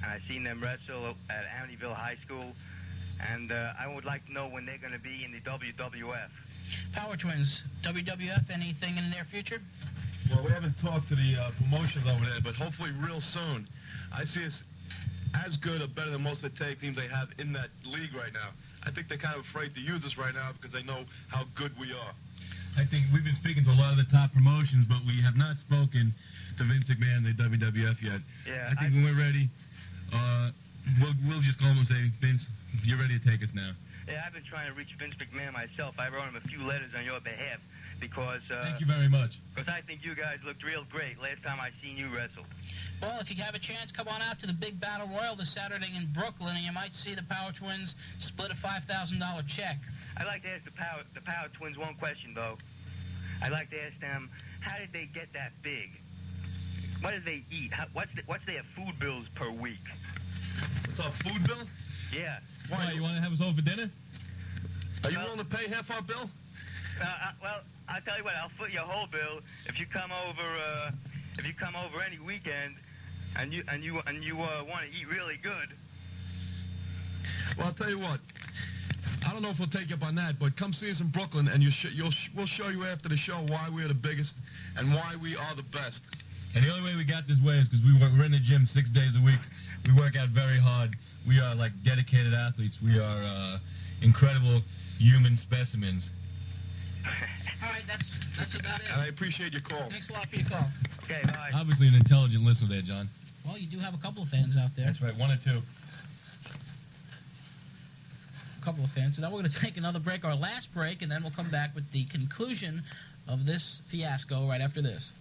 and I've seen them wrestle at Amityville High School, and I would like to know when they're going to be in the WWF. Power Twins, WWF, anything in the near future? Well, we haven't talked to the promotions over there, but hopefully real soon. I see us as good or better than most of the tag teams they have in that league right now. I think they're kind of afraid to use us right now because they know how good we are. I think we've been speaking to a lot of the top promotions, but we have not spoken to Vince McMahon, the WWF, yet. Yeah, I think when we're ready, we'll just call him and say, Vince, you're ready to take us now. Yeah, I've been trying to reach Vince McMahon myself. I wrote him a few letters on your behalf because... Thank you very much. Because I think you guys looked real great last time I seen you wrestle. Well, if you have a chance, come on out to the big Battle Royal this Saturday in Brooklyn, and you might see the Power Twins split a $5,000 check. I'd like to ask the Power Twins one question, though. I'd like to ask them, how did they get that big? What did they eat? What's their food bills per week? What's our food bill? Yeah. Why, you want to have us over for dinner? Are you willing to pay half our bill? Well, I'll tell you what. I'll foot your whole bill if you come over. If you come over any weekend, and you want to eat really good. Well, I'll tell you what. I don't know if we'll take you up on that, but come see us in Brooklyn, and we'll show you after the show why we're the biggest and why we are the best. And the only way we got this way is because we're in the gym 6 days a week. We work out very hard. We are like dedicated athletes. We are incredible human specimens. All right, that's about it. And I appreciate your call. Thanks a lot for your call. Okay, bye. Obviously an intelligent listener there, John. Well, you do have a couple of fans out there. That's right, 1 or 2. A couple of fans. So now we're going to take another break, our last break, and then we'll come back with the conclusion of this fiasco right after this.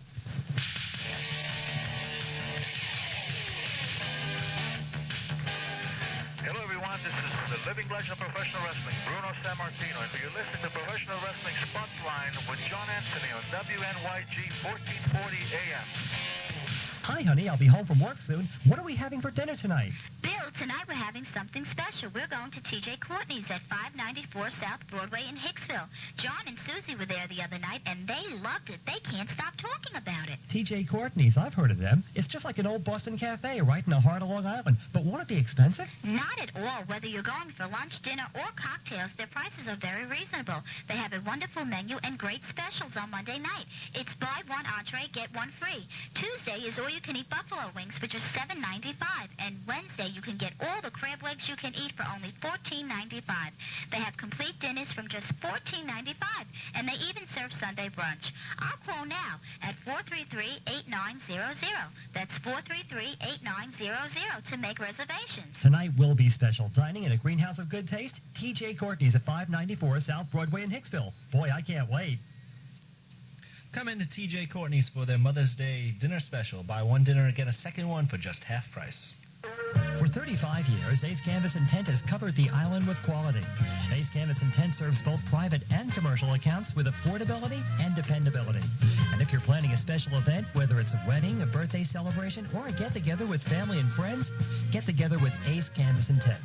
Hello, everyone. This is the living legend of professional wrestling, Bruno Sammartino, and you're listening to Professional Wrestling Spotlight with John Anthony on WNYG 1440 AM. Hi, honey. I'll be home from work soon. What are we having for dinner tonight? Bill, tonight we're having something special. We're going to TJ Courtney's at 594 South Broadway in Hicksville. John and Susie were there the other night, and they loved it. They can't stop talking about it. TJ Courtney's. I've heard of them. It's just like an old Boston cafe right in the heart of Long Island. But won't it be expensive? Not at all. Whether you're going for lunch, dinner, or cocktails, their prices are very reasonable. They have a wonderful menu and great specials on Monday night. It's buy one entree, get one free. Tuesday is all you can eat buffalo wings for just $7.95, and Wednesday you can get all the crab legs you can eat for only $14.95. They have complete dinners from just $14.95, and they even serve Sunday brunch. I'll call now at 433-8900. That's 433-8900 to make reservations. Tonight will be special dining in a greenhouse of good taste. TJ Courtney's at 594 South Broadway in Hicksville. Boy, I can't wait. Come into TJ Courtney's for their Mother's Day dinner special. Buy one dinner and get a second one for just half price. For 35 years, Ace Canvas and Tent has covered the island with quality. Ace Canvas and Tent serves both private and commercial accounts with affordability and dependability. And if you're planning a special event, whether it's a wedding, a birthday celebration, or a get-together with family and friends, get together with Ace Canvas and Tent.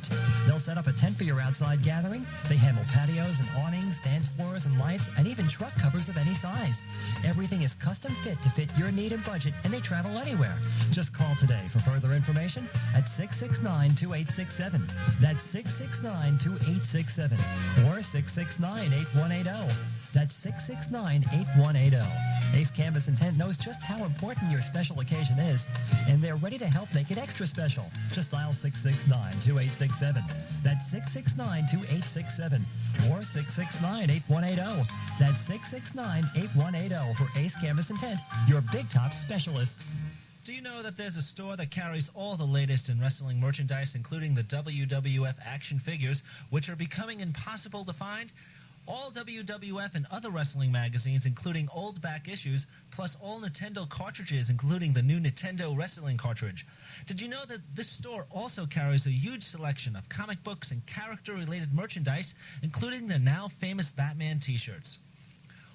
They'll set up a tent for your outside gathering. They handle patios and awnings, dance floors and lights, and even truck covers of any size. Everything is custom fit to fit your need and budget, and they travel anywhere. Just call today for further information at 669-2867. That's 669-2867 or 669-8180. That's 669-8180. Ace Canvas and Tent knows just how important your special occasion is, and they're ready to help make it extra special. Just dial 669-2867. That's 669-2867 or 669-8180. That's 669-8180 for Ace Canvas and Tent, your big top specialists. Do you know that there's a store that carries all the latest in wrestling merchandise, including the WWF action figures, which are becoming impossible to find? All WWF and other wrestling magazines, including old back issues, plus all Nintendo cartridges, including the new Nintendo Wrestling cartridge. Did you know that this store also carries a huge selection of comic books and character-related merchandise, including the now famous Batman t-shirts?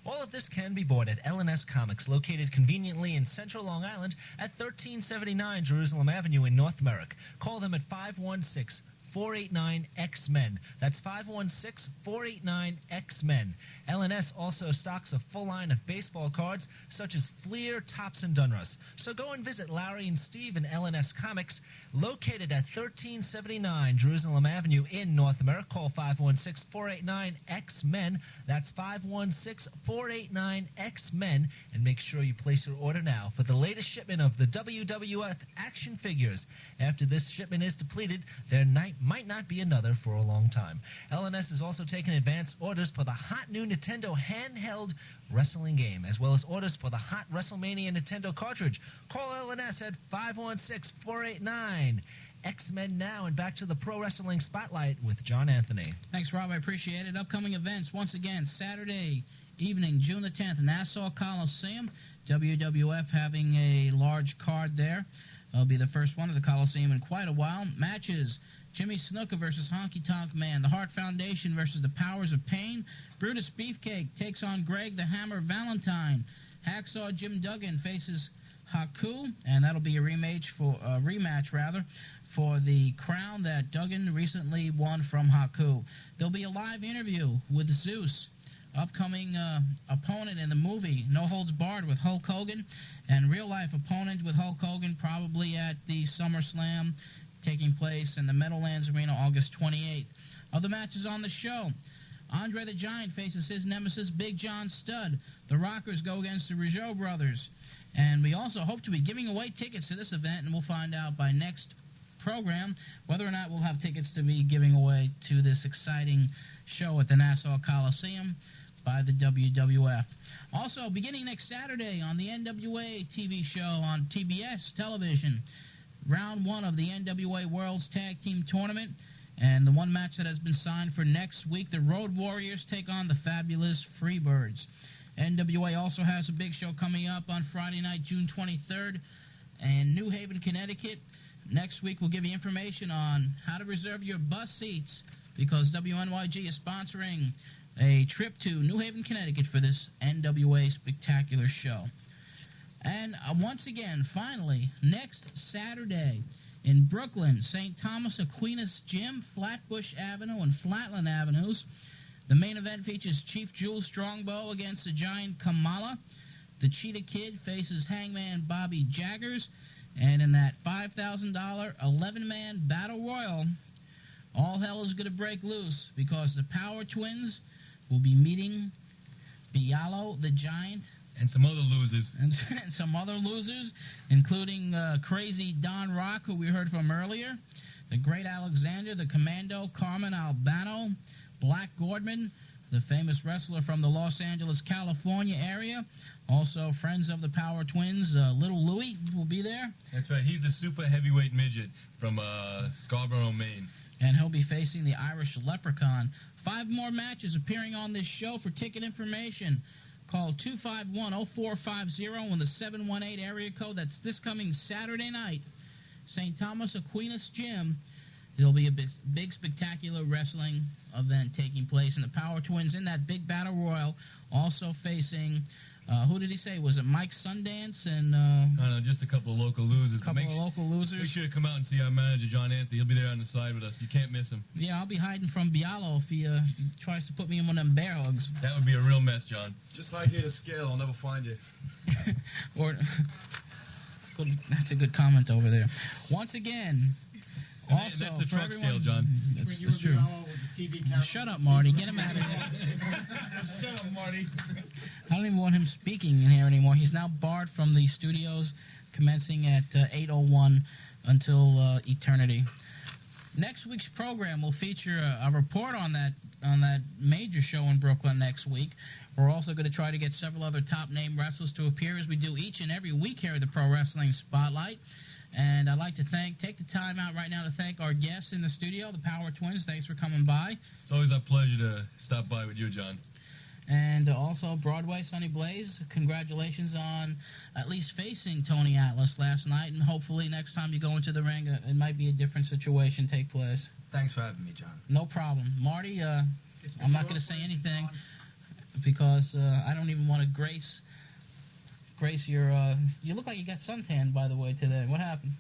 All of this can be bought at L&S Comics, located conveniently in central Long Island at 1379 Jerusalem Avenue in North Merrick. Call them at 516-489-X-Men. That's 516-489-X-Men. LNS also stocks a full line of baseball cards such as Fleer, Topps, and Donruss. So go and visit Larry and Steve in LNS Comics, located at 1379 Jerusalem Avenue in North America. Call 516-489-X-Men. That's 516-489-X-Men. And make sure you place your order now for the latest shipment of the WWF action figures. After this shipment is depleted, there might not be another for a long time. LNS is also taking advance orders for the hot new Nintendo handheld wrestling game, as well as orders for the hot WrestleMania Nintendo cartridge. Call LNS at 516-489 X-Men now, and back to the Pro Wrestling Spotlight with John Anthony. Thanks, Rob. I appreciate it. Upcoming events, once again, Saturday evening, June the 10th, Nassau Coliseum. WWF having a large card there. It'll be the first one of the Coliseum in quite a while. Matches: Jimmy Snuka versus Honky Tonk Man. The Hart Foundation versus the Powers of Pain. Brutus Beefcake takes on Greg the Hammer Valentine. Hacksaw Jim Duggan faces Haku, and that'll be a rematch for the crown that Duggan recently won from Haku. There'll be a live interview with Zeus, upcoming opponent in the movie No Holds Barred with Hulk Hogan, and real-life opponent with Hulk Hogan probably at the SummerSlam taking place in the Meadowlands Arena August 28th. Other matches on the show: Andre the Giant faces his nemesis Big John Studd. The Rockers go against the Rougeau brothers. And we also hope to be giving away tickets to this event, and we'll find out by next program whether or not we'll have tickets to be giving away to this exciting show at the Nassau Coliseum by the WWF. Also, beginning next Saturday on the NWA TV show on TBS television, round one of the NWA World's Tag Team Tournament, and the one match that has been signed for next week, the Road Warriors take on the Fabulous Freebirds. NWA also has a big show coming up on Friday night, June 23rd, in New Haven, Connecticut. Next week, we'll give you information on how to reserve your bus seats, because WNYG is sponsoring a trip to New Haven, Connecticut for this NWA spectacular show. And once again, finally, next Saturday in Brooklyn, St. Thomas Aquinas Gym, Flatbush Avenue and Flatland Avenues. The main event features Chief Jules Strongbow against the Giant Kamala. The Cheetah Kid faces Hangman Bobby Jaggers. And in that $5,000 11-man battle royal, all hell is going to break loose, because the Power Twins will be meeting Bialo the Giant. And some other losers. And some other losers, including Crazy Don Rock, who we heard from earlier, the Great Alexander, the Commando, Carmen Albano, Black Gordman, the famous wrestler from the Los Angeles, California area. Also, friends of the Power Twins, Little Louie will be there. That's right. He's the super heavyweight midget from Scarborough, Maine. And he'll be facing the Irish Leprechaun. 5 more matches appearing on this show. For ticket information, call 251-0450 on the 718 area code. That's this coming Saturday night, St. Thomas Aquinas Gym. There'll be a big spectacular wrestling event taking place, and the Power Twins in that big battle royal also facing, who did he say? Was it Mike Sundance and... no, just a couple of local losers. Local losers. We should have come out and see our manager, John Anthony. He'll be there on the side with us. You can't miss him. Yeah, I'll be hiding from Bialo if he tries to put me in one of them bear hugs. That would be a real mess, John. Just hide near the scale. I'll never find you. Or that's a good comment over there. Once again... Also, that's the for truck everyone, scale, John. That's true. Shut up, Marty. Get him out of here. Shut up, Marty. I don't even want him speaking in here anymore. He's now barred from the studios, commencing at 8:01 until eternity. Next week's program will feature a report on that major show in Brooklyn next week. We're also going to try to get several other top-name wrestlers to appear, as we do each and every week here at the Pro Wrestling Spotlight. And I'd like to take the time out right now to thank our guests in the studio, the Power Twins. Thanks for coming by. It's always a pleasure to stop by with you, John. And also Broadway, Sonny Blaze, congratulations on at least facing Tony Atlas last night, and hopefully next time you go into the ring, it might be a different situation take place. Thanks for having me, John. No problem. Marty, I'm not going to say anything because I don't even want to grace your... you look like you got suntan, by the way, today. What happened?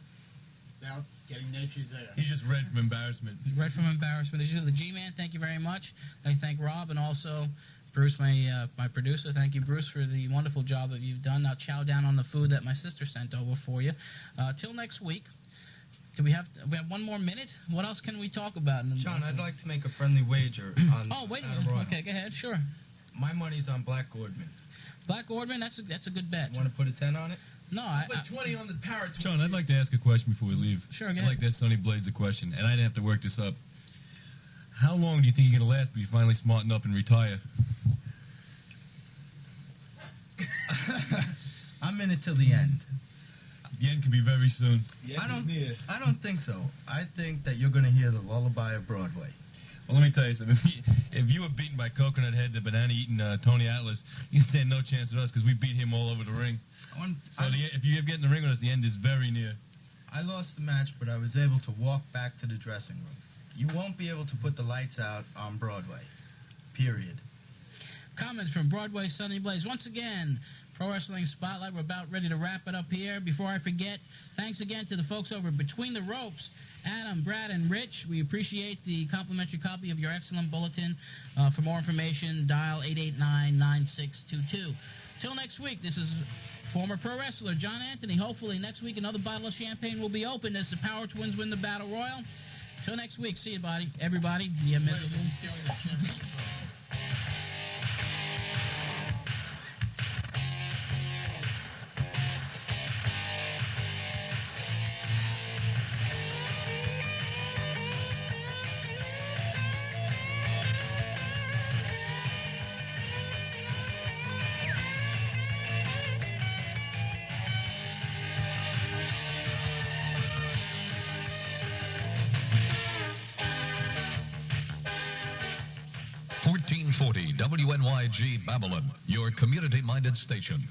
It's out getting nature's air. He's just red from embarrassment. Red from embarrassment. This is the G-Man. Thank you very much. I thank Rob and also Bruce, my producer. Thank you, Bruce, for the wonderful job that you've done. Now chow down on the food that my sister sent over for you. Till next week. We have one more minute? What else can we talk about? John, I'd like to make a friendly wager on Oh, wait a minute. Okay, go ahead. Sure. My money's on Black Gordman. Black Gordman, that's a good bet. Want to put a 10 on it? No, Put 20 on the parrot. Sean, I'd like to ask a question before we leave. Sure, go I'd ahead. like to ask Sonny Blades a question, and I didn't have to work this up. How long do you think you're going to last before you finally smarten up and retire? I'm in it till the end. The end could be very soon. I don't think so. I think that you're going to hear the lullaby of Broadway. Well, let me tell you something. If you were beaten by Coconut Head, the banana-eating Tony Atlas, you stand no chance with us because we beat him all over the ring. If you get in the ring with us, the end is very near. I lost the match, but I was able to walk back to the dressing room. You won't be able to put the lights out on Broadway. Period. Comments from Broadway, Sonny Blaze. Once again, Pro Wrestling Spotlight. We're about ready to wrap it up here. Before I forget, thanks again to the folks over Between the Ropes, Adam, Brad, and Rich. We appreciate the complimentary copy of your excellent bulletin. For more information, dial 889-9622. Till next week, this is former pro wrestler John Anthony. Hopefully next week another bottle of champagne will be opened as the Power Twins win the Battle Royal. Till next week, see you, everybody. Be a miserable. WNYG Babylon, your community-minded station.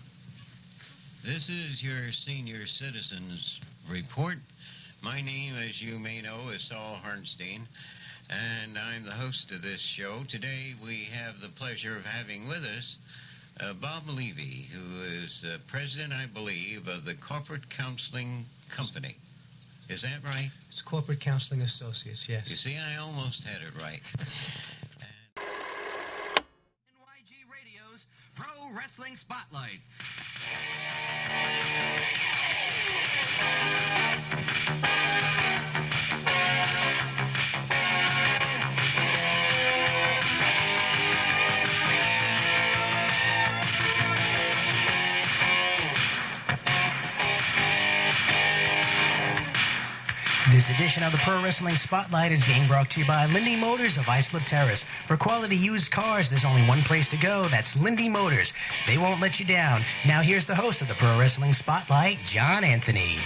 This is your senior citizens report. My name, as you may know, is Saul Harnstein, and I'm the host of this show. Today we have the pleasure of having with us Bob Levy, who is president, I believe, of the Corporate Counseling Company. Is that right? It's Corporate Counseling Associates, yes. You see, I almost had it right. Pro Wrestling Spotlight. This edition of the Pro Wrestling Spotlight is being brought to you by Lindy Motors of Islip Terrace. For quality used cars, there's only one place to go. That's Lindy Motors. They won't let you down. Now here's the host of the Pro Wrestling Spotlight, John Anthony.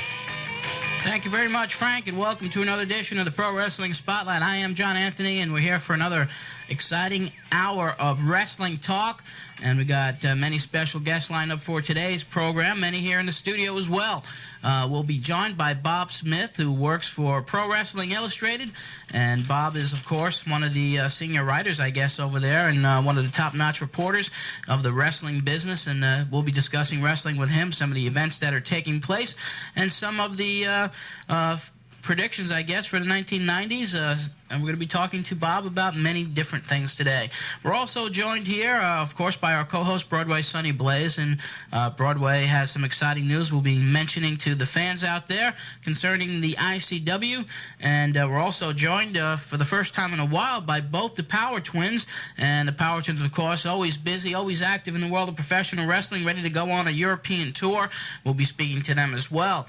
Thank you very much, Frank, and welcome to another edition of the Pro Wrestling Spotlight. I am John Anthony, and we're here for another exciting hour of wrestling talk. And we got many special guests lined up for today's program, many here in the studio as well. We'll be joined by Bob Smith, who works for Pro Wrestling Illustrated. And Bob is, of course, one of the senior writers, I guess, over there, and one of the top-notch reporters of the wrestling business. And we'll be discussing wrestling with him, some of the events that are taking place, and some of the predictions, I guess, for the 1990s. And we're going to be talking to Bob about many different things today. We're also joined here, of course, by our co-host, Broadway Sonny Blaze. And Broadway has some exciting news we'll be mentioning to the fans out there concerning the ICW. And we're also joined for the first time in a while by both the Power Twins. And the Power Twins, of course, always busy, always active in the world of professional wrestling, ready to go on a European tour. We'll be speaking to them as well.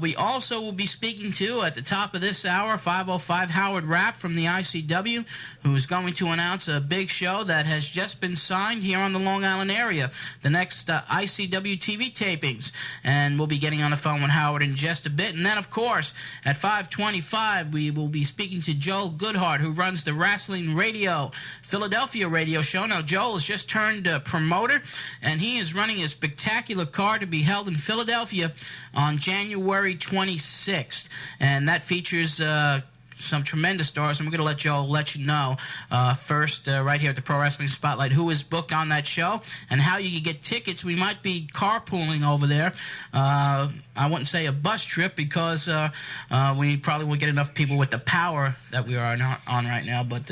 We also will be speaking to, at the top of this hour, 505 Howard Rapp from the ICW, who is going to announce a big show that has just been signed here on the Long Island area, the next ICW TV tapings. And we'll be getting on the phone with Howard in just a bit. And then, of course, at 5:25, we will be speaking to Joel Goodhart, who runs the Wrestling Radio, Philadelphia radio show. Now, Joel has just turned promoter, and he is running a spectacular card to be held in Philadelphia on January 26th. And that features some tremendous stars, and we're going to let you know first, right here at the Pro Wrestling Spotlight, who is booked on that show and how you can get tickets. We might be carpooling over there. I wouldn't say a bus trip because we probably won't get enough people with the power that we are on right now, but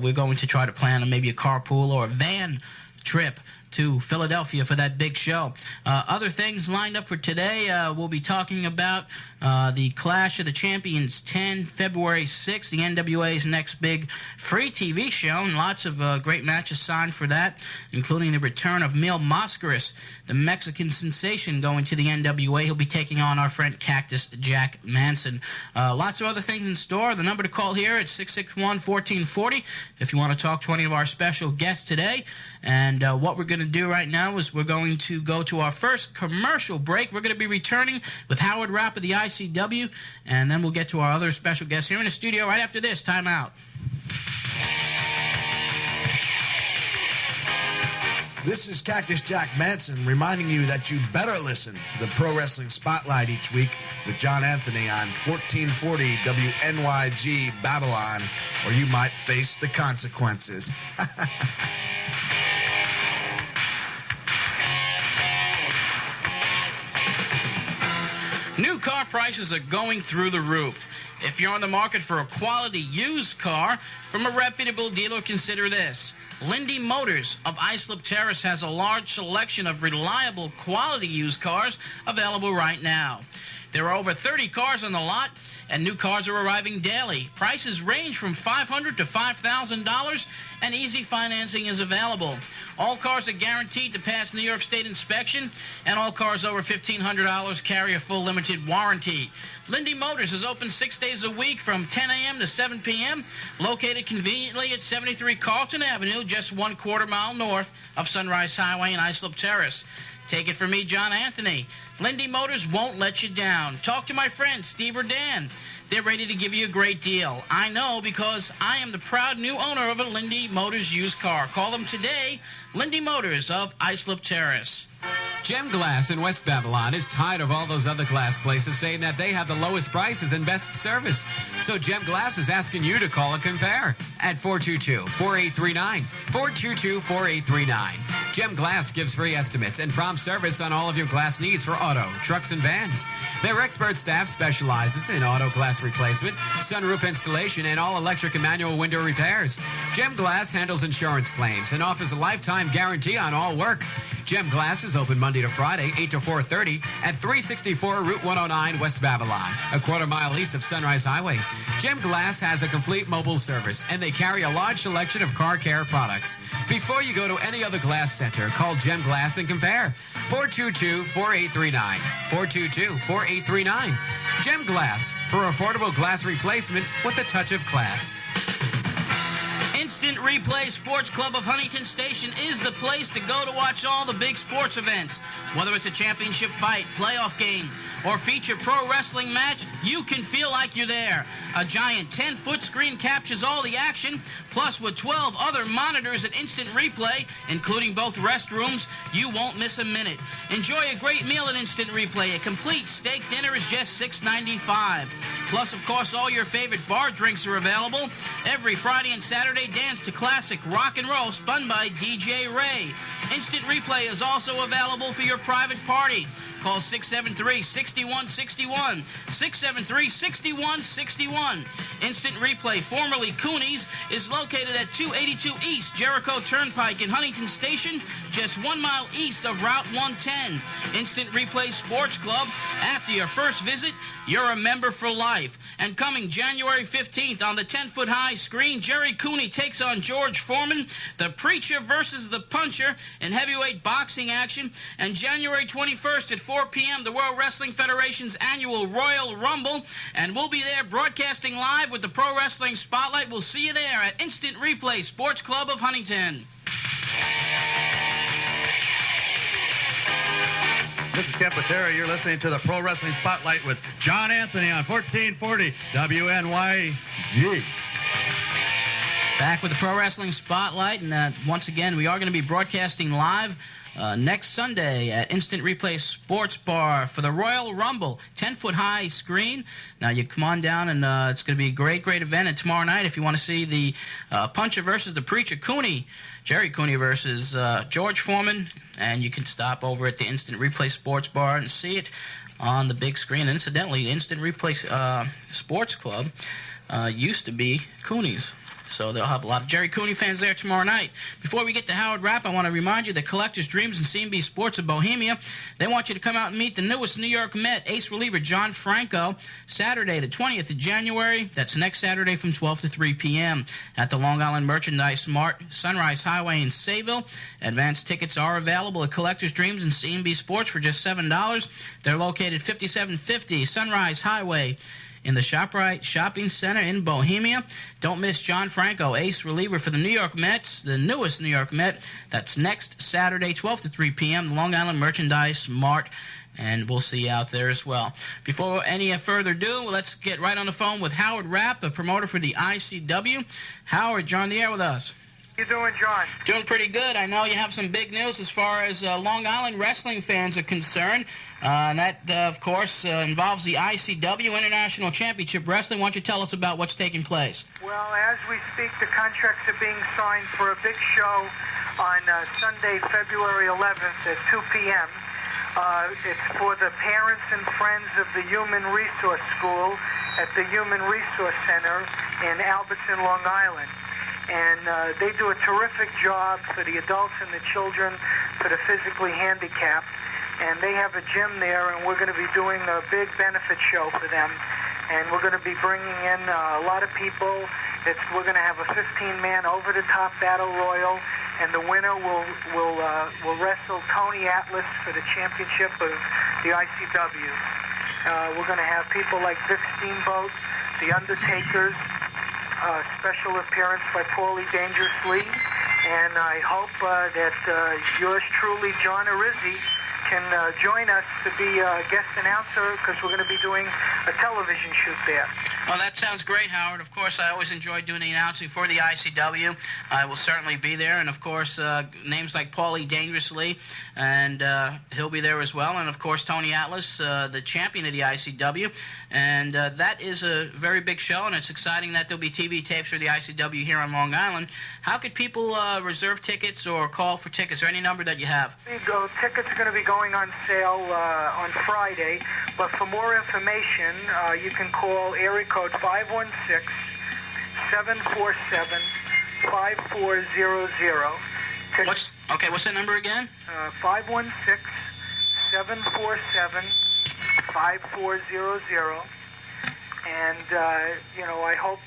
we're going to try to plan maybe a carpool or a van trip to Philadelphia for that big show. Other things lined up for today, we'll be talking about the Clash of the Champions 10, February 6th, the NWA's next big free TV show, and lots of great matches signed for that, including the return of Mil Mascaras, the Mexican sensation, going to the NWA. He'll be taking on our friend Cactus Jack Manson. Lots of other things in store. The number to call here is 661-1440 if you want to talk to any of our special guests today. And what we're going to do right now is we're going to go to our first commercial break. We're going to be returning with Howard Rapp of the ICW, and then we'll get to our other special guests here in the studio right after this. Time out. This is Cactus Jack Manson reminding you that you better listen to the Pro Wrestling Spotlight each week with John Anthony on 1440 WNYG Babylon, or you might face the consequences. New car prices are going through the roof. If you're on the market for a quality used car from a reputable dealer, consider this. Lindy Motors of Islip Terrace has a large selection of reliable quality used cars available right now. There are over 30 cars on the lot, and new cars are arriving daily. Prices range from $500 to $5,000, and easy financing is available. All cars are guaranteed to pass New York State inspection, and all cars over $1,500 carry a full limited warranty. Lindy Motors is open 6 days a week from 10 a.m. to 7 p.m., located conveniently at 73 Carlton Avenue, just 1/4 mile north of Sunrise Highway in Islip Terrace. Take it from me, John Anthony. Lindy Motors won't let you down. Talk to my friends, Steve or Dan. They're ready to give you a great deal. I know because I am the proud new owner of a Lindy Motors used car. Call them today, Lindy Motors of Islip Terrace. Gem Glass in West Babylon is tired of all those other glass places saying that they have the lowest prices and best service. So Gem Glass is asking you to call and compare at 422-4839. 422-4839. Gem Glass gives free estimates and prompt service on all of your glass needs for auto, trucks, and vans. Their expert staff specializes in auto glass replacement, sunroof installation, and all electric and manual window repairs. Gem Glass handles insurance claims and offers a lifetime guarantee on all work. Gem Glass is open Monday to Friday, 8 to 4:30 at 364 Route 109 West Babylon, a 1/4 mile east of Sunrise Highway. Gem Glass has a complete mobile service, and they carry a large selection of car care products. Before you go to any other glass center, call Gem Glass and compare. 422-4839. 422-4839. Gem Glass for affordable glass replacement with a touch of class. Instant Replay Sports Club of Huntington Station is the place to go to watch all the big sports events. Whether it's a championship fight, playoff game, or feature pro wrestling match, you can feel like you're there. A giant 10-foot screen captures all the action, plus with 12 other monitors at Instant Replay, including both restrooms, you won't miss a minute. Enjoy a great meal at Instant Replay. A complete steak dinner is just $6.95. Plus, of course, all your favorite bar drinks are available. Every Friday and Saturday, dance to classic rock and roll spun by DJ Ray. Instant Replay is also available for your private party. Call 673-6161. 673-6161. Instant Replay, formerly Cooney's, is located at 282 East Jericho Turnpike in Huntington Station, just 1 mile east of Route 110. Instant Replay Sports Club. After your first visit, you're a member for life. And coming January 15th on the 10-foot high screen, Jerry Cooney takes on George Foreman, the Preacher versus the Puncher in heavyweight boxing action. And January 21st at 4 p.m., the World Wrestling Federation's annual Royal Rumble. And we'll be there broadcasting live with the Pro Wrestling Spotlight. We'll see you there at Instant Replay Sports Club of Huntington. This is Ken Perrera. You're listening to the Pro Wrestling Spotlight with John Anthony on 1440 WNYG. Back with the Pro Wrestling Spotlight, and once again, we are going to be broadcasting live next Sunday at Instant Replay Sports Bar for the Royal Rumble, 10-foot-high screen. Now, you come on down, and it's going to be a great, great event. And tomorrow night, if you want to see the Puncher versus the Preacher Cooney, Jerry Cooney versus George Foreman, and you can stop over at the Instant Replay Sports Bar and see it on the big screen. Incidentally, Instant Replay Sports Club used to be Cooney's. So they'll have a lot of Jerry Cooney fans there tomorrow night. Before we get to Howard Rapp, I want to remind you that Collectors Dreams and C&B Sports of Bohemia, they want you to come out and meet the newest New York Met ace reliever John Franco, Saturday the 20th of January. That's next Saturday from 12 to 3 p.m. at the Long Island Merchandise Mart, Sunrise Highway in Sayville. Advance tickets are available at Collectors Dreams and C&B Sports for just $7. They're located 5750 Sunrise Highway in the ShopRite Shopping Center in Bohemia. Don't miss John Franco, ace reliever for the New York Mets, the newest New York Met. That's next Saturday, 12 to 3 p.m., the Long Island Merchandise Mart, and we'll see you out there as well. Before any further ado, let's get right on the phone with Howard Rapp, a promoter for the ICW. Howard, you're on the air with us. How you doing, John? Doing pretty good. I know you have some big news as far as Long Island wrestling fans are concerned. And that, of course, involves the ICW International Championship Wrestling. Why don't you tell us about what's taking place? Well, as we speak, the contracts are being signed for a big show on Sunday, February 11th at 2 p.m. It's for the parents and friends of the Human Resource School at the Human Resource Center in Albertson, Long Island. And they do a terrific job for the adults and the children, for the physically handicapped. And they have a gym there, and we're going to be doing a big benefit show for them. And we're going to be bringing in a lot of people. We're going to have a 15-man over-the-top battle royal, and the winner will wrestle Tony Atlas for the championship of the ICW. We're going to have people like Vic Steamboat, The Undertakers, special appearance by Paulie Dangerously, and I hope that yours truly, John Arizzi, can join us to be a guest announcer, because we're going to be doing a television shoot there. Well, that sounds great, Howard. Of course, I always enjoy doing the announcing for the ICW. I will certainly be there. And, of course, names like Paulie Dangerously, and he'll be there as well. And, of course, Tony Atlas, the champion of the ICW. And that is a very big show, and it's exciting that there'll be TV tapes for the ICW here on Long Island. How could people reserve tickets or call for tickets, or any number that you have? Tickets are going to be going on sale on Friday, but for more information, you can call area code 516-747-5400. What's that number again? 516-747-5400. And, I hope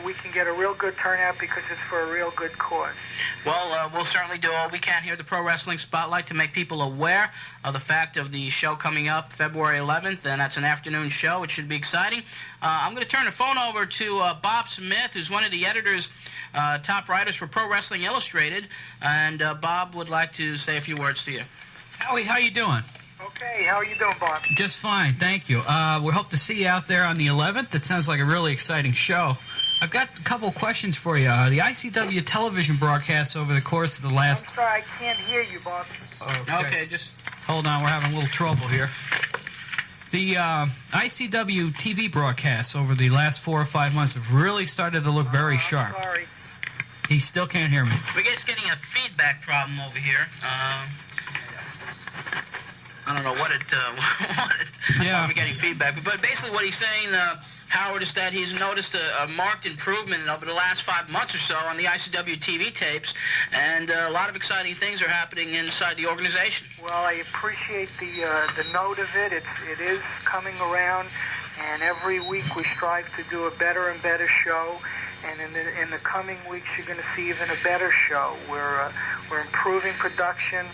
we can get a real good turnout, because it's for a real good cause. Well, we'll certainly do all we can here at the Pro Wrestling Spotlight to make people aware of the fact of the show coming up February 11th, and that's an afternoon show. It should be exciting. I'm going to turn the phone over to Bob Smith, who's one of the editors, top writers for Pro Wrestling Illustrated, and Bob would like to say a few words to you. Howie, how you doing? Okay, how are you doing, Bob? Just fine, thank you. We hope to see you out there on the 11th. It sounds like a really exciting show. I've got a couple questions for you. The ICW television broadcasts over the course of the last... I'm sorry, I can't hear you, Bob. Okay, just hold on. We're having a little trouble here. The ICW TV broadcasts over the last 4 or 5 months have really started to look very sharp. Sorry. He still can't hear me. We're just getting a feedback problem over here. I don't know what we're getting feedback. But basically what he's saying, Howard, is that he's noticed a marked improvement over the last 5 months or so on the ICW TV tapes, and a lot of exciting things are happening inside the organization. Well, I appreciate the note of it. It is coming around, and every week we strive to do a better and better show. And in the coming weeks, you're going to see even a better show. We're improving production.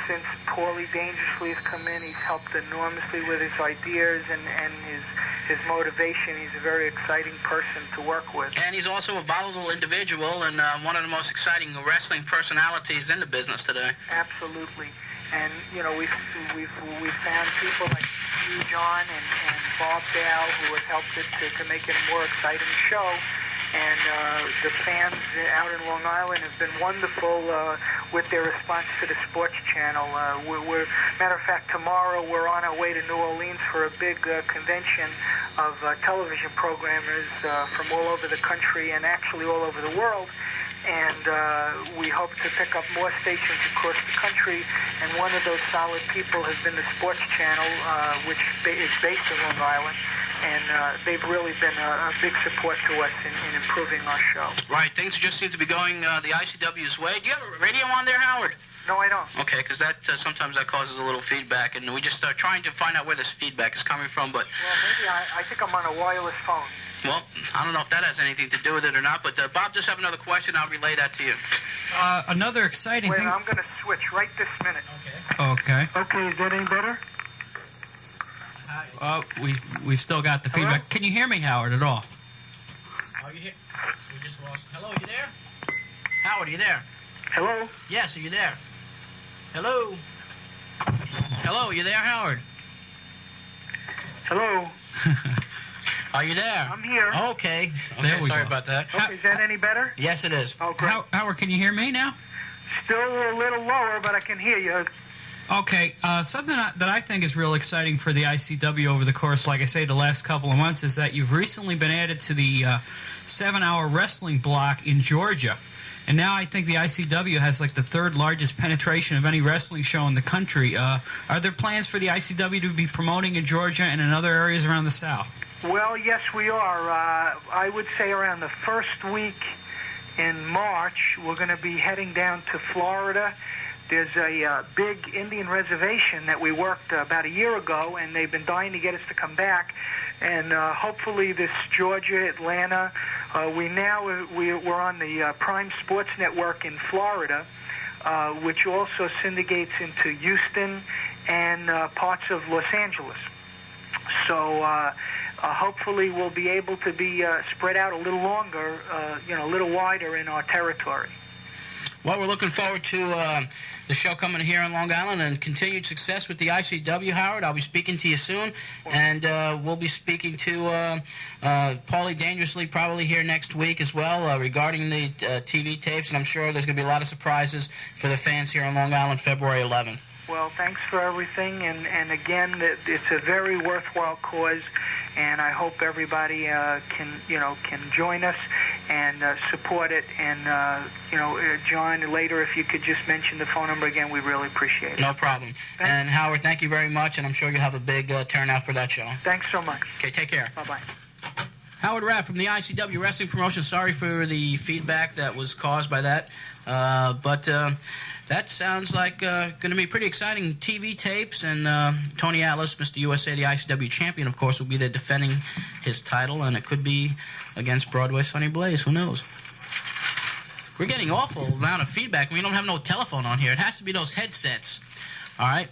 Since Paulie Dangerously has come in, he's helped enormously with his ideas and his motivation. He's a very exciting person to work with. And he's also a volatile individual and one of the most exciting wrestling personalities in the business today. Absolutely. And we've found people like you, John, and Bob Bialo, who have helped it to make it a more exciting show. And the fans out in Long Island have been wonderful. with their response to the sports channel. Matter of fact, tomorrow we're on our way to New Orleans for a big convention of television programmers from all over the country and actually all over the world. And we hope to pick up more stations across the country. And one of those solid people has been the Sports Channel, which is based in Long Island. And they've really been a big support to us in improving our show. Right, things just seem to be going the ICW's way. Do you have a radio on there, Howard? No, I don't. Okay, because that sometimes that causes a little feedback, and we just are trying to find out where this feedback is coming from. But well, maybe I think I'm on a wireless phone. Well, I don't know if that has anything to do with it or not, but Bob just have another question. I'll relay that to you. Another exciting Wait, thing. I'm going to switch right this minute. Okay. Okay, is that any better? We've still got the feedback. Hello? Can you hear me, Howard, at all? Are you here? We just lost. Hello, you there? Howard, are you there? Hello? Yes, are you there? Hello? Hello, are you there, Howard? Hello? Are you there? I'm here. Okay. There we Sorry go. about that. Okay, is that any better? Yes, it is. Oh, great. Howard, can you hear me now? Still a little lower, but I can hear you. Okay, something that I think is real exciting for the ICW over the course, like I say, the last couple of months, is that you've recently been added to the 7-hour wrestling block in Georgia. And now I think the ICW has like the third largest penetration of any wrestling show in the country. Are there plans for the ICW to be promoting in Georgia and in other areas around the South? Well, yes, we are. I would say around the first week in March, we're going to be heading down to Florida. There's a big Indian reservation that we worked about a year ago, and they've been dying to get us to come back. And hopefully this Georgia, Atlanta, we're on the Prime Sports Network in Florida, which also syndicates into Houston and parts of Los Angeles. So hopefully we'll be able to be spread out a little longer, a little wider in our territory. Well, we're looking forward to the show coming here on Long Island and continued success with the ICW, Howard. I'll be speaking to you soon, and we'll be speaking to Paulie Dangerously probably here next week as well regarding the TV tapes, and I'm sure there's going to be a lot of surprises for the fans here on Long Island February 11th. Well, thanks for everything, and again, it's a very worthwhile cause, and I hope everybody can join us and support it. And John, later, if you could just mention the phone number again, we really appreciate it. No problem. And Howard, thank you very much, and I'm sure you'll have a big turnout for that show. Thanks so much. Okay, take care. Bye-bye. Howard Rapp from the ICW Wrestling Promotion. Sorry for the feedback that was caused by that, but that sounds like going to be pretty exciting TV tapes. And Tony Atlas, Mr. USA, the ICW champion, of course, will be there defending his title, and it could be against Broadway Sonny Blaze. Who knows? We're getting awful amount of feedback. We don't have no telephone on here. It has to be those headsets. All right.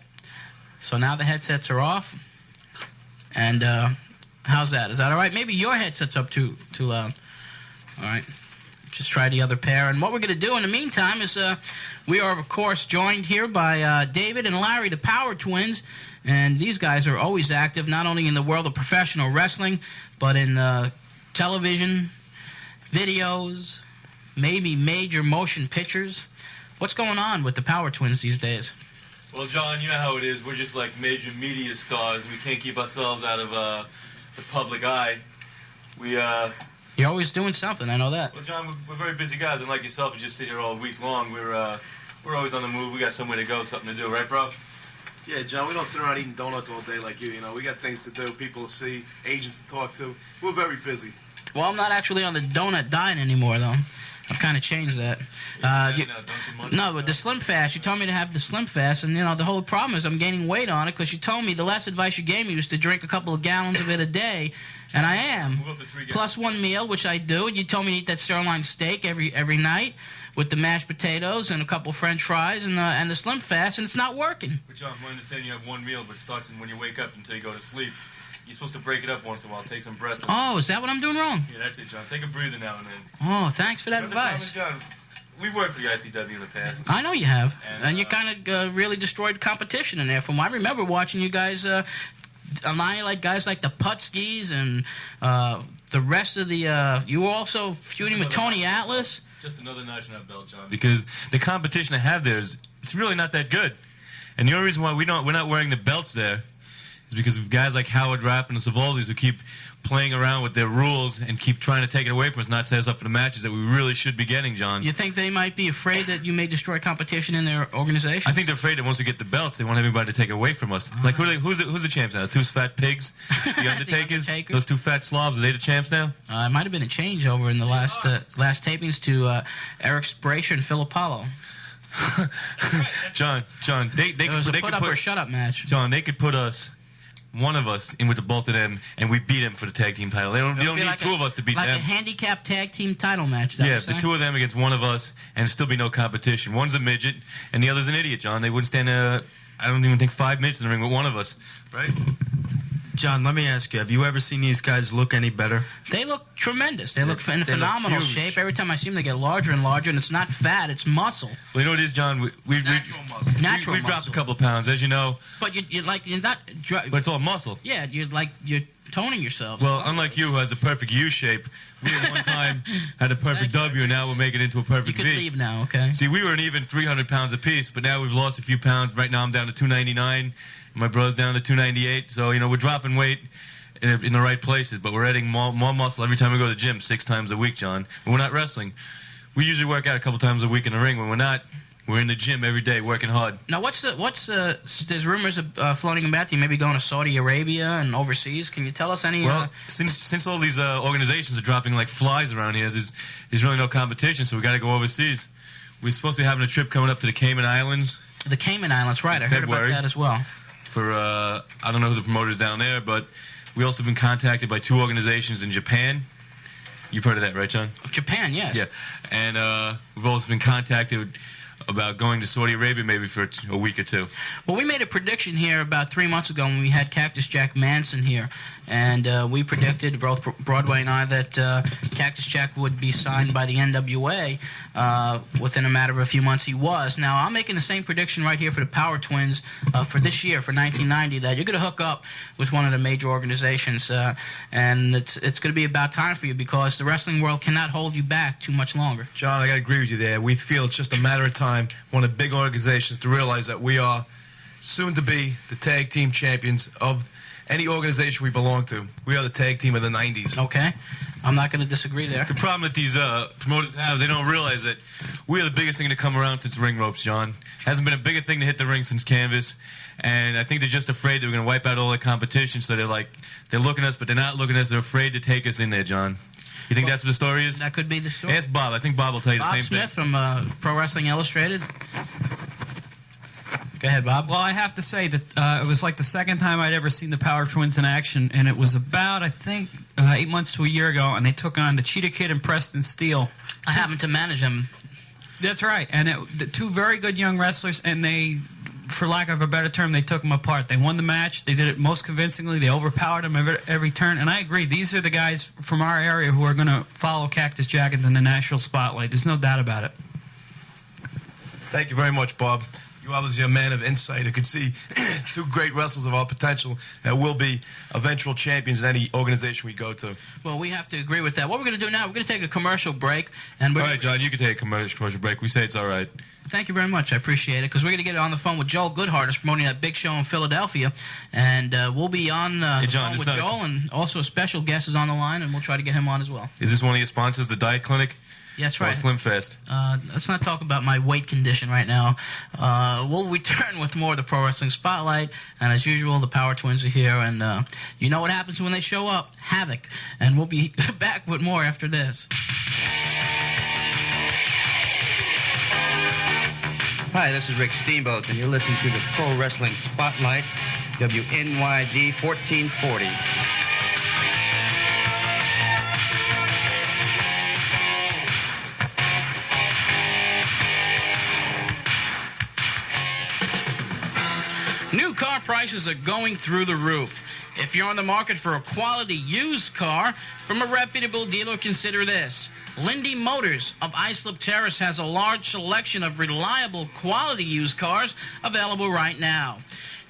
So now the headsets are off. And how's that? Is that all right? Maybe your headset's up too loud. All right. Just try the other pair. And what we're going to do in the meantime is we are, of course, joined here by David and Larry, the Power Twins. And these guys are always active, not only in the world of professional wrestling, but in television, videos, maybe major motion pictures. What's going on with the Power Twins these days? Well, John, you know how it is. We're just like major media stars. We can't keep ourselves out of the public eye. You're always doing something, I know that. Well, John, we're very busy guys. Unlike yourself, you just sit here all week long. We're always on the move. We got somewhere to go, something to do, right, bro? Yeah, John, we don't sit around eating donuts all day like you. We got things to do, people to see, agents to talk to. We're very busy. Well, I'm not actually on the donut diet anymore, though. I've kind of changed that. No, but the Slim Fast, you told me to have the Slim Fast, and, the whole problem is I'm gaining weight on it because you told me the last advice you gave me was to drink a couple of gallons of it a day, and I am. Plus one meal, which I do, and you told me to eat that sirloin steak every night with the mashed potatoes and a couple French fries and the Slim Fast, and it's not working. But, John, I understand you have one meal, but it starts when you wake up until you go to sleep. You're supposed to break it up once in a while. Take some breast. Oh, is that what I'm doing wrong? Yeah, that's it, John. Take a breather now and then. Oh, thanks for that advice. John, we've worked for the ICW in the past. I know you have. And you kind of really destroyed competition in there. From what I remember watching you guys annihilate guys like the Putskis and the rest of the... you were also feuding with Tony Atlas. Just another notch in that belt, John. Because the competition I have there it's really not that good. And the only reason why we're not wearing the belts there is because of guys like Howard, Rapp, and the Savaldis who keep playing around with their rules and keep trying to take it away from us, not set us up for the matches that we really should be getting, John. You think they might be afraid that you may destroy competition in their organization? I think they're afraid that once we get the belts, they want everybody to take it away from us. Like, who's the champs now? The two fat pigs? The Undertakers? Those two fat slobs, are they the champs now? It might have been a change over in the last tapings to Eric Spracher and Phil Apollo. John, they could put up or shut up match. John, they could put one of us in with the both of them, and we beat them for the tag team title. They don't need like two of us to beat them. Like a handicap tag team title match. Yeah, the two of them against one of us, and there'd still be no competition. One's a midget, and the other's an idiot, John. They wouldn't stand I don't even think 5 minutes in the ring with one of us, right? John, let me ask you, have you ever seen these guys look any better? They look tremendous. They look in phenomenal shape. Every time I see them, they get larger and larger, and it's not fat, it's muscle. Well, you know what it is, John? We've dropped a couple of pounds, as you know. But you're not... But it's all muscle. Yeah, you're toning yourselves. Well, unlike you, who has a perfect U shape, we at one time had a perfect W, and now we're making it into a perfect V. You can leave now, okay? See, we were an even 300 pounds apiece, but now we've lost a few pounds. Right now I'm down to 299. My brother's down to 298. So, we're dropping weight in the right places, but we're adding more muscle every time we go to the gym 6 times a week, John. When we're not wrestling. We usually work out a couple times a week in the ring. When we're not, we're in the gym every day working hard. Now, there's rumors of floating about you maybe going to Saudi Arabia and overseas. Can you tell us any? Well, since all these organizations are dropping like flies around here, there's really no competition, so we got to go overseas. We're supposed to be having a trip coming up to the Cayman Islands. The Cayman Islands, right? I heard about that as well. For I don't know who the promoter's down there, but we also been contacted by 2 organizations in Japan. You've heard of that, right, John? Japan, yes. Yeah, and we've also been contacted about going to Saudi Arabia maybe for a week or 2. Well, we made a prediction here about 3 months ago when we had Cactus Jack Manson here, and we predicted, both Broadway and I, that Cactus Jack would be signed by the NWA within a matter of a few months. He was. Now, I'm making the same prediction right here for the Power Twins for this year, for 1990, that you're going to hook up with one of the major organizations, and it's going to be about time for you because the wrestling world cannot hold you back too much longer. John, I got to agree with you there. We feel it's just a matter of time, one of the big organizations, to realize that we are soon to be the tag team champions of any organization we belong to. We are the tag team of the 90s. Okay. I'm not going to disagree there. The problem that these promoters have, they don't realize that we are the biggest thing to come around since ring ropes, John. Hasn't been a bigger thing to hit the ring since canvas. And I think they're just afraid that we're going to wipe out all the competition, so they're looking at us, but they're not looking at us. They're afraid to take us in there, John. You think that's what the story is? That could be the story. Ask Bob. I think Bob will tell you the same thing. Bob Smith from Pro Wrestling Illustrated. Go ahead, Bob. Well, I have to say that it was like the second time I'd ever seen the Power Twins in action, and it was about, I think, 8 months to a year ago, and they took on the Cheetah Kid and Preston Steele. I happened to manage them. That's right, and the 2 very good young wrestlers, and they, for lack of a better term, they took them apart. They won the match. They did it most convincingly. They overpowered them every turn, and I agree. These are the guys from our area who are going to follow Cactus Jack into the national spotlight. There's no doubt about it. Thank you very much, Bob. You obviously are a man of insight who could see 2 great wrestlers of our potential that will be eventual champions in any organization we go to. Well, we have to agree with that. What we're going to do now, we're going to take a commercial break. And all right, John, you can take a commercial break. We say it's all right. Thank you very much. I appreciate it, because we're going to get on the phone with Joel Goodhart, who's promoting that big show in Philadelphia. And we'll be on the phone with Joel, and also a special guest is on the line, and we'll try to get him on as well. Is this one of your sponsors, the Diet Clinic? Yes, right. Slim Fast. Let's not talk about my weight condition right now. We'll return with more of the Pro Wrestling Spotlight. And as usual, the Power Twins are here. And you know what happens when they show up? Havoc. And we'll be back with more after this. Hi, this is Rick Steamboat, and you're listening to the Pro Wrestling Spotlight, WNYG 1440. New car prices are going through the roof. If you're on the market for a quality used car from a reputable dealer, consider this. Lindy Motors of Islip Terrace has a large selection of reliable quality used cars available right now.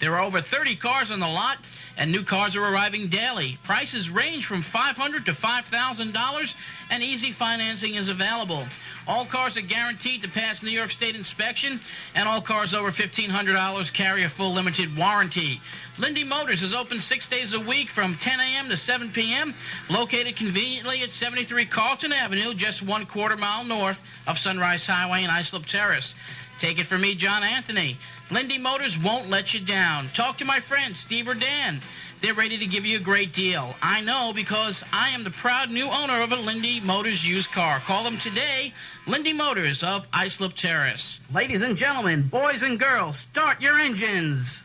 There are over 30 cars on the lot, and new cars are arriving daily. Prices range from $500 to $5,000, and easy financing is available. All cars are guaranteed to pass New York State inspection, and all cars over $1,500 carry a full limited warranty. Lindy Motors is open 6 days a week from 10 a.m. to 7 p.m., located conveniently at 73 Carlton Avenue, just 1/4 mile north of Sunrise Highway and Islip Terrace. Take it from me, John Anthony. Lindy Motors won't let you down. Talk to my friends, Steve or Dan. They're ready to give you a great deal. I know because I am the proud new owner of a Lindy Motors used car. Call them today, Lindy Motors of Islip Terrace. Ladies and gentlemen, boys and girls, start your engines.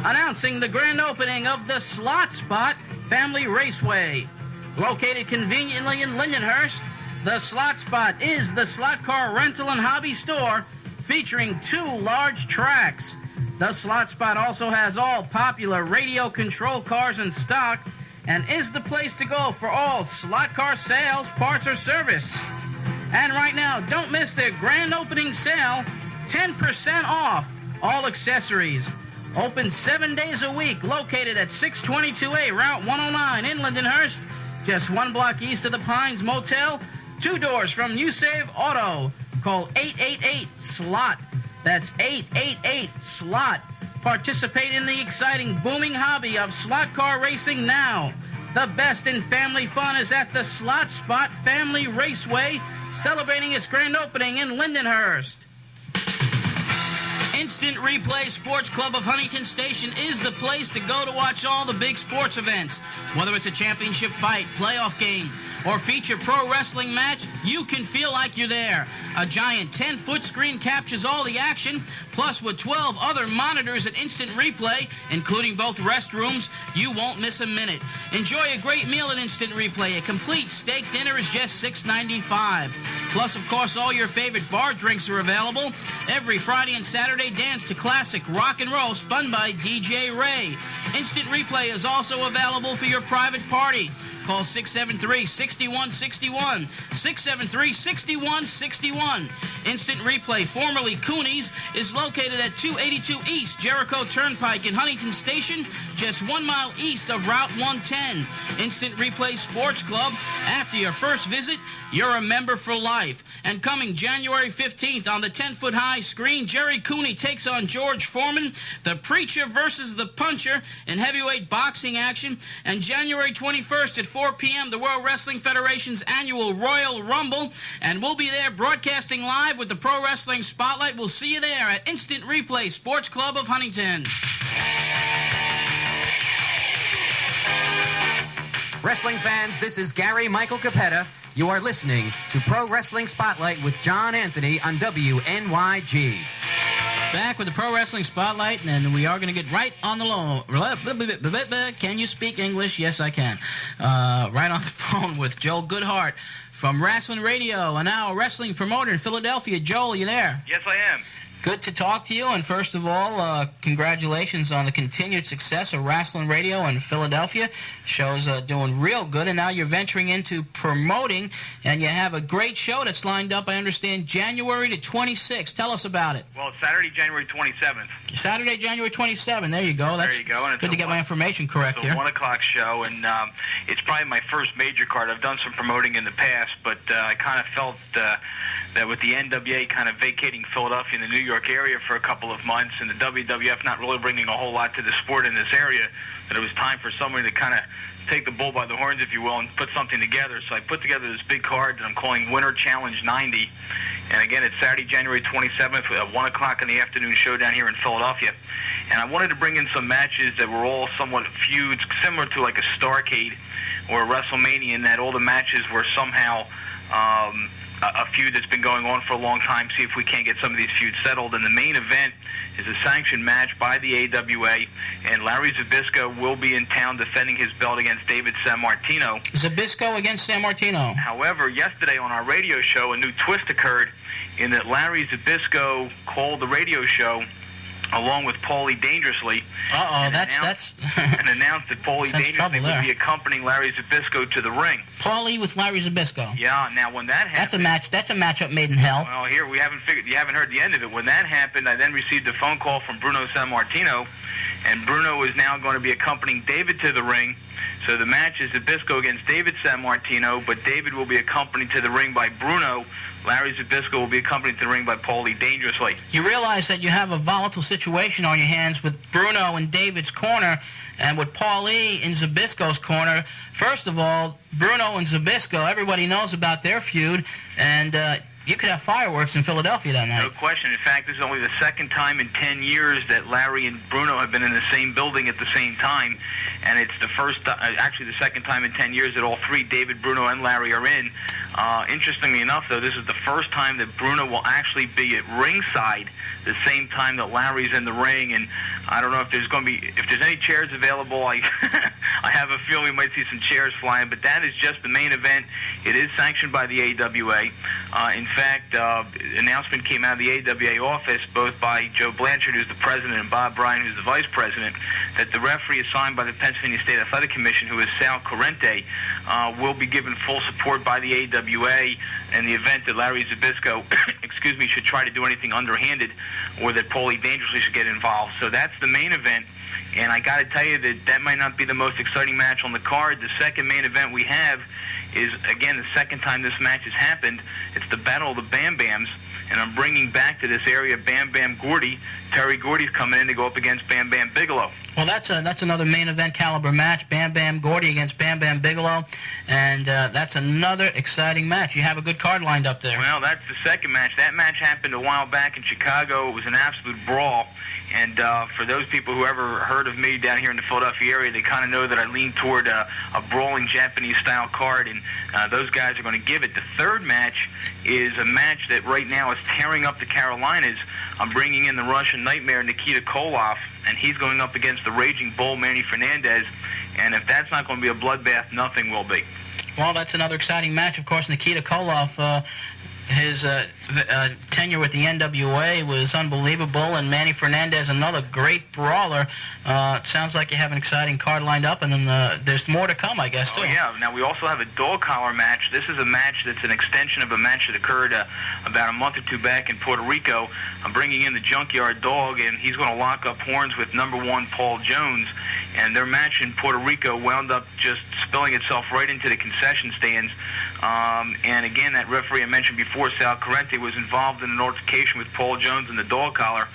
Announcing the grand opening of the Slot Spot Family Raceway. Located conveniently in Lindenhurst, the Slot Spot is the slot car rental and hobby store featuring 2 large tracks. The Slot Spot also has all popular radio control cars in stock and is the place to go for all slot car sales, parts, or service. And right now, don't miss their grand opening sale, 10% off all accessories. Open 7 days a week, located at 622A Route 109 in Lindenhurst, just 1 block east of the Pines Motel, 2 doors from New Save Auto. Call 888-SLOT. That's 888-SLOT. Participate in the exciting, booming hobby of slot car racing now. The best in family fun is at the Slot Spot Family Raceway, celebrating its grand opening in Lindenhurst. Instant Replay Sports Club of Huntington Station is the place to go to watch all the big sports events. Whether it's a championship fight, playoff game, or feature pro wrestling match, you can feel like you're there. A giant 10-foot screen captures all the action, plus with 12 other monitors at Instant Replay, including both restrooms, you won't miss a minute. Enjoy a great meal at Instant Replay. A complete steak dinner is just $6.95. Plus, of course, all your favorite bar drinks are available. Every Friday and Saturday, dance to classic rock and roll spun by DJ Ray. Instant Replay is also available for your private party. Call 673-6161. 673-6161. Instant Replay, formerly Cooney's, is located at 282 East Jericho Turnpike in Huntington Station, just 1 mile east of Route 110. Instant Replay Sports Club. After your first visit, you're a member for life. And coming January 15th on the 10-foot-high screen, Jerry Cooney takes on George Foreman, the Preacher versus the Puncher in heavyweight boxing action. And January 21st at 4 p.m., the World Wrestling Federation's annual Royal Rumble. And we'll be there broadcasting live with the Pro Wrestling Spotlight. We'll see you there at Instant Replay Sports Club of Huntington. Wrestling fans, this is Gary Michael Capetta. You are listening to Pro Wrestling Spotlight with John Anthony on WNYG. Back with the Pro Wrestling Spotlight, and we are going to get right on the low. Can you speak English? Yes, I can. Right on the phone with Joel Goodhart from Wrestling Radio, and now a wrestling promoter in Philadelphia. Joel, are you there? Yes, I am. Good to talk to you, and first of all, congratulations on the continued success of Wrestling Radio in Philadelphia. Show's doing real good, and now you're venturing into promoting, and you have a great show that's lined up, I understand, January the 26th. Tell us about it. Well, it's Saturday, January 27th. Saturday, January 27th. There you go. That's there you go. And good to get my information correct here. It's a 1 o'clock show, and it's probably my first major card. I've done some promoting in the past, but I kind of felt that with the NWA kind of vacating Philadelphia and the New York area for a couple of months, and the WWF not really bringing a whole lot to the sport in this area, that it was time for somebody to kind of take the bull by the horns, if you will, and put something together. So I put together this big card that I'm calling Winter Challenge 90. And again, it's Saturday, January 27th, at 1 o'clock in the afternoon show down here in Philadelphia. And I wanted to bring in some matches that were all somewhat feuds, similar to like a Starrcade or a WrestleMania, in that all the matches were somehow a feud that's been going on for a long time, see if we can't get some of these feuds settled. And the main event is a sanctioned match by the AWA, and Larry Zbyszko will be in town defending his belt against David Sammartino. Zbyszko against Sammartino. However, yesterday on our radio show, a new twist occurred in that Larry Zbyszko called the radio show along with Paulie Dangerously. Uh-oh, that's and announced that Paulie Dangerously would be accompanying Larry Zbyszko to the ring. Paulie with Larry Zbyszko. Yeah. Now, when that happened, that's a matchup made in hell. Well, here you haven't heard the end of it. When that happened, I then received a phone call from Bruno Sammartino, and Bruno is now going to be accompanying David to the ring. So the match is Zbyszko against David Sammartino, but David will be accompanied to the ring by Bruno. Larry Zbyszko will be accompanied to the ring by Paulie Dangerously. You realize that you have a volatile situation on your hands with Bruno in David's corner and with Paulie in Zbyszko's corner. First of all, Bruno and Zbyszko, everybody knows about their feud, and you could have fireworks in Philadelphia that night. No question. In fact, this is only the second time in 10 years that Larry and Bruno have been in the same building at the same time, and it's the actually the second time in 10 years that all three, David, Bruno, and Larry, are in. Interestingly enough, though, this is the first time that Bruno will actually be at ringside the same time that Larry's in the ring, and I don't know if there's any chairs available. I have a feeling we might see some chairs flying, but that is just the main event. It is sanctioned by the AWA. In fact, announcement came out of the AWA office, both by Joe Blanchard, who's the president, and Bob Bryan, who's the vice president, that the referee assigned by the Pennsylvania State Athletic Commission, who is Sal Corrente, will be given full support by the AWA in the event that Larry Zbyszko, should try to do anything underhanded, or that Paulie Dangerously should get involved. So that's the main event. And I got to tell you that might not be the most exciting match on the card. The second main event we have is, again, the second time this match has happened. It's the Battle of the Bam Bams, and I'm bringing back to this area Bam Bam Gordy. Terry Gordy's coming in to go up against Bam Bam Bigelow. Well, that's another main event caliber match, Bam Bam Gordy against Bam Bam Bigelow, and that's another exciting match. You have a good card lined up there. Well, that's the second match. That match happened a while back in Chicago. It was an absolute brawl. And for those people who ever heard of me down here in the Philadelphia area, they kind of know that I lean toward a brawling Japanese-style card, and those guys are going to give it. The third match is a match that right now is tearing up the Carolinas. I'm bringing in the Russian Nightmare, Nikita Koloff, and he's going up against the Raging Bull, Manny Fernandez. And if that's not going to be a bloodbath, nothing will be. Well, that's another exciting match. Of course, Nikita Koloff, his tenure with the NWA was unbelievable, and Manny Fernandez, another great brawler. It sounds like you have an exciting card lined up, and then there's more to come, I guess, too. Oh, yeah. Now, we also have a dog collar match. This is a match that's an extension of a match that occurred about a month or two back in Puerto Rico. I'm bringing in the Junkyard Dog, and he's going to lock up horns with #1 Paul Jones. And their match in Puerto Rico wound up just spilling itself right into the concession stands. And again, that referee I mentioned before, Sal Corrente, was involved in an altercation with Paul Jones and the dog collar.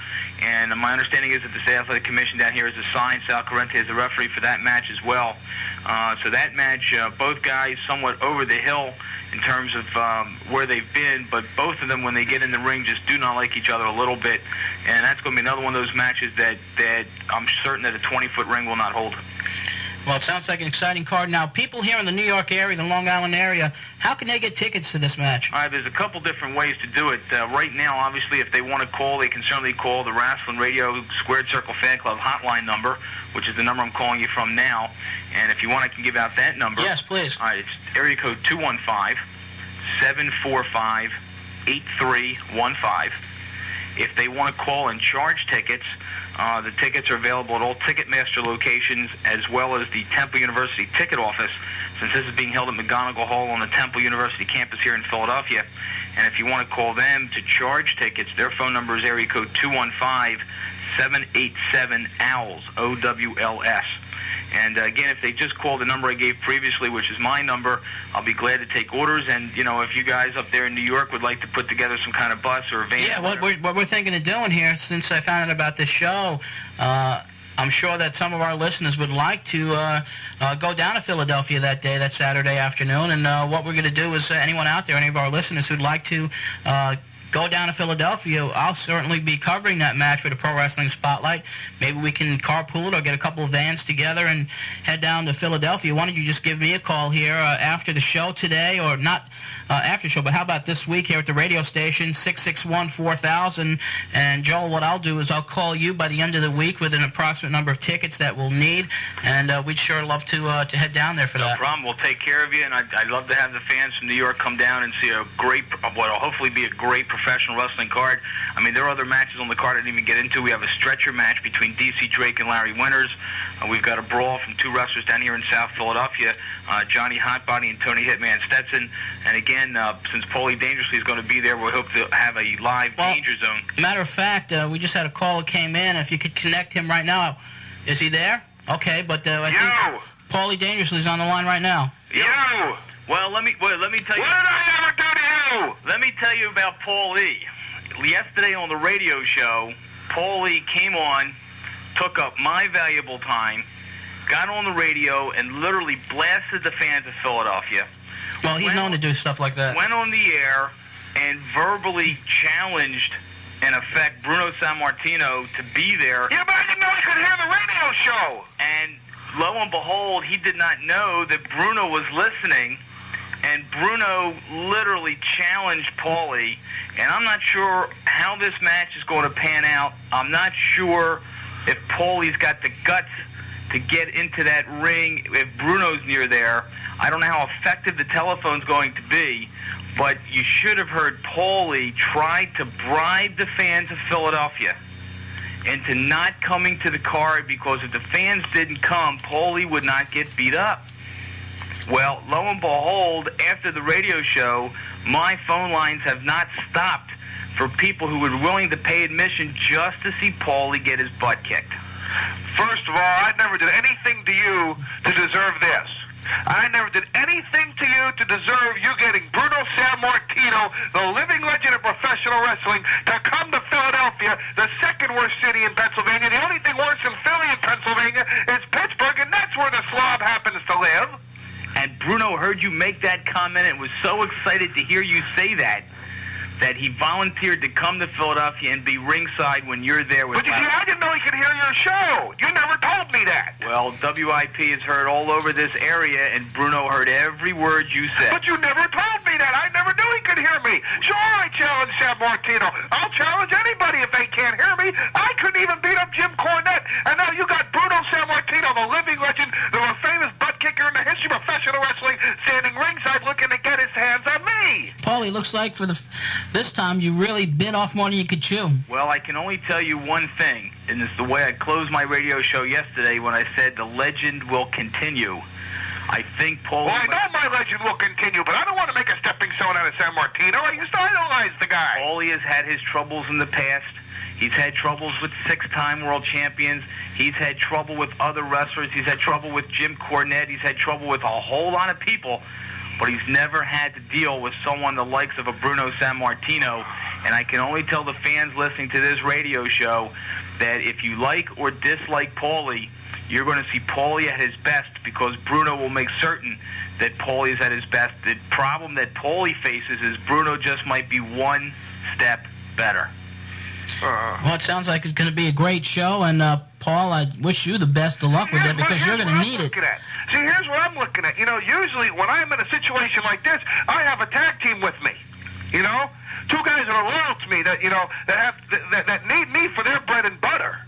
And my understanding is that the State Athletic Commission down here has assigned Sal Corrente as a referee for that match as well. So that match, both guys somewhat over the hill in terms of where they've been, but both of them, when they get in the ring, just do not like each other a little bit. And that's going to be another one of those matches that I'm certain that a 20-foot ring will not hold. Well, it sounds like an exciting card. Now, people here in the New York area, the Long Island area, how can they get tickets to this match? All right, there's a couple different ways to do it. Right now, obviously, if they want to call, they can certainly call the Wrestling Radio Squared Circle Fan Club hotline number, which is the number I'm calling you from now. And if you want, I can give out that number. Yes, please. All right, it's area code 215-745-8315. If they want to call and charge tickets, the tickets are available at all Ticketmaster locations as well as the Temple University ticket office, since this is being held at McGonigal Hall on the Temple University campus here in Philadelphia. And if you want to call them to charge tickets, their phone number is area code 215-787-OWLS, OWLS. And again, if they just call the number I gave previously, which is my number, I'll be glad to take orders. And, you know, if you guys up there in New York would like to put together some kind of bus or a van. Yeah, what we're thinking of doing here, since I found out about this show, I'm sure that some of our listeners would like to go down to Philadelphia that day, that Saturday afternoon. And what we're going to do is anyone out there, any of our listeners who'd like to go down to Philadelphia, I'll certainly be covering that match for the Pro Wrestling Spotlight. Maybe we can carpool it or get a couple of vans together and head down to Philadelphia. Why don't you just give me a call here after the show today, or not after the show, but how about this week here at the radio station, 661-4000. And, Joel, what I'll do is I'll call you by the end of the week with an approximate number of tickets that we'll need, and we'd sure love to head down there for that. No problem. We'll take care of you, and I'd love to have the fans from New York come down and see a great, what will hopefully be a great performance professional wrestling card. I mean, there are other matches on the card I didn't even get into. We have a stretcher match between DC Drake and Larry Winters. We've got a brawl from two wrestlers down here in South Philadelphia, Johnny Hotbody and Tony Hitman Stetson. And again, since Paulie Dangerously is going to be there, we hope to have a live Danger Zone. Matter of fact, we just had a caller came in. If you could connect him right now. Is he there? Okay, but I think Paulie Dangerously is on the line right now. Yo! Well, let me tell you. What did I ever do to you? Let me tell you about Paulie. Yesterday on the radio show, Paulie came on, took up my valuable time, got on the radio, and literally blasted the fans of Philadelphia. Well, he's known to do stuff like that. Went on the air and verbally challenged, in effect, Bruno Sammartino to be there. Yeah, but I didn't know he could hear the radio show. And lo and behold, he did not know that Bruno was listening, and Bruno literally challenged Paulie. And I'm not sure how this match is going to pan out. I'm not sure if Paulie's got the guts to get into that ring if Bruno's near there. I don't know how effective the telephone's going to be, but you should have heard Paulie try to bribe the fans of Philadelphia into not coming to the card, because if the fans didn't come, Paulie would not get beat up. Well, lo and behold, after the radio show, my phone lines have not stopped for people who were willing to pay admission just to see Paulie get his butt kicked. First of all, I never did anything to you to deserve this. I never did anything to you to deserve you getting Bruno Sammartino, the living legend of professional wrestling, to come to Philadelphia, the second worst city in Pennsylvania. The only thing worse than Philly in Pennsylvania is Pittsburgh, and that's where the slob happens to live. And Bruno heard you make that comment and was so excited to hear you say that he volunteered to come to Philadelphia and be ringside when you're there with But I didn't know he could hear your show. You never told me that. Well, WIP is heard all over this area, and Bruno heard every word you said. But you never told me that. I never knew he could hear me. Sure, I challenged Sammartino. I'll challenge anybody if they can't hear me. I couldn't even beat up Jim Cornette. And now you got Bruno Sammartino, the living legend, the most famous butt kicker in the history of professional wrestling, standing ringside looking to get his hands on me. Paulie, looks like for this time you really bit off more than you could chew. Well, I can only tell you one thing, and it's the way I closed my radio show yesterday when I said the legend will continue. I think Paulie... Well, I know my legend will continue, but I don't want to make a stepping stone out of Sammartino. I used to idolize the guy. Paulie has had his troubles in the past. He's had troubles with six-time world champions. He's had trouble with other wrestlers. He's had trouble with Jim Cornette. He's had trouble with a whole lot of people. But he's never had to deal with someone the likes of a Bruno Sammartino. And I can only tell the fans listening to this radio show that if you like or dislike Paulie, you're going to see Paulie at his best, because Bruno will make certain that Paulie is at his best. The problem that Paulie faces is Bruno just might be one step better. Well, it sounds like it's going to be a great show, and Paul, I wish you the best of luck with it, because you're going to need it. See, here's what I'm looking at. You know, usually when I'm in a situation like this, I have a tag team with me. You know, two guys that are loyal to me, that that need me for their bread and butter.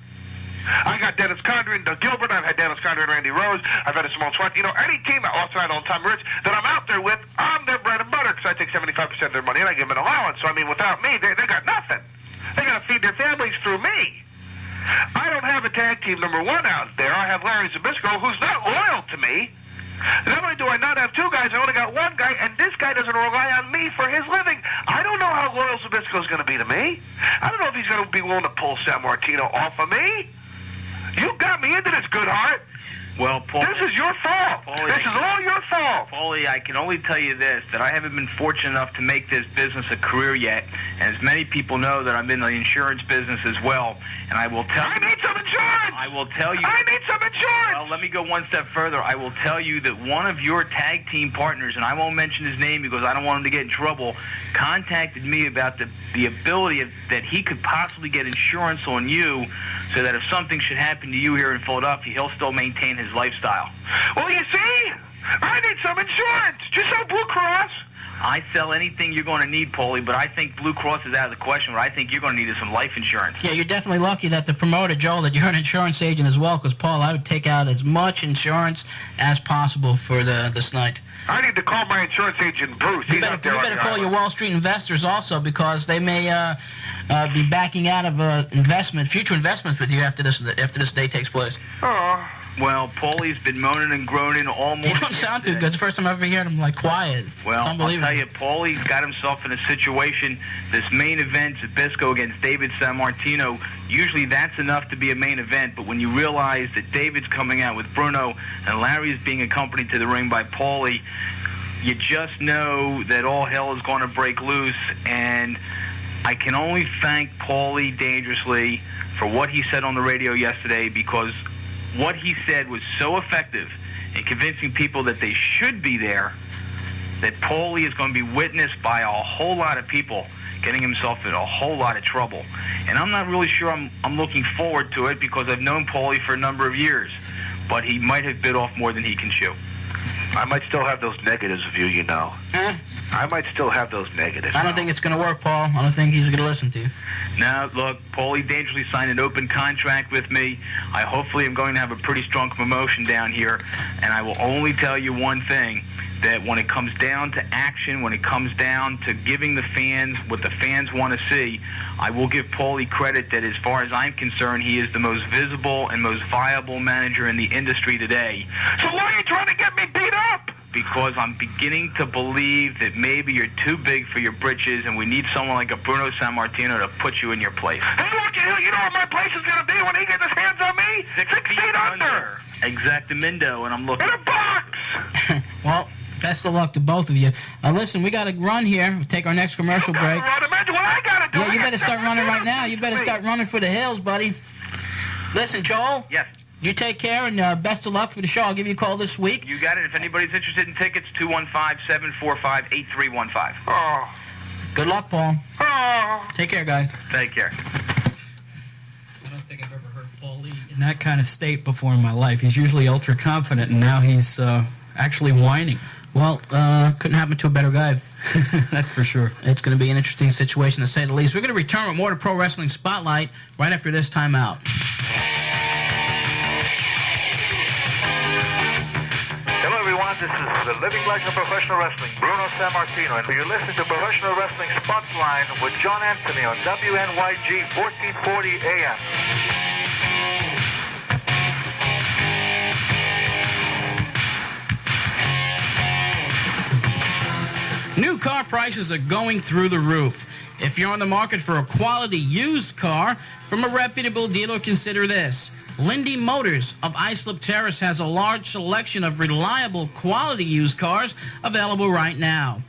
I got Dennis Condrey and Doug Gilbert. I've had Dennis Condrey and Randy Rose. I've had a Simone Swanson. You know, any team, also had on Tom Rich, that I'm out there with, I'm their bread and butter, because I take 75% of their money and I give them an allowance. So, I mean, without me, they got nothing. They got to feed their families through me. I don't have a tag team number one out there. I have Larry Zbyszko, who's not loyal to me. Not only do I not have two guys, I only got one guy, and this guy doesn't rely on me for his living. I don't know how loyal Zbyszko's going to be to me. I don't know if he's going to be willing to pull Sammartino off of me. You got me into this, Goodhart. Well, Paul, this is your fault. Paulie, this is all your fault. Paulie, I can only tell you this, that I haven't been fortunate enough to make this business a career yet. And as many people know, that I'm in the insurance business as well. And I will tell you... I need some insurance! I will tell you... I need some insurance! Well, let me go one step further. I will tell you that one of your tag team partners, and I won't mention his name because I don't want him to get in trouble, contacted me about the ability that he could possibly get insurance on you, so that if something should happen to you here in Philadelphia, he'll still maintain his lifestyle. Well, you see, I need some insurance. Just so Blue Cross. I sell anything you're going to need, Paulie, but I think Blue Cross is out of the question. What I think you're going to need is some life insurance. Yeah, you're definitely lucky that the promoter, Joel, that you're an insurance agent as well, because, Paul, I would take out as much insurance as possible for this night. I need to call my insurance agent, Bruce. You better call your Wall Street investors also, because they may be backing out of future investments with you after this day takes place. Oh. Well, Paulie's been moaning and groaning almost. You don't sound too good. It's the first time I've ever heard him quiet. Well, it's unbelievable. I'll tell you, Paulie's got himself in a situation. This main event, Zbyszko against David Sammartino, usually that's enough to be a main event. But when you realize that David's coming out with Bruno and Larry's being accompanied to the ring by Paulie, you just know that all hell is going to break loose. And I can only thank Paulie dangerously for what he said on the radio yesterday, because what he said was so effective in convincing people that they should be there, that Paulie is going to be witnessed by a whole lot of people getting himself in a whole lot of trouble. And I'm not really sure I'm looking forward to it, because I've known Paulie for a number of years. But he might have bit off more than he can chew. I might still have those negatives of you, you know. I might still have those negatives. I don't think it's going to work, Paul. I don't think he's going to listen to you. Now, look, Paulie dangerously signed an open contract with me. I hopefully am going to have a pretty strong promotion down here. And I will only tell you one thing, that when it comes down to action, when it comes down to giving the fans what the fans want to see, I will give Paulie credit that as far as I'm concerned, he is the most visible and most viable manager in the industry today. So why are you trying to get me beat up? Because I'm beginning to believe that maybe you're too big for your britches, and we need someone like a Bruno Sammartino to put you in your place. Hey, look, you know what my place is going to be when he gets his hands on me? 6 feet under. Exactamundo, and I'm looking. In a box! Well, best of luck to both of you. Listen, we got to run here. We'll take our next commercial break. Imagine what I got to do. Yeah, you better start running right now. You better start running for the hills, buddy. Listen, Joel. Yes. You take care, and best of luck for the show. I'll give you a call this week. You got it. If anybody's interested in tickets, 215-745-8315. Oh. Good luck, Paul. Oh. Take care, guys. Take care. I don't think I've ever heard Paulie in that kind of state before in my life. He's usually ultra confident, and now he's actually whining. Well, couldn't happen to a better guy. That's for sure. It's going to be an interesting situation, to say the least. We're going to return with more to Pro Wrestling Spotlight right after this timeout. Hello, everyone. This is the living legend of professional wrestling, Bruno Sammartino, and you're listening to Professional Wrestling Spotlight with John Anthony on WNYG 1440 AM. New car prices are going through the roof. If you're on the market for a quality used car from a reputable dealer, consider this. Lindy Motors of Islip Terrace has a large selection of reliable quality used cars available right now.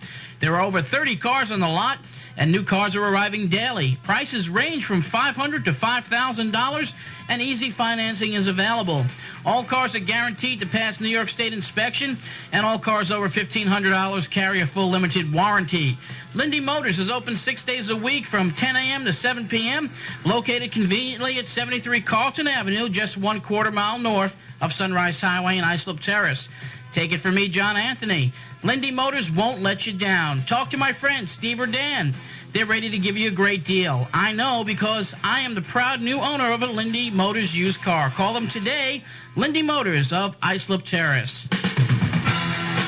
There are over 30 cars on the lot, and new cars are arriving daily. Prices range from $500 to $5,000, and easy financing is available. All cars are guaranteed to pass New York State inspection, and all cars over $1,500 carry a full limited warranty. Lindy Motors is open 6 days a week from 10 a.m. to 7 p.m., located conveniently at 73 Carlton Avenue, just 1/4 mile north of Sunrise Highway in Islip Terrace. Take it from me, John Anthony. Lindy Motors won't let you down. Talk to my friends, Steve or Dan. They're ready to give you a great deal. I know, because I am the proud new owner of a Lindy Motors used car. Call them today, Lindy Motors of Islip Terrace.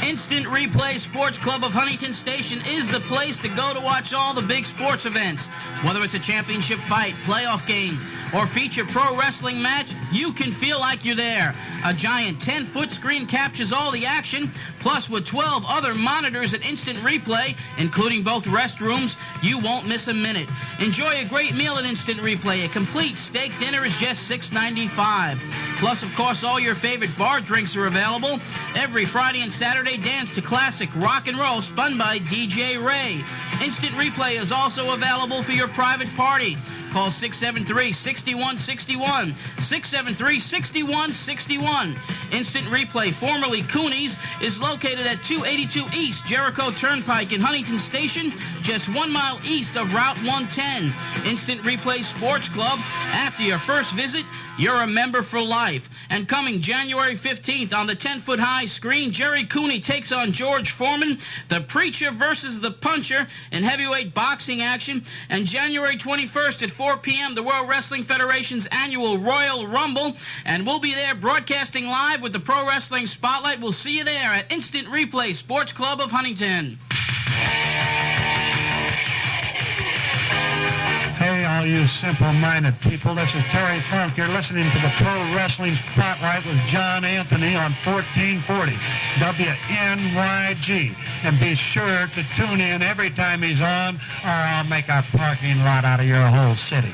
Instant Replay Sports Club of Huntington Station is the place to go to watch all the big sports events. Whether it's a championship fight, playoff game, or feature pro wrestling match, you can feel like you're there. A giant 10-foot screen captures all the action, plus with 12 other monitors at Instant Replay, including both restrooms, you won't miss a minute. Enjoy a great meal at Instant Replay. A complete steak dinner is just $6.95. Plus, of course, all your favorite bar drinks are available. Every Friday and Saturday, dance to classic rock and roll spun by DJ Ray. Instant Replay is also available for your private party. Call 673-6161. 673-6161. Instant Replay, formerly Cooney's, is located at 282 East Jericho Turnpike in Huntington Station, just 1 mile east of Route 110. Instant Replay Sports Club. After your first visit, you're a member for life. And coming January 15th on the 10-foot-high screen, Jerry Cooney takes on George Foreman, the Preacher versus the Puncher in heavyweight boxing action. And January 21st at 4 p.m., the World Wrestling Federation's annual Royal Rumble. And we'll be there broadcasting live with the Pro Wrestling Spotlight. We'll see you there at Instant Replay Sports Club of Huntington. Hey, all you simple-minded people, this is Terry Funk. You're listening to the Pro Wrestling Spotlight with John Anthony on 1440 WNYG. And be sure to tune in every time he's on, or I'll make a parking lot out of your whole city.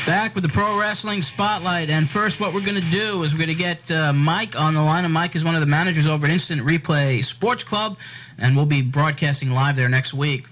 Back with the Pro Wrestling Spotlight, and first what we're going to do is we're going to get Mike on the line, and Mike is one of the managers over at Instant Replay Sports Club, and we'll be broadcasting live there next week.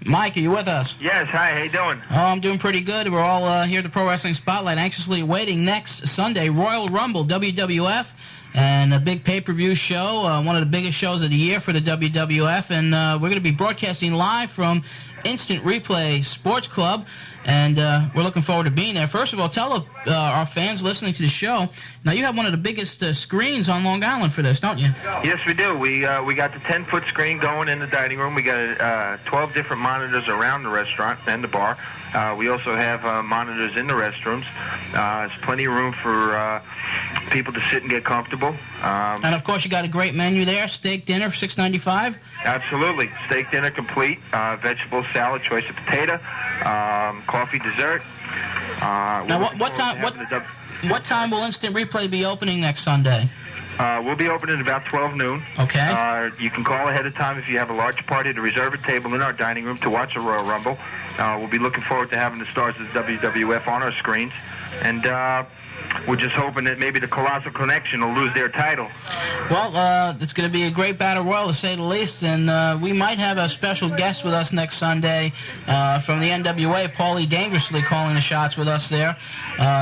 Mike, are you with us? Yes, hi, how you doing? Oh, I'm doing pretty good. We're all here at the Pro Wrestling Spotlight, anxiously awaiting next Sunday, Royal Rumble, WWF, and a big pay-per-view show, one of the biggest shows of the year for the WWF, and we're going to be broadcasting live from Instant Replay Sports Club, and we're looking forward to being there. First of all, tell our fans listening to the show, now you have one of the biggest screens on Long Island for this, don't you? Yes, we do. We got the 10-foot screen going in the dining room. We got 12 different monitors around the restaurant and the bar. We also have monitors in the restrooms. There's plenty of room for people to sit and get comfortable. And of course, you got a great menu there. Steak dinner for $6.95. Absolutely, steak dinner complete. Vegetable salad, choice of potato, coffee, dessert. Now, what time will Instant Replay be opening next Sunday? We'll be open at about 12 noon. Okay. You can call ahead of time if you have a large party to reserve a table in our dining room to watch the Royal Rumble. We'll be looking forward to having the stars of the WWF on our screens. And we're just hoping that maybe the Colossal Connection will lose their title. Well, it's going to be a great battle royal, to say the least, and we might have a special guest with us next Sunday from the NWA, Paulie Dangerously, calling the shots with us there.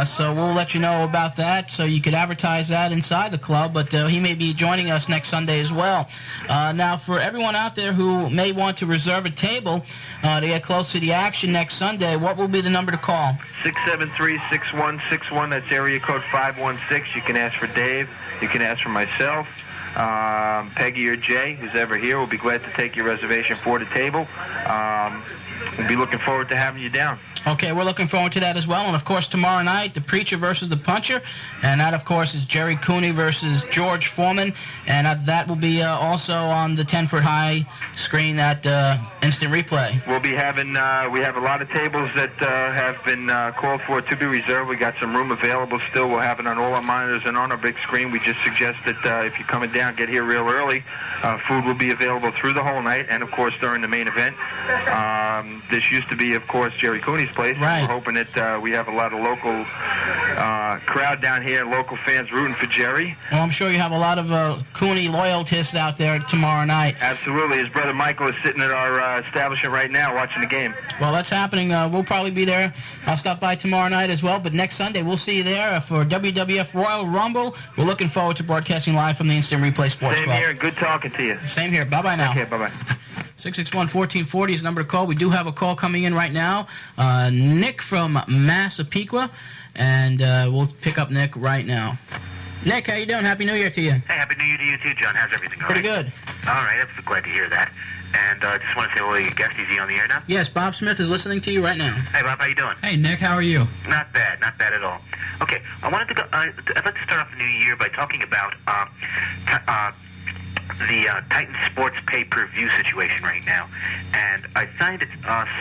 So we'll let you know about that, so you could advertise that inside the club, but he may be joining us next Sunday as well. Now, for everyone out there who may want to reserve a table to get close to the action next Sunday, what will be the number to call? 673-6161, that's area code 516. You can ask for Dave. You can ask for myself, Peggy or Jay, who's ever here. We'll be glad to take your reservation for the table. We'll be looking forward to having you down. Okay, we're looking forward to that as well. And, of course, tomorrow night, the Preacher versus the Puncher. And that, of course, is Jerry Cooney versus George Foreman. And that will be also on the 10-foot-high screen at Instant Replay. We'll be having, we have a lot of tables that have been called for to be reserved. We got some room available still. We'll have it on all our monitors and on our big screen. We just suggest that if you're coming down, get here real early. Food will be available through the whole night and, of course, during the main event. This used to be, of course, Jerry Cooney's place. Right. We're hoping that we have a lot of local crowd down here, local fans rooting for Jerry. Well, I'm sure you have a lot of Cooney loyalists out there tomorrow night. Absolutely. His brother Michael is sitting at our establishment right now watching the game. Well, that's happening. We'll probably be there. I'll stop by tomorrow night as well, but next Sunday we'll see you there for WWF Royal Rumble. We're looking forward to broadcasting live from the Instant Replay Sports Club. Same here, and good talking to you. Same here. Bye-bye now. Okay, bye-bye. 661-1440 is the number to call. We do have a call coming in right now. Nick from Massapequa, and we'll pick up Nick right now. Nick, how you doing? Happy New Year to you. Hey, Happy New Year to you too, John. How's everything? Pretty good. All right, I'm glad to hear that. And I just want to say, well, your guest, is he on the air now? Yes, Bob Smith is listening to you right now. Hey, Bob, how you doing? Hey, Nick, how are you? Not bad at all. Okay, I wanted to go. I'd like to start off the new year by talking about the Titan Sports pay-per-view situation right now, and I find it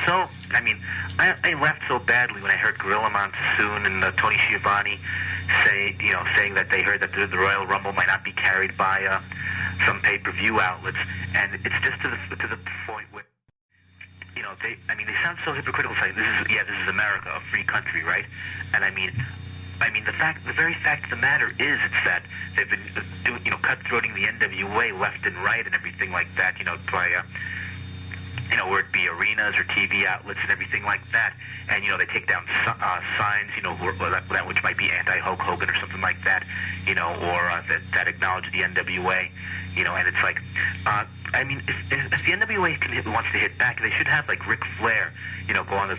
so. I mean, I laughed so badly when I heard Gorilla Monsoon and Tony Schiavone saying that they heard that the Royal Rumble might not be carried by some pay-per-view outlets, and it's just to the point where, you know, they sound so hypocritical, saying this is America, a free country, right? And I mean, the very fact of the matter is, it's that they've been doing, cutthroating the NWA left and right and everything like that, by where it be arenas or TV outlets and everything like that, and they take down signs, which might be anti-Hulk Hogan or something like that, or that acknowledge the NWA, and it's like, I mean, if the NWA wants to hit back, they should have like Ric Flair, go on the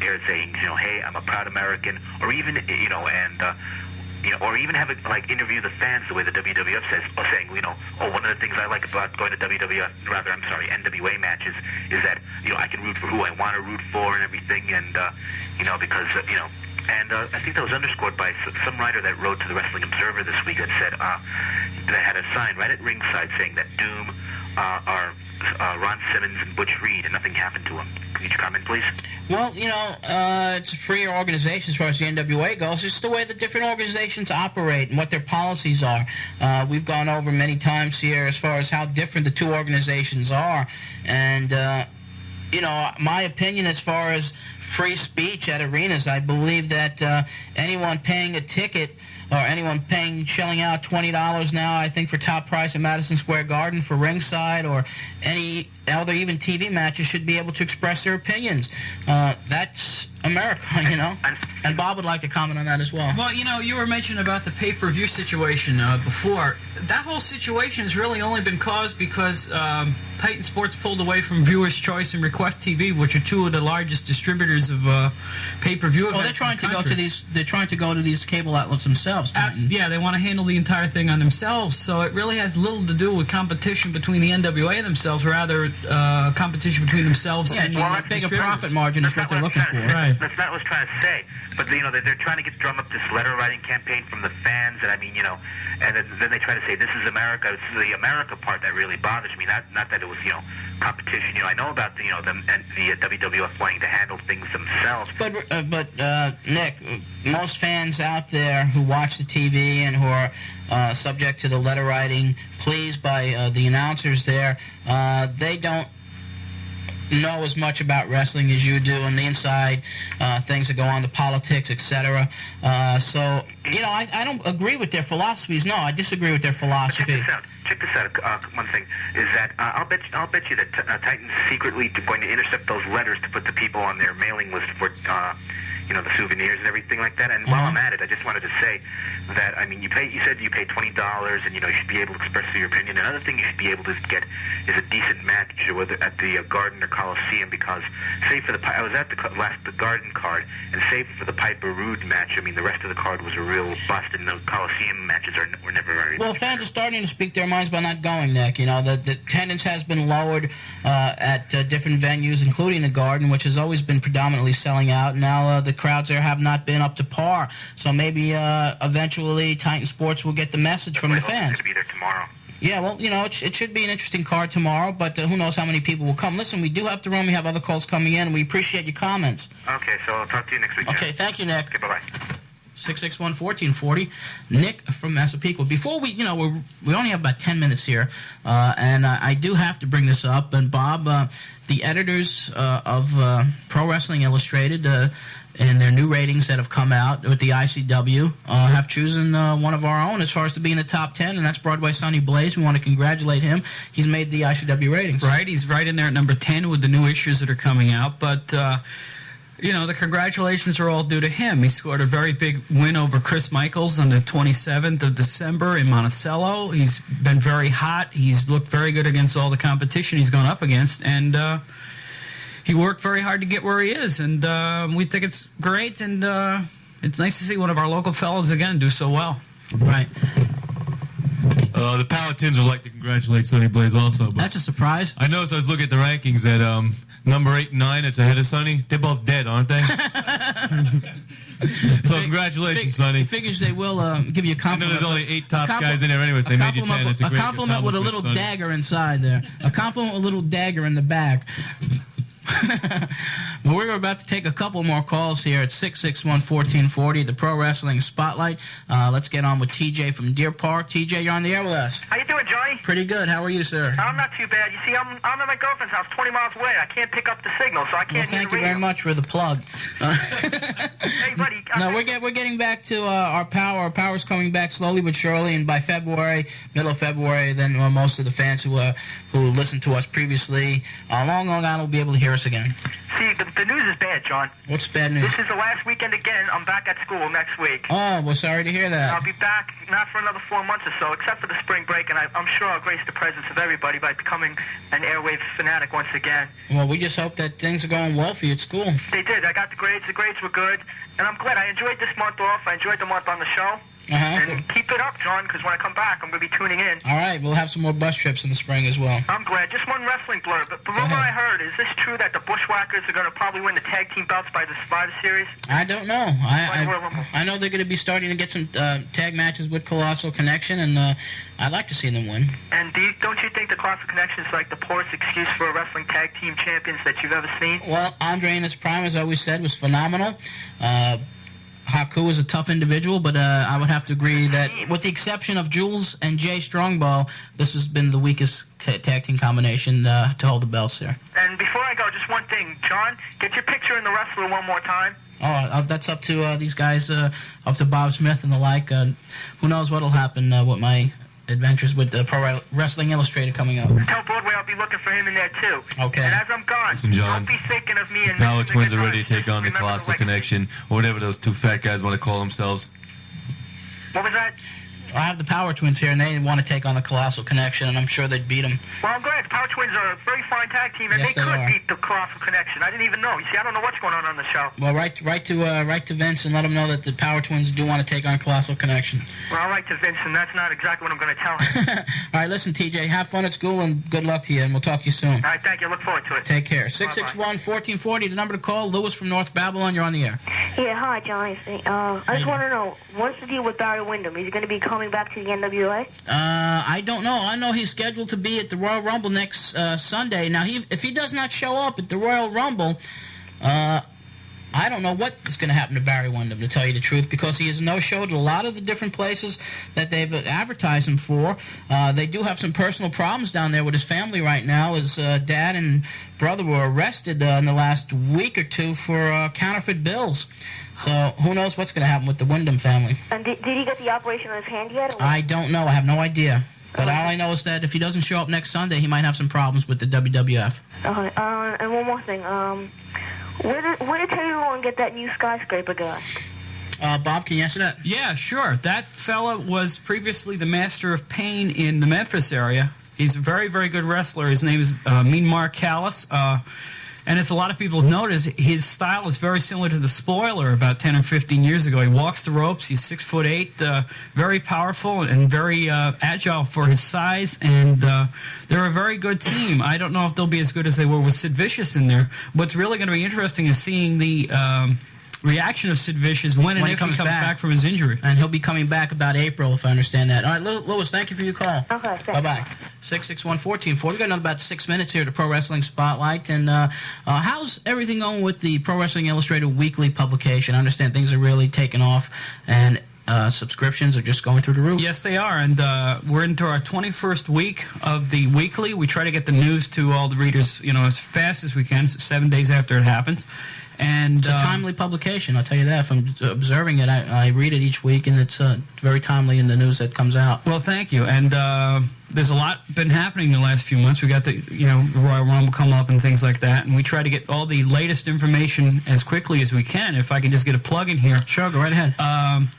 air saying, hey, I'm a proud American, or even, or even have it like interview the fans the way the WWF says, or saying, one of the things I like about going to NWA matches is that, I can root for who I want to root for and everything, and, because, and I think that was underscored by some writer that wrote to the Wrestling Observer this week that said, that had a sign right at ringside saying that Doom are Ron Simmons and Butch Reed, and nothing happened to him. Can you comment, please? Well, it's a freer organization as far as the NWA goes. It's the way the different organizations operate and what their policies are. We've gone over many times here as far as how different the two organizations are. And, my opinion as far as free speech at arenas, I believe that anyone paying a ticket or anyone shelling out $20 now, I think, for top price at Madison Square Garden for ringside or any other even TV matches should be able to express their opinions. That's America, And Bob would like to comment on that as well. Well, you were mentioning about the pay-per-view situation before. That whole situation has really only been caused because Titan Sports pulled away from Viewers' Choice and Request TV, which are two of the largest distributors of pay-per-view events. Well, they're trying to go to these. They're trying to go to these cable outlets themselves. Yeah, they want to handle the entire thing on themselves. So it really has little to do with competition between the NWA themselves, rather competition between themselves and a bigger profit margin is what they're looking for. Right. That's not what I was trying to say. But, they're trying to drum up this letter-writing campaign from the fans, and I mean, and then they try to say, this is America. It's the America part that really bothers me, not that it was, competition. I know about the WWF wanting to handle things themselves. But Nick, most fans out there who watch the TV and who are subject to the letter writing pleased by the announcers there, they don't know as much about wrestling as you do and the inside things that go on, the politics, etc. So, I don't agree with their philosophies. No, I disagree with their philosophy. Check this out. One thing is that I'll bet you that Titan's secretly going to intercept those letters to put the people on their mailing list for the souvenirs and everything like that. And while I'm at it, I just wanted to say that, I mean, you said you pay $20, and you should be able to express your opinion. Another thing you should be able to get is a decent match, whether at the Garden or Coliseum, because I was at the Garden card, and save for the Piper Rude match, I mean, the rest of the card was a real bust, and the Coliseum matches were never very. Well, fans are starting to speak their minds by not going, Nick. The attendance has been lowered at different venues, including the Garden, which has always been predominantly selling out. Now the crowds there have not been up to par, so maybe eventually Titan Sports will get the message from the fans. To be there tomorrow. Yeah, well, it should be an interesting card tomorrow, but who knows how many people will come. Listen, we do have to run. We have other calls coming in, and we appreciate your comments. Okay, so I'll talk to you next week. Okay, thank you, Nick. Okay, bye-bye. 661-1440, Nick from Massapequa. Before we only have about 10 minutes here, and I do have to bring this up. And Bob, the editors of Pro Wrestling Illustrated, in their new ratings that have come out with the ICW, have chosen one of our own as far as to be in the top 10, and that's Broadway Sonny Blaze. We want to congratulate him. He's made the ICW ratings. Right, he's right in there at number 10 with the new issues that are coming out, but the congratulations are all due to him. He scored a very big win over Chris Michaels on the 27th of December in Monticello. He's been very hot. He's looked very good against all the competition he's gone up against, and he worked very hard to get where he is, and we think it's great, and it's nice to see one of our local fellows again do so well. Right. The Palatins would like to congratulate Sonny Blaze also. But that's a surprise. I noticed I was looking at the rankings that number 8 and 9, it's ahead of Sonny. They're both dead, aren't they? So congratulations, Sonny. Figures they will give you a compliment. I know there's only 8 top guys in there anyway, so they made you 10. It's a great compliment with a little Sonny. dagger inside there. A compliment with a little dagger in the back. Well, we're about to take a couple more calls here at 661-1440, the Pro Wrestling Spotlight. Let's get on with TJ from Deer Park. TJ, you're on the air with us. How you doing, Johnny? Pretty good. How are you, sir? I'm not too bad. You see, I'm at my girlfriend's house 20 miles away. I can't pick up the signal, so I can't Well, thank you very much for the plug. Hey, buddy. No, we're getting back to our power. Our power's coming back slowly but surely, and by February, middle of February, then most of the fans who listened to us previously, Long Island will be able to hear us again. See, the news is bad, John. What's bad news? This is the last weekend again. I'm back at school next week. Oh, well, sorry to hear that. I'll be back not for another 4 months or so, except for the spring break, and I'm sure I'll grace the presence of everybody by becoming an airwave fanatic once again. Well, we just hope that things are going well for you at school. They did. I got the grades. The grades were good, and I'm glad. I enjoyed this month off. I enjoyed the month on the show. And keep it up, John, because when I come back, I'm going to be tuning in. All right, we'll have some more bus trips in the spring as well. I'm glad. Just one wrestling blurb. But the rumor I heard, is this true that the Bushwhackers are going to probably win the tag team belts by the Survivor Series? I don't know. I know they're going to be starting to get some tag matches with Colossal Connection, and I'd like to see them win. And don't you think the Colossal Connection is like the poorest excuse for a wrestling tag team champions that you've ever seen? Well, Andre in his prime, as I always said, was phenomenal. Haku is a tough individual, but I would have to agree that with the exception of Jules and Jay Strongbow, this has been the weakest tag team combination to hold the belts here. And before I go, just one thing. John, get your picture in the wrestler one more time. Oh, that's up to these guys, up to Bob Smith and the like. Who knows what will happen with my adventures with Pro Wrestling Illustrated coming up. Tell Broadway I'll be looking for him in there, too. Okay. And as I'm gone, Listen, John, don't be thinking of me and Power Mr. Twins are McIntyre. ready to take on the Colossal Connection, or whatever those two fat guys want to call themselves. What was that? I have the Power Twins here, and they want to take on the Colossal Connection, and I'm sure they'd beat them. Well, I'm glad. The Power Twins are a very fine tag team, and Yes, they they could are. beat the Colossal Connection. I didn't even know. You see, I don't know what's going on the show. Well, write to Vince and let him know that the Power Twins do want to take on Colossal Connection. Well, I'll write to Vince, and that's not exactly what I'm going to tell him. All right, listen, TJ, have fun at school, and good luck to you, and we'll talk to you soon. All right, thank you. Look forward to it. Take care. 661-1440, the number to call. Lewis from North Babylon, you're on the air. Yeah, hi, Johnny. I just want to know, what's the deal with Barry Windham? Is he going to be coming back to the NWA? I don't know. I know he's scheduled to be at the Royal Rumble next Sunday. Now, if he does not show up at the Royal Rumble, I don't know what is going to happen to Barry Windham, to tell you the truth, because he has no-showed a lot of the different places that they've advertised him for. They do have some personal problems down there with his family right now. His dad and brother were arrested in the last week or two for counterfeit bills. So who knows what's going to happen with the Windham family. And did he get the operation on his hand yet? Or I don't know. I have no idea. But all I know is that if he doesn't show up next Sunday, he might have some problems with the WWF. Okay, and one more thing. Where did Terry Rowan get that new skyscraper guy? Bob, can you answer that? Yeah, sure. That fella was previously the Master of Pain in the Memphis area. He's a very, very good wrestler. His name is Mean Mark Callis. And as a lot of people have noticed, his style is very similar to the Spoiler about 10 or 15 years ago. He walks the ropes. He's 6'8", very powerful and very agile for his size. And they're a very good team. I don't know if they'll be as good as they were with Sid Vicious in there. What's really going to be interesting is seeing the reaction of Sid Vicious when and if he comes back from his injury. And he'll be coming back about April, if I understand that. All right, Lewis, thank you for your call. Okay, thanks. Bye-bye. 661-1440. We've got another about 6 minutes here to Pro Wrestling Spotlight. And how's everything going with the Pro Wrestling Illustrated weekly publication? I understand things are really taking off, and subscriptions are just going through the roof. Yes, they are, and we're into our 21st week of the weekly. We try to get the news to all the readers, as fast as we can, 7 days after it happens. And it's a timely publication, I'll tell you that. From observing it, I read it each week, and it's very timely in the news that comes out. Well, thank you. And there's a lot been happening in the last few months. We got the Royal Rumble come up and things like that, and we try to get all the latest information as quickly as we can. If I can just get a plug in here. Sure, go right ahead.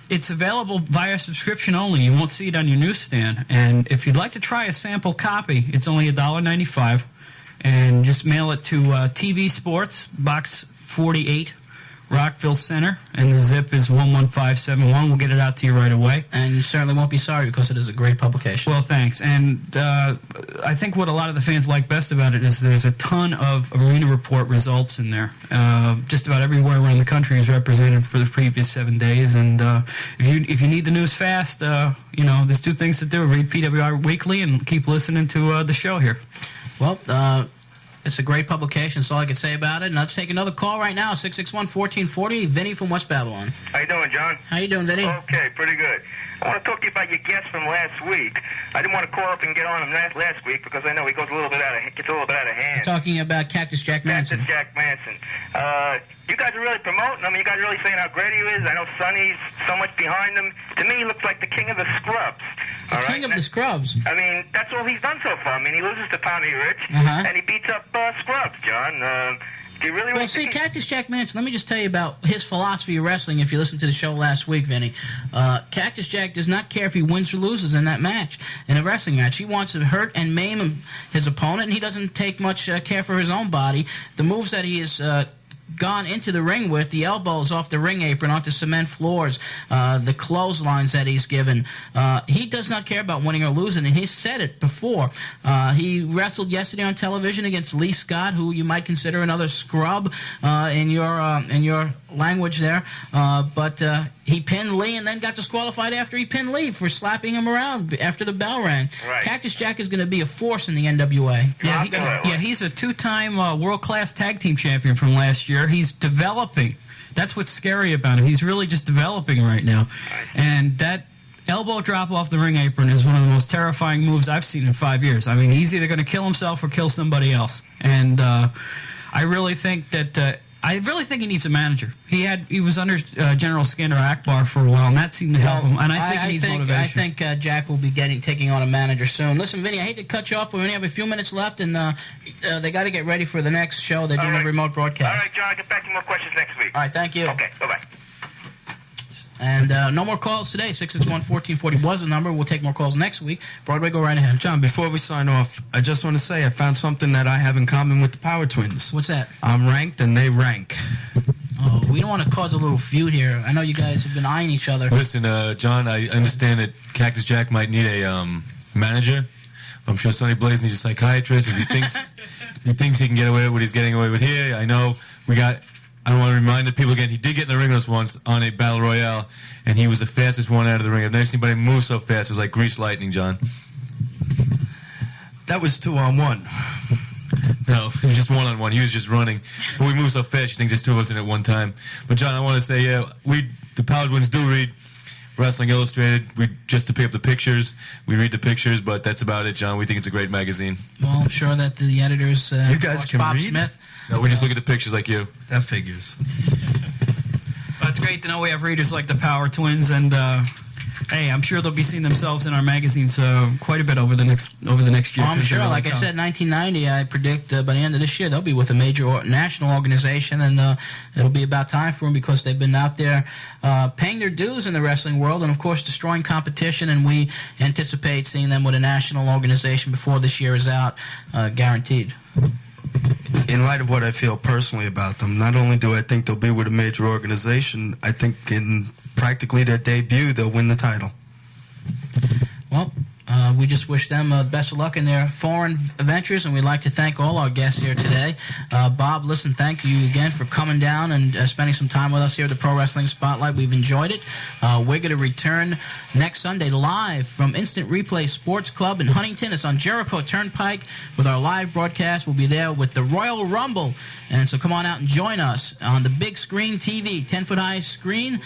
It's available via subscription only. You won't see it on your newsstand. And if you'd like to try a sample copy, it's only $1.95, and just mail it to TV Sports, Box 48, Rockville Center, and the zip is 11571. We'll get it out to you right away. And you certainly won't be sorry, because it is a great publication. Well, thanks. And I think what a lot of the fans like best about it is there's a ton of Arena Report results in there. Just about everywhere around the country is represented for the previous 7 days. And if you need the news fast, there's two things to do. Read PWI Weekly and keep listening to the show here. Well, It's a great publication. That's all I can say about it. And let's take another call right now. 661-1440. Vinny from West Babylon. How you doing, John? How you doing, Vinny? Okay, pretty good. I want to talk to you about your guest from last week. I didn't want to call up and get on him last week because I know he gets a little bit out of hand. We're talking about Cactus Jack Manson. Cactus Jack Manson. You guys are really promoting him. You guys are really saying how great he is. I know Sonny's so much behind him. To me, he looks like the king of the scrubs. King of the scrubs. I mean, that's all he's done so far. I mean, he loses to Tommy Rich, and he beats up scrubs, John. Do you really see, Cactus Jack Manson, let me just tell you about his philosophy of wrestling if you listened to the show last week, Vinny. Cactus Jack does not care if he wins or loses in that match, in a wrestling match. He wants to hurt and maim his opponent, and he doesn't take much care for his own body. The moves that he has gone into the ring with, the elbows off the ring apron onto cement floors, the clotheslines that he's given. He does not care about winning or losing, and he's said it before. He wrestled yesterday on television against Lee Scott, who you might consider another scrub in your language there. But he pinned Lee and then got disqualified after he pinned Lee for slapping him around after the bell rang. Right. Cactus Jack is going to be a force in the NWA. Yeah, he's a two-time world-class tag team champion from last year. He's developing. That's what's scary about him. He's really just developing right now. And that elbow drop off the ring apron is one of the most terrifying moves I've seen in 5 years. I mean, he's either going to kill himself or kill somebody else. And I really think he needs a manager. He was under General Skander Akbar for a while, and that seemed to help him. And I think he needs motivation. I think Jack will be taking on a manager soon. Listen, Vinny, I hate to cut you off, but we only have a few minutes left, and they got to get ready for the next show. They're doing a remote broadcast. All right, John, I'll get back to more questions next week. All right, thank you. Okay, bye-bye. And no more calls today. 661-1440 was the number. We'll take more calls next week. Broadway, go right ahead. John, before we sign off, I just want to say I found something that I have in common with the Power Twins. What's that? I'm ranked and they rank. Oh, we don't want to cause a little feud here. I know you guys have been eyeing each other. Listen, John, I understand that Cactus Jack might need a manager. I'm sure Sonny Blaze needs a psychiatrist. If he thinks he can get away with what he's getting away with here, I know I don't want to remind the people again, he did get in the ring with us once on a Battle Royale, and he was the fastest one out of the ring. I've never seen anybody move so fast. It was like grease lightning, John. That was 2-on-1. No, it was just 1-on-1. He was just running. But we moved so fast, you think there's two of us in at one time. But, John, I want to say, the Power Twins do read Wrestling Illustrated. Just to pick up the pictures. We read the pictures, but that's about it, John. We think it's a great magazine. Well, I'm sure that the editors... you guys can Bob read? Smith. No, we just look at the pictures like you. That figures. Well, it's great to know we have readers like the Power Twins, and hey, I'm sure they'll be seeing themselves in our magazines quite a bit over the next year. Well, I'm sure. Like I said, 1990, I predict by the end of this year they'll be with a major national organization, and it'll be about time for them because they've been out there paying their dues in the wrestling world and, of course, destroying competition, and we anticipate seeing them with a national organization before this year is out, guaranteed. In light of what I feel personally about them, not only do I think they'll be with a major organization, I think in practically their debut, they'll win the title. Well, we just wish them best of luck in their foreign ventures, and we'd like to thank all our guests here today. Bob, listen, thank you again for coming down and spending some time with us here at the Pro Wrestling Spotlight. We've enjoyed it. We're going to return next Sunday live from Instant Replay Sports Club in Huntington. It's on Jericho Turnpike with our live broadcast. We'll be there with the Royal Rumble, and so come on out and join us on the big screen TV, 10-foot-high screen.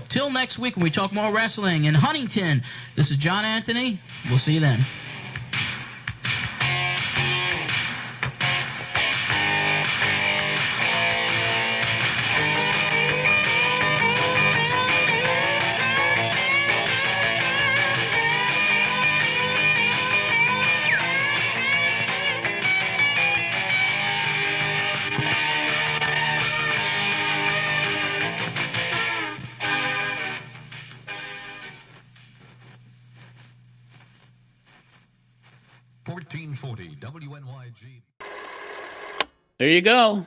Till next week when we talk more wrestling in Huntington. This is John Anthony. We'll see you then. WNYG. There you go.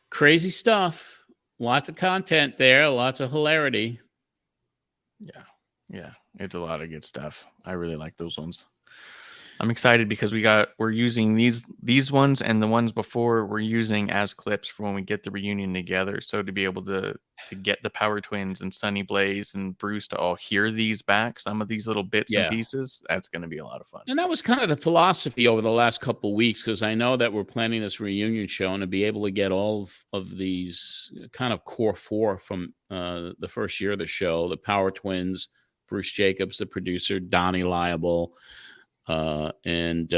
Crazy stuff. Lots of content there. Lots of hilarity. Yeah. It's a lot of good stuff. I really like those ones. I'm excited because we're using these ones, and the ones before we're using as clips for when we get the reunion together. So to be able to get the Power Twins and Sonny Blaze and Bruce to all hear these back, some of these little bits and pieces, that's going to be a lot of fun. And that was kind of the philosophy over the last couple of weeks, because I know that we're planning this reunion show, and to be able to get all of these kind of core four from the first year of the show, the Power Twins, Bruce Jacobs, the producer, Donnie Liable, and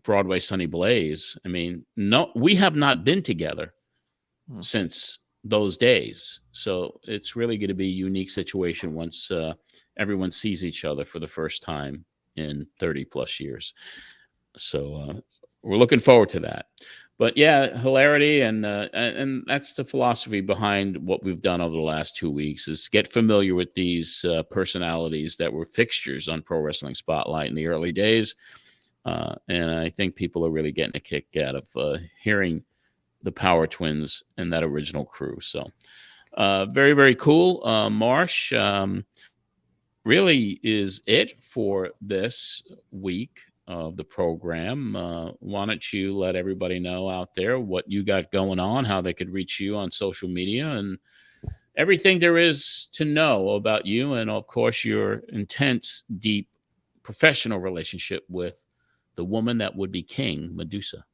Broadway Sonny Blaze. I mean, no, we have not been together since those days. So it's really going to be a unique situation once everyone sees each other for the first time in 30 plus years. So we're looking forward to that. But yeah, hilarity, and that's the philosophy behind what we've done over the last 2 weeks, is get familiar with these personalities that were fixtures on Pro Wrestling Spotlight in the early days. And I think people are really getting a kick out of hearing the Power Twins and that original crew. So very, very cool. Marsh really is it for this week of the program. Why don't you let everybody know out there what you got going on, how they could reach you on social media, and everything there is to know about you, and of course your intense, deep professional relationship with the woman that would be king, Medusa.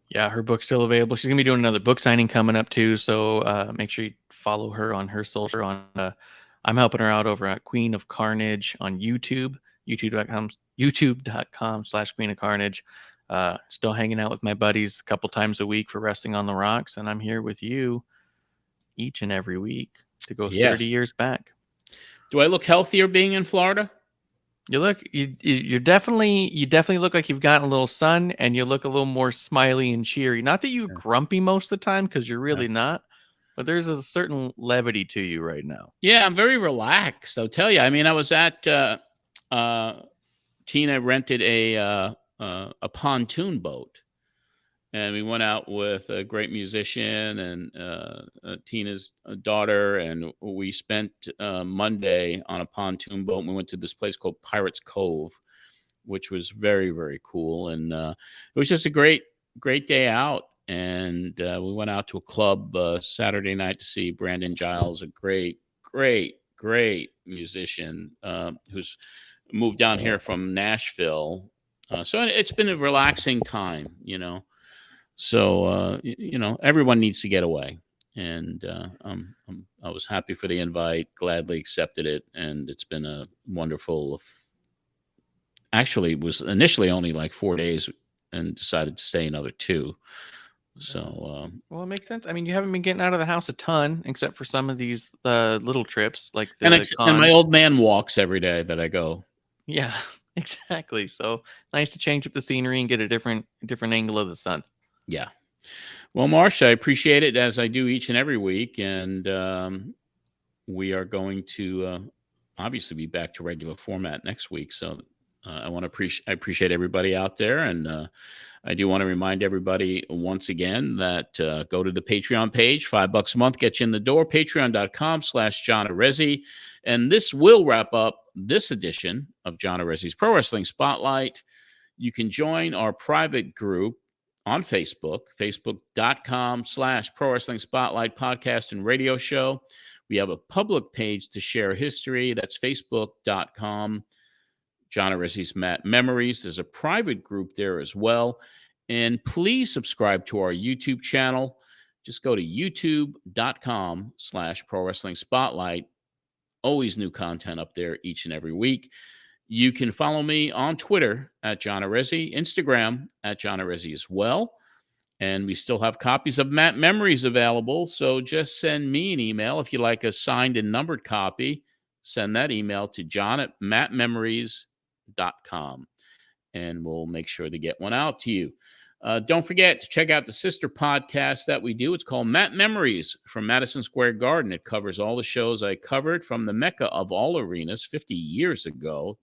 Yeah, her book's still available. She's gonna be doing another book signing coming up too, so make sure you follow her on her social. I'm helping her out over at Queen of Carnage on YouTube, youtube.com/Queen of Carnage. Still hanging out with my buddies a couple times a week for Wrestling on the Rocks, and I'm here with you each and every week to go 30 years back. Do I look healthier being in Florida? You definitely look like you've gotten a little sun, and you look a little more smiley and cheery. Not that you're grumpy most of the time, because you're really not, but there's a certain levity to you right now. Yeah, I'm very relaxed, I'll tell you. I mean, I was at Tina rented a pontoon boat, and we went out with a great musician and Tina's daughter, and we spent Monday on a pontoon boat. And we went to this place called Pirates Cove, which was very, very cool, and it was just a great day out. And we went out to a club Saturday night to see Brandon Giles, a great musician who's moved down here from Nashville. So it's been a relaxing time, you know. So, everyone needs to get away. And I was happy for the invite, gladly accepted it. And it's been a wonderful, actually, it was initially only like 4 days and decided to stay another 2. So, well, it makes sense. I mean, you haven't been getting out of the house a ton, except for some of these little trips, like and my old man walks every day that I go. Yeah, exactly. So nice to change up the scenery and get a different angle of the sun. Yeah. Well, Marsh, I appreciate it, as I do each and every week, and we are going to obviously be back to regular format next week. So I appreciate everybody out there, and I do want to remind everybody once again that go to the Patreon page. $5 a month gets you in the door. Patreon.com/John Arezzi. And this will wrap up this edition of John Arezzi's Pro Wrestling Spotlight. You can join our private group on Facebook, Facebook.com/Pro Wrestling Spotlight Podcast and Radio Show. We have a public page to share history. That's Facebook.com. John Arezzi's Matt Memories. There's a private group there as well. And please subscribe to our YouTube channel. Just go to youtube.com/Pro Wrestling Spotlight. Always new content up there each and every week. You can follow me on Twitter at John Arezzi, Instagram at John Arezzi as well. And we still have copies of Matt Memories available. So just send me an email if you like a signed and numbered copy. Send that email to john@mattmemories.com, and we'll make sure to get one out to you. Don't forget to check out the sister podcast that we do. It's called Matt Memories from Madison Square Garden. It covers all the shows I covered from the Mecca of all arenas 50 years ago.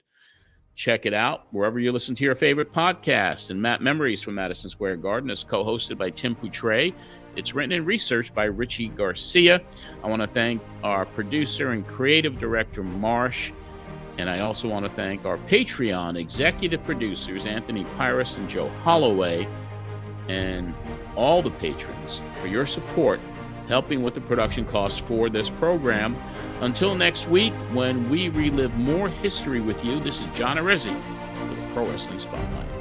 Check it out wherever you listen to your favorite podcast. And Matt Memories from Madison Square Garden is co-hosted by Tim Poutre. It's written and researched by Richie Garcia. I want to thank our producer and creative director, Marsh. And I also want to thank our Patreon executive producers, Anthony Pyrus and Joe Holloway, and all the patrons for your support, helping with the production costs for this program. Until next week, when we relive more history with you, this is John Arezzi for the Pro Wrestling Spotlight.